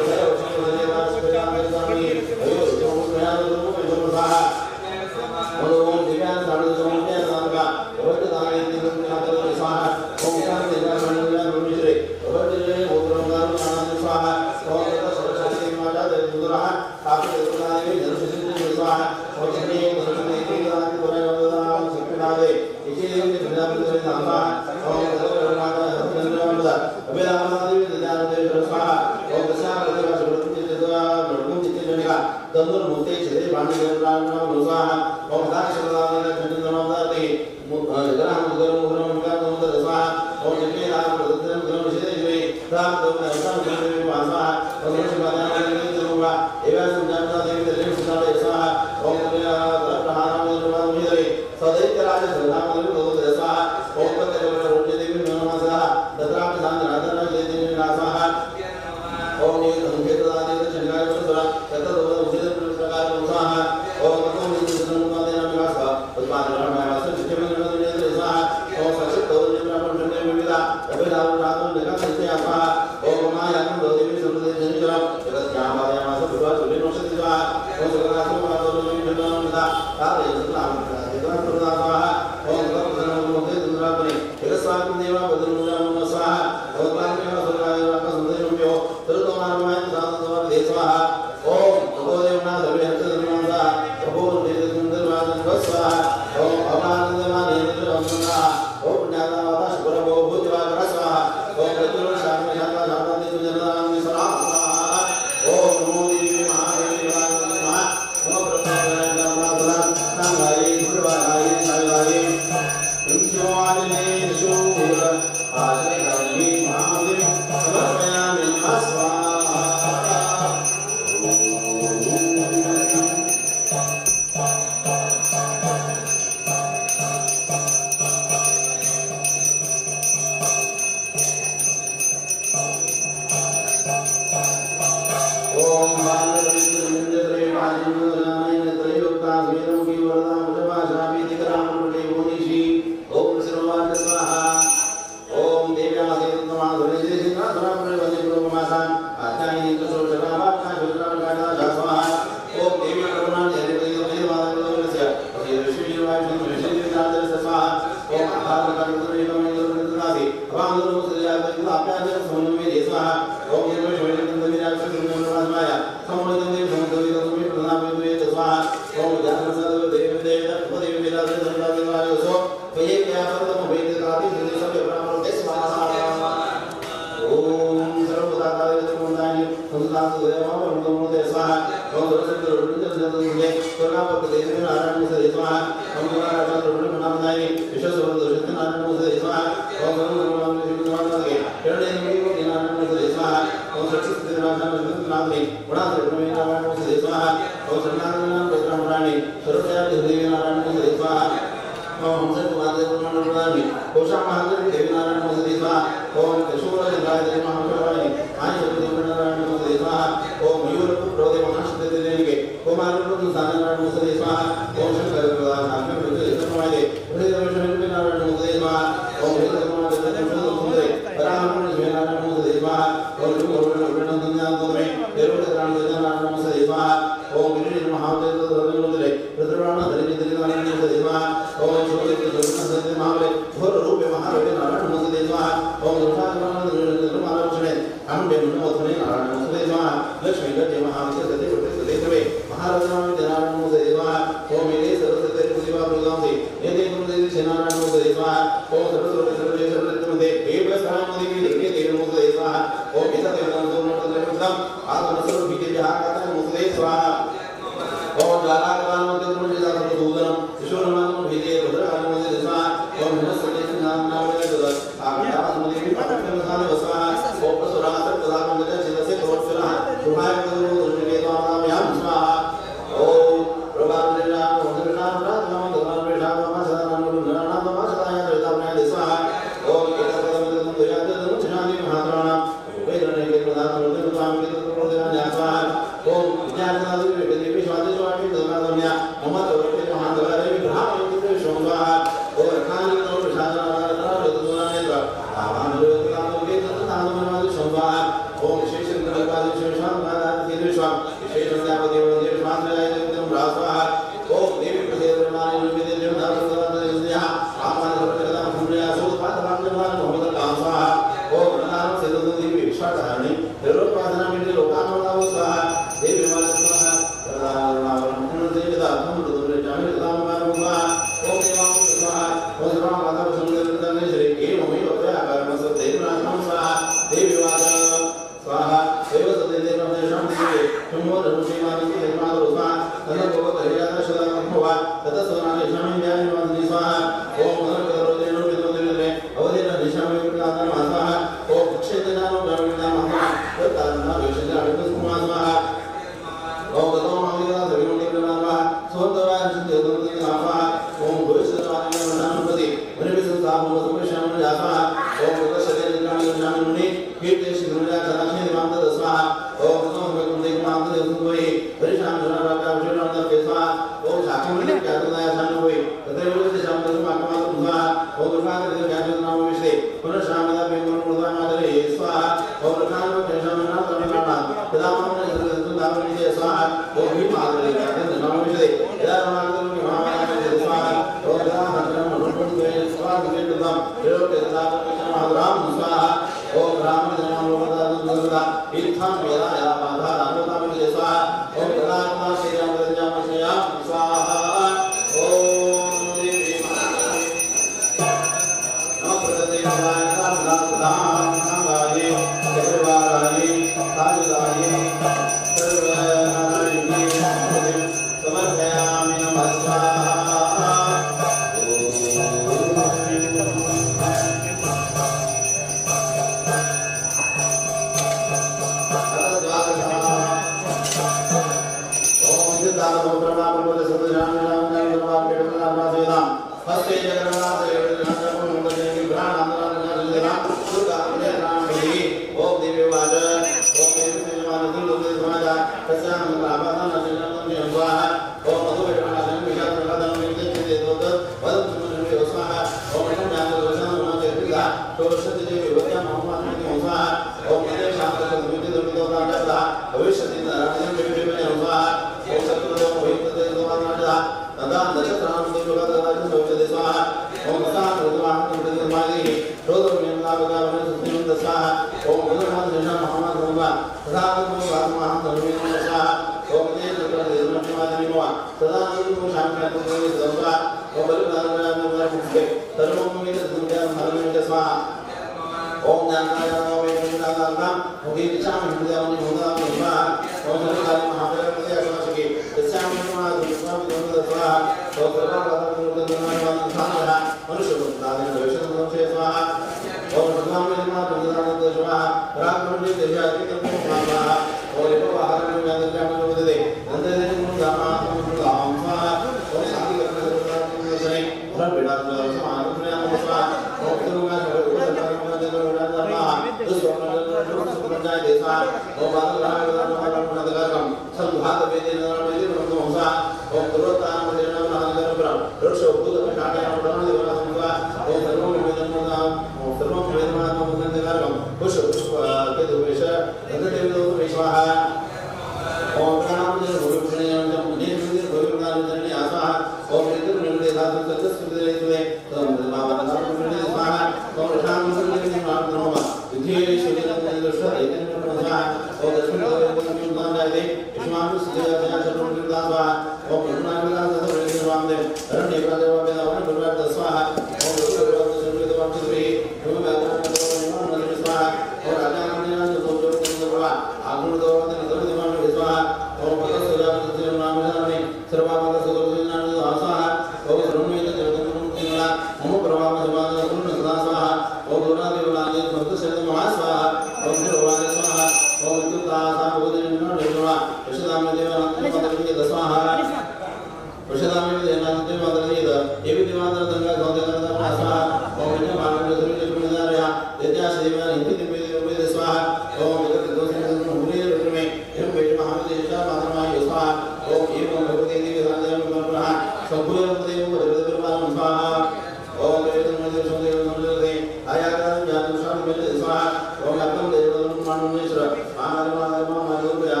Om विद्य स्वाहा ओम अग्निं देवदं मानुमेश्वर महादेवाय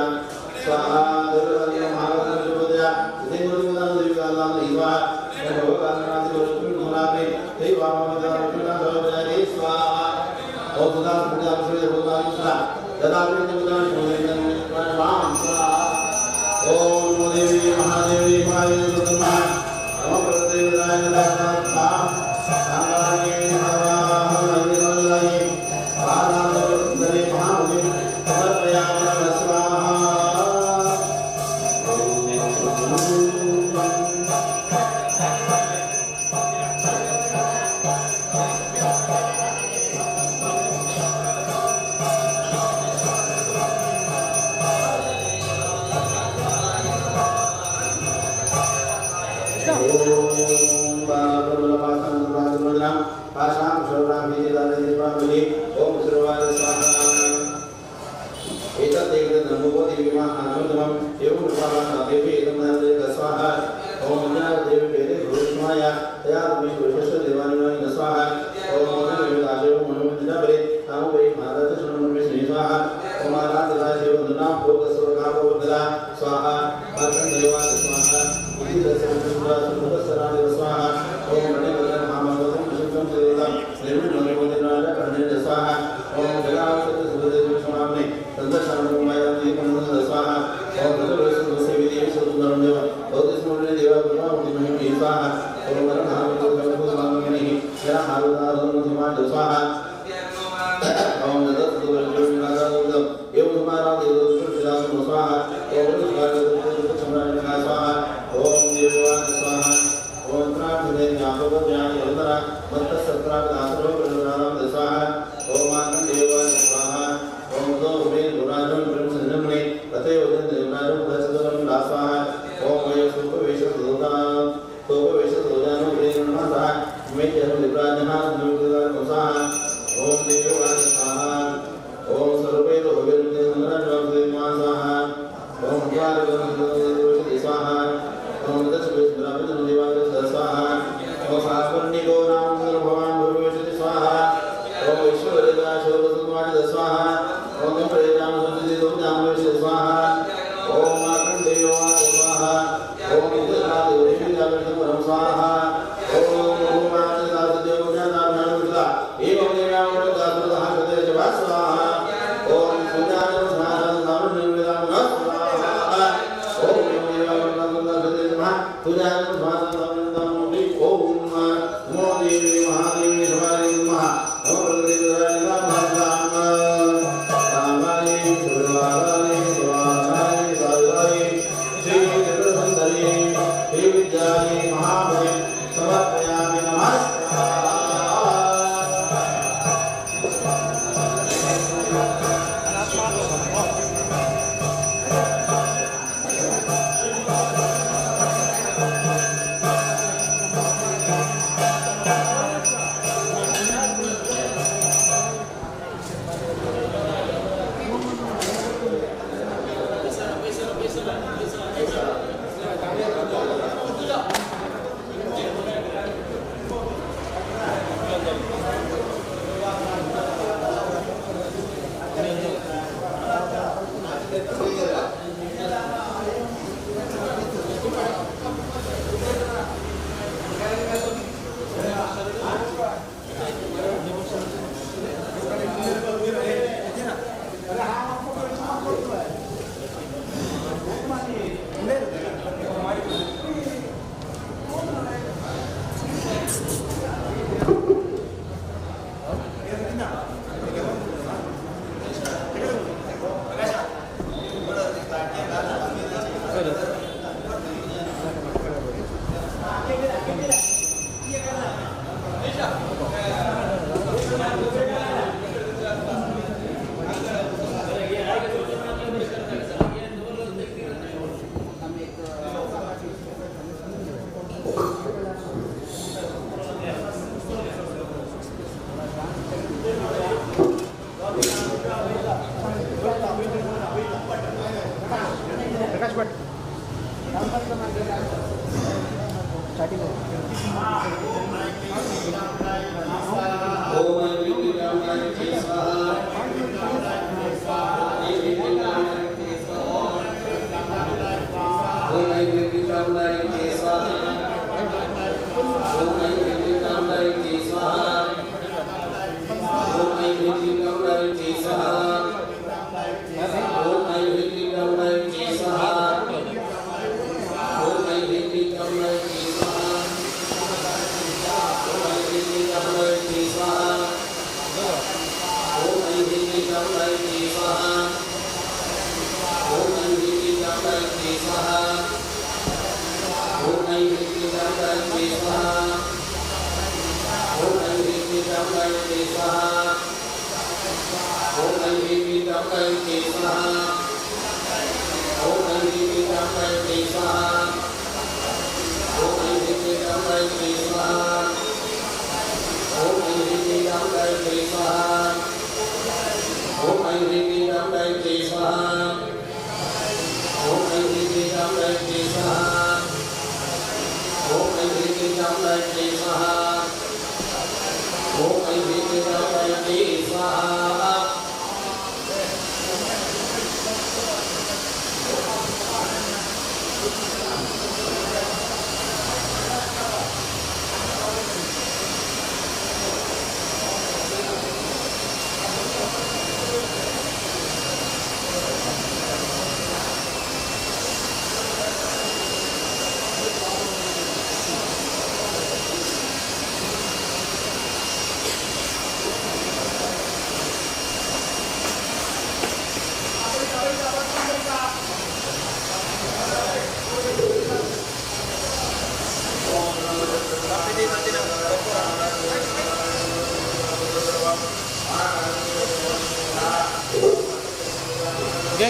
स्वाहा देवदं महादेवाय देवदं देवदं स्वाहा भगवानादि लक्ष्मी गुणादि देवामदाय स्वाहा ओम सदा पूजा श्री भगवान स्वाहा ददामि देवदं स्वाहा ओम देवी महादेवी महादेवी स्वाहा ओम प्रदेवाय स्वाहा सांगाये महादेवाय आनंदवरे महादेव समर्पयामि स्वाहा ओम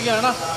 क्या है ना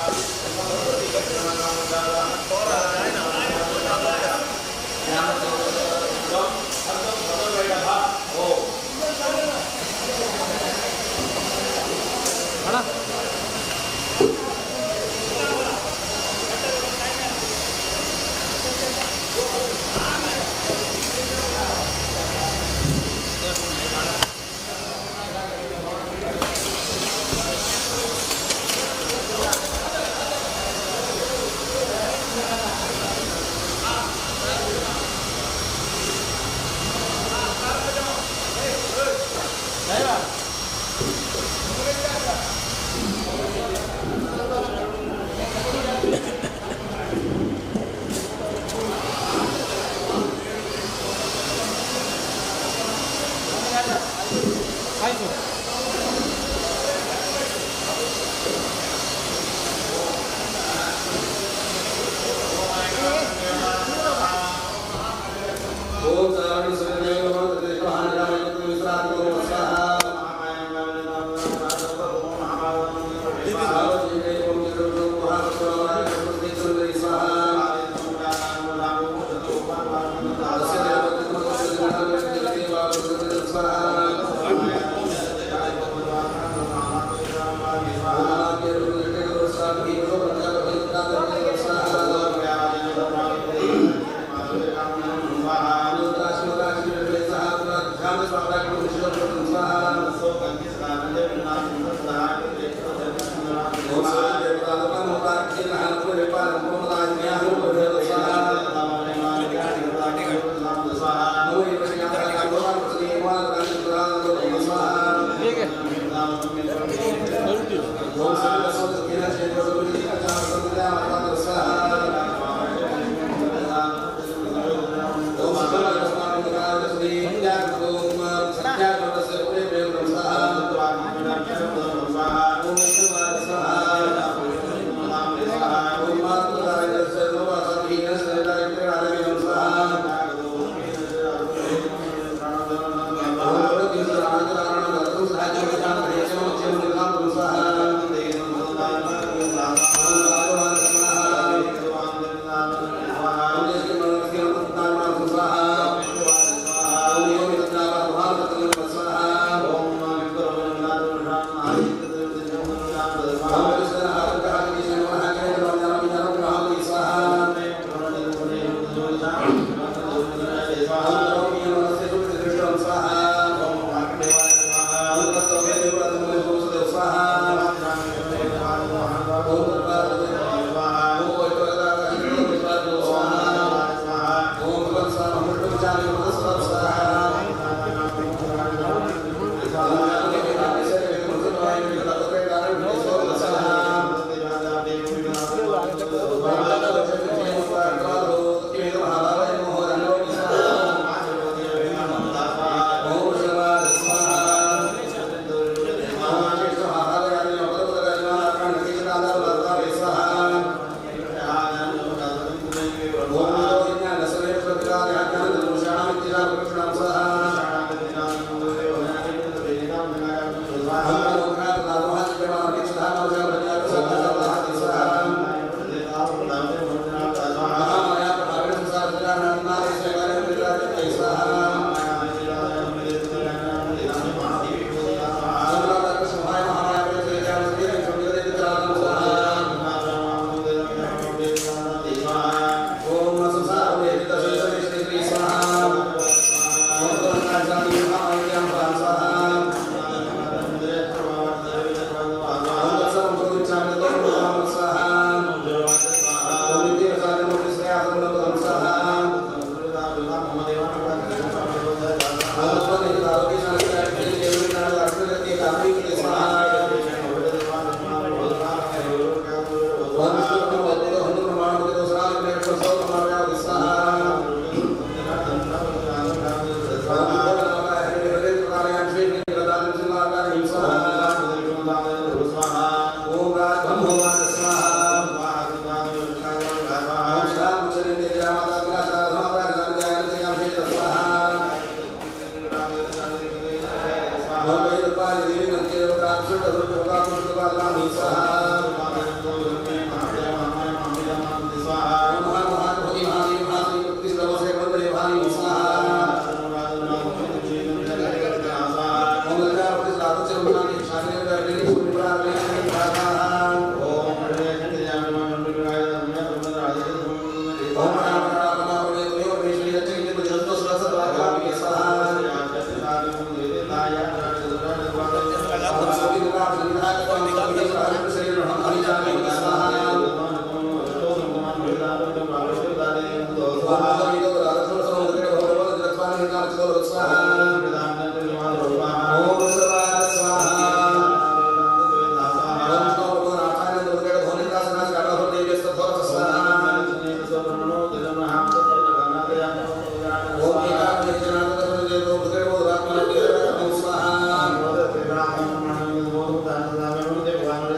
स्वाहा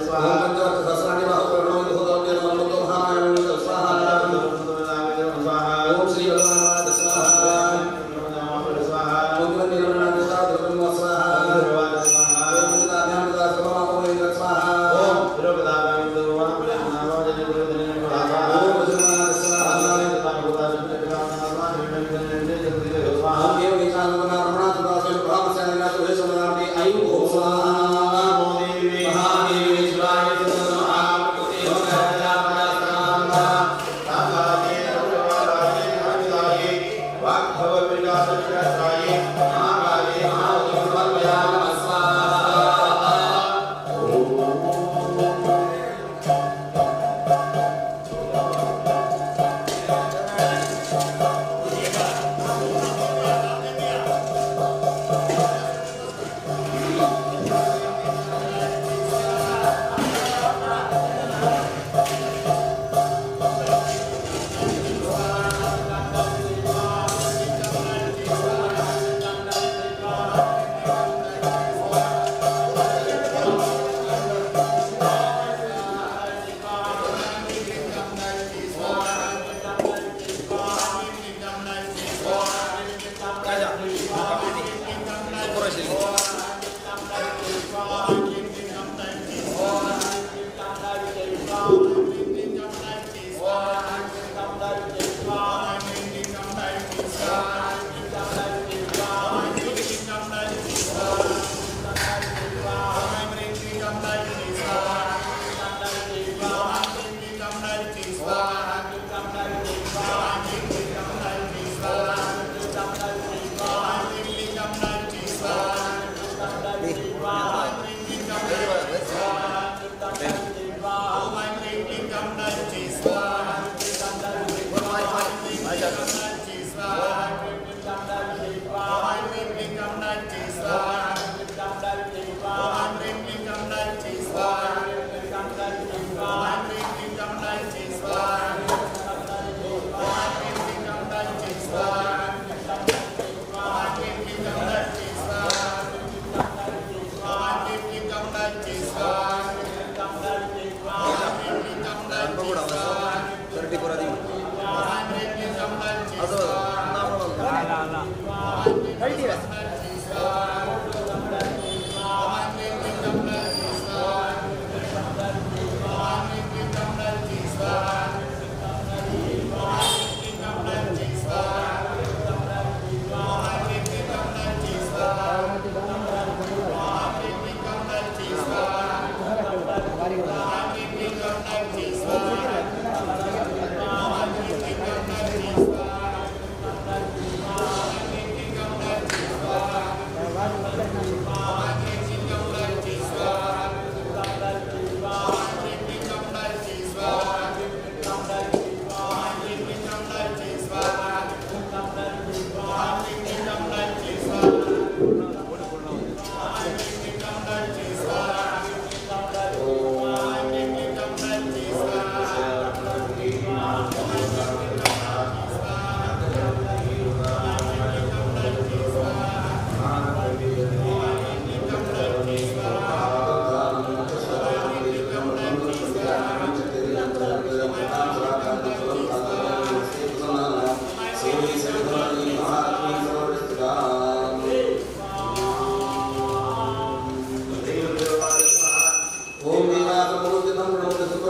स्वाहा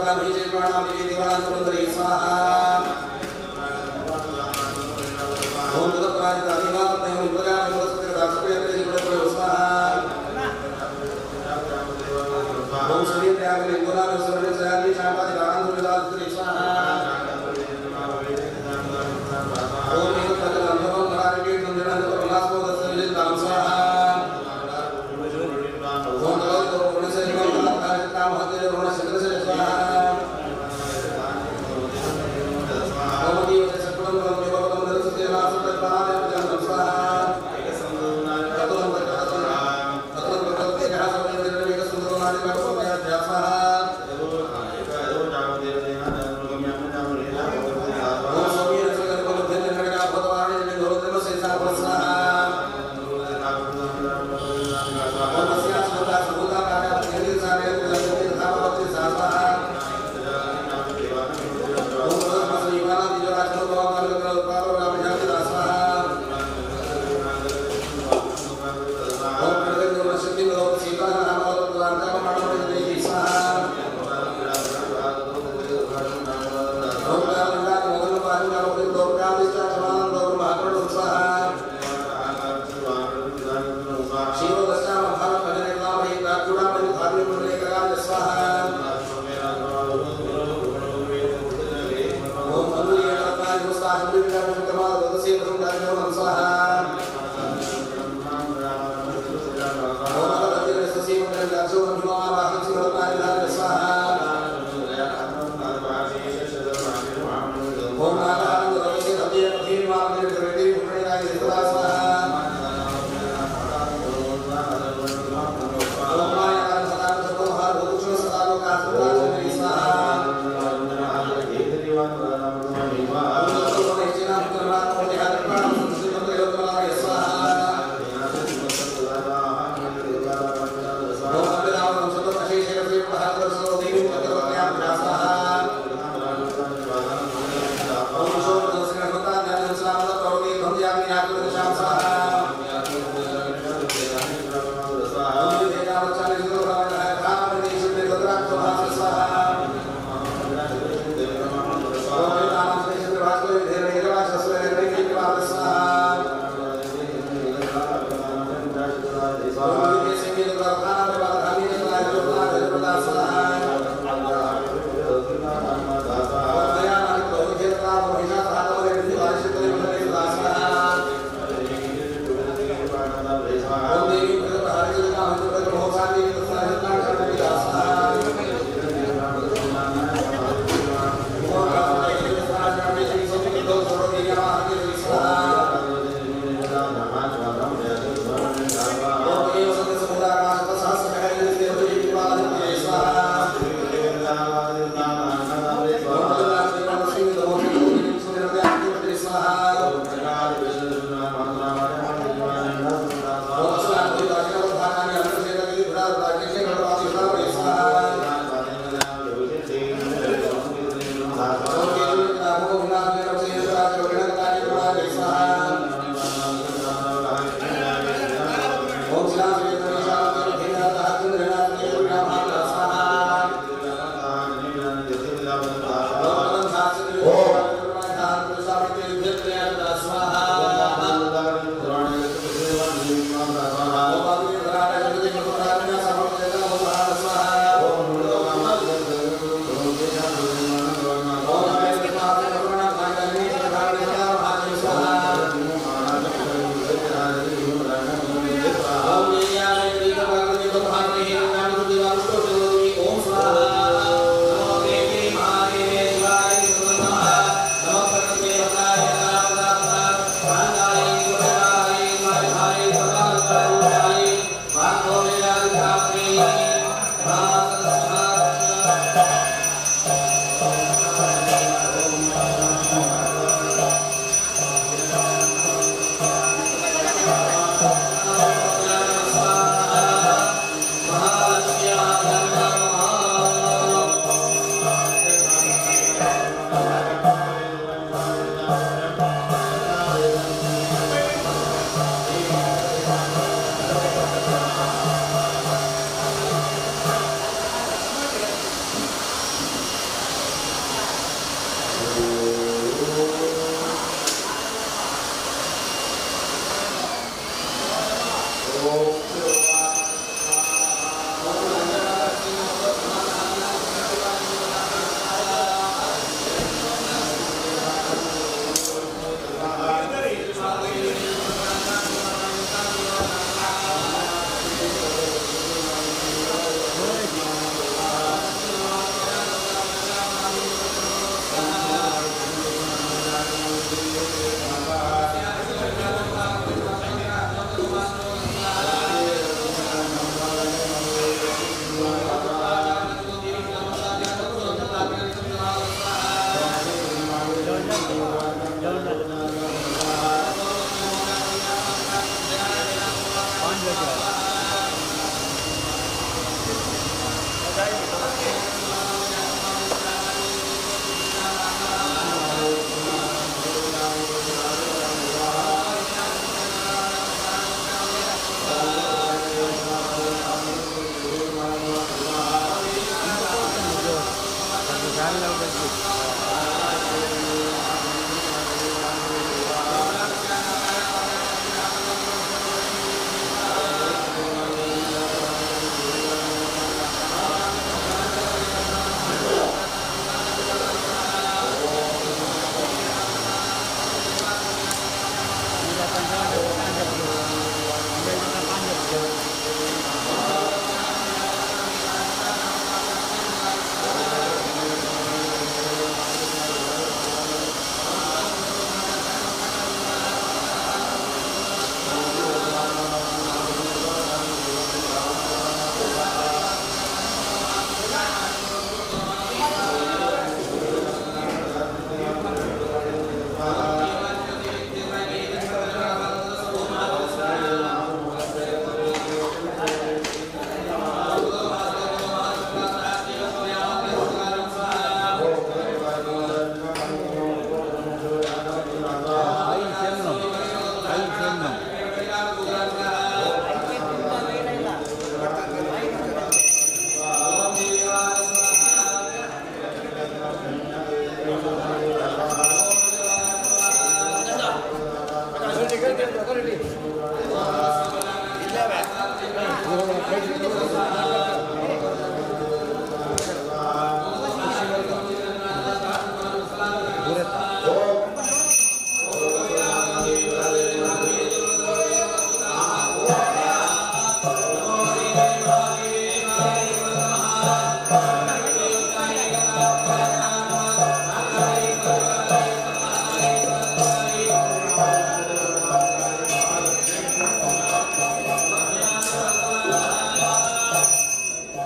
Om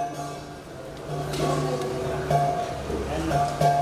Thank you.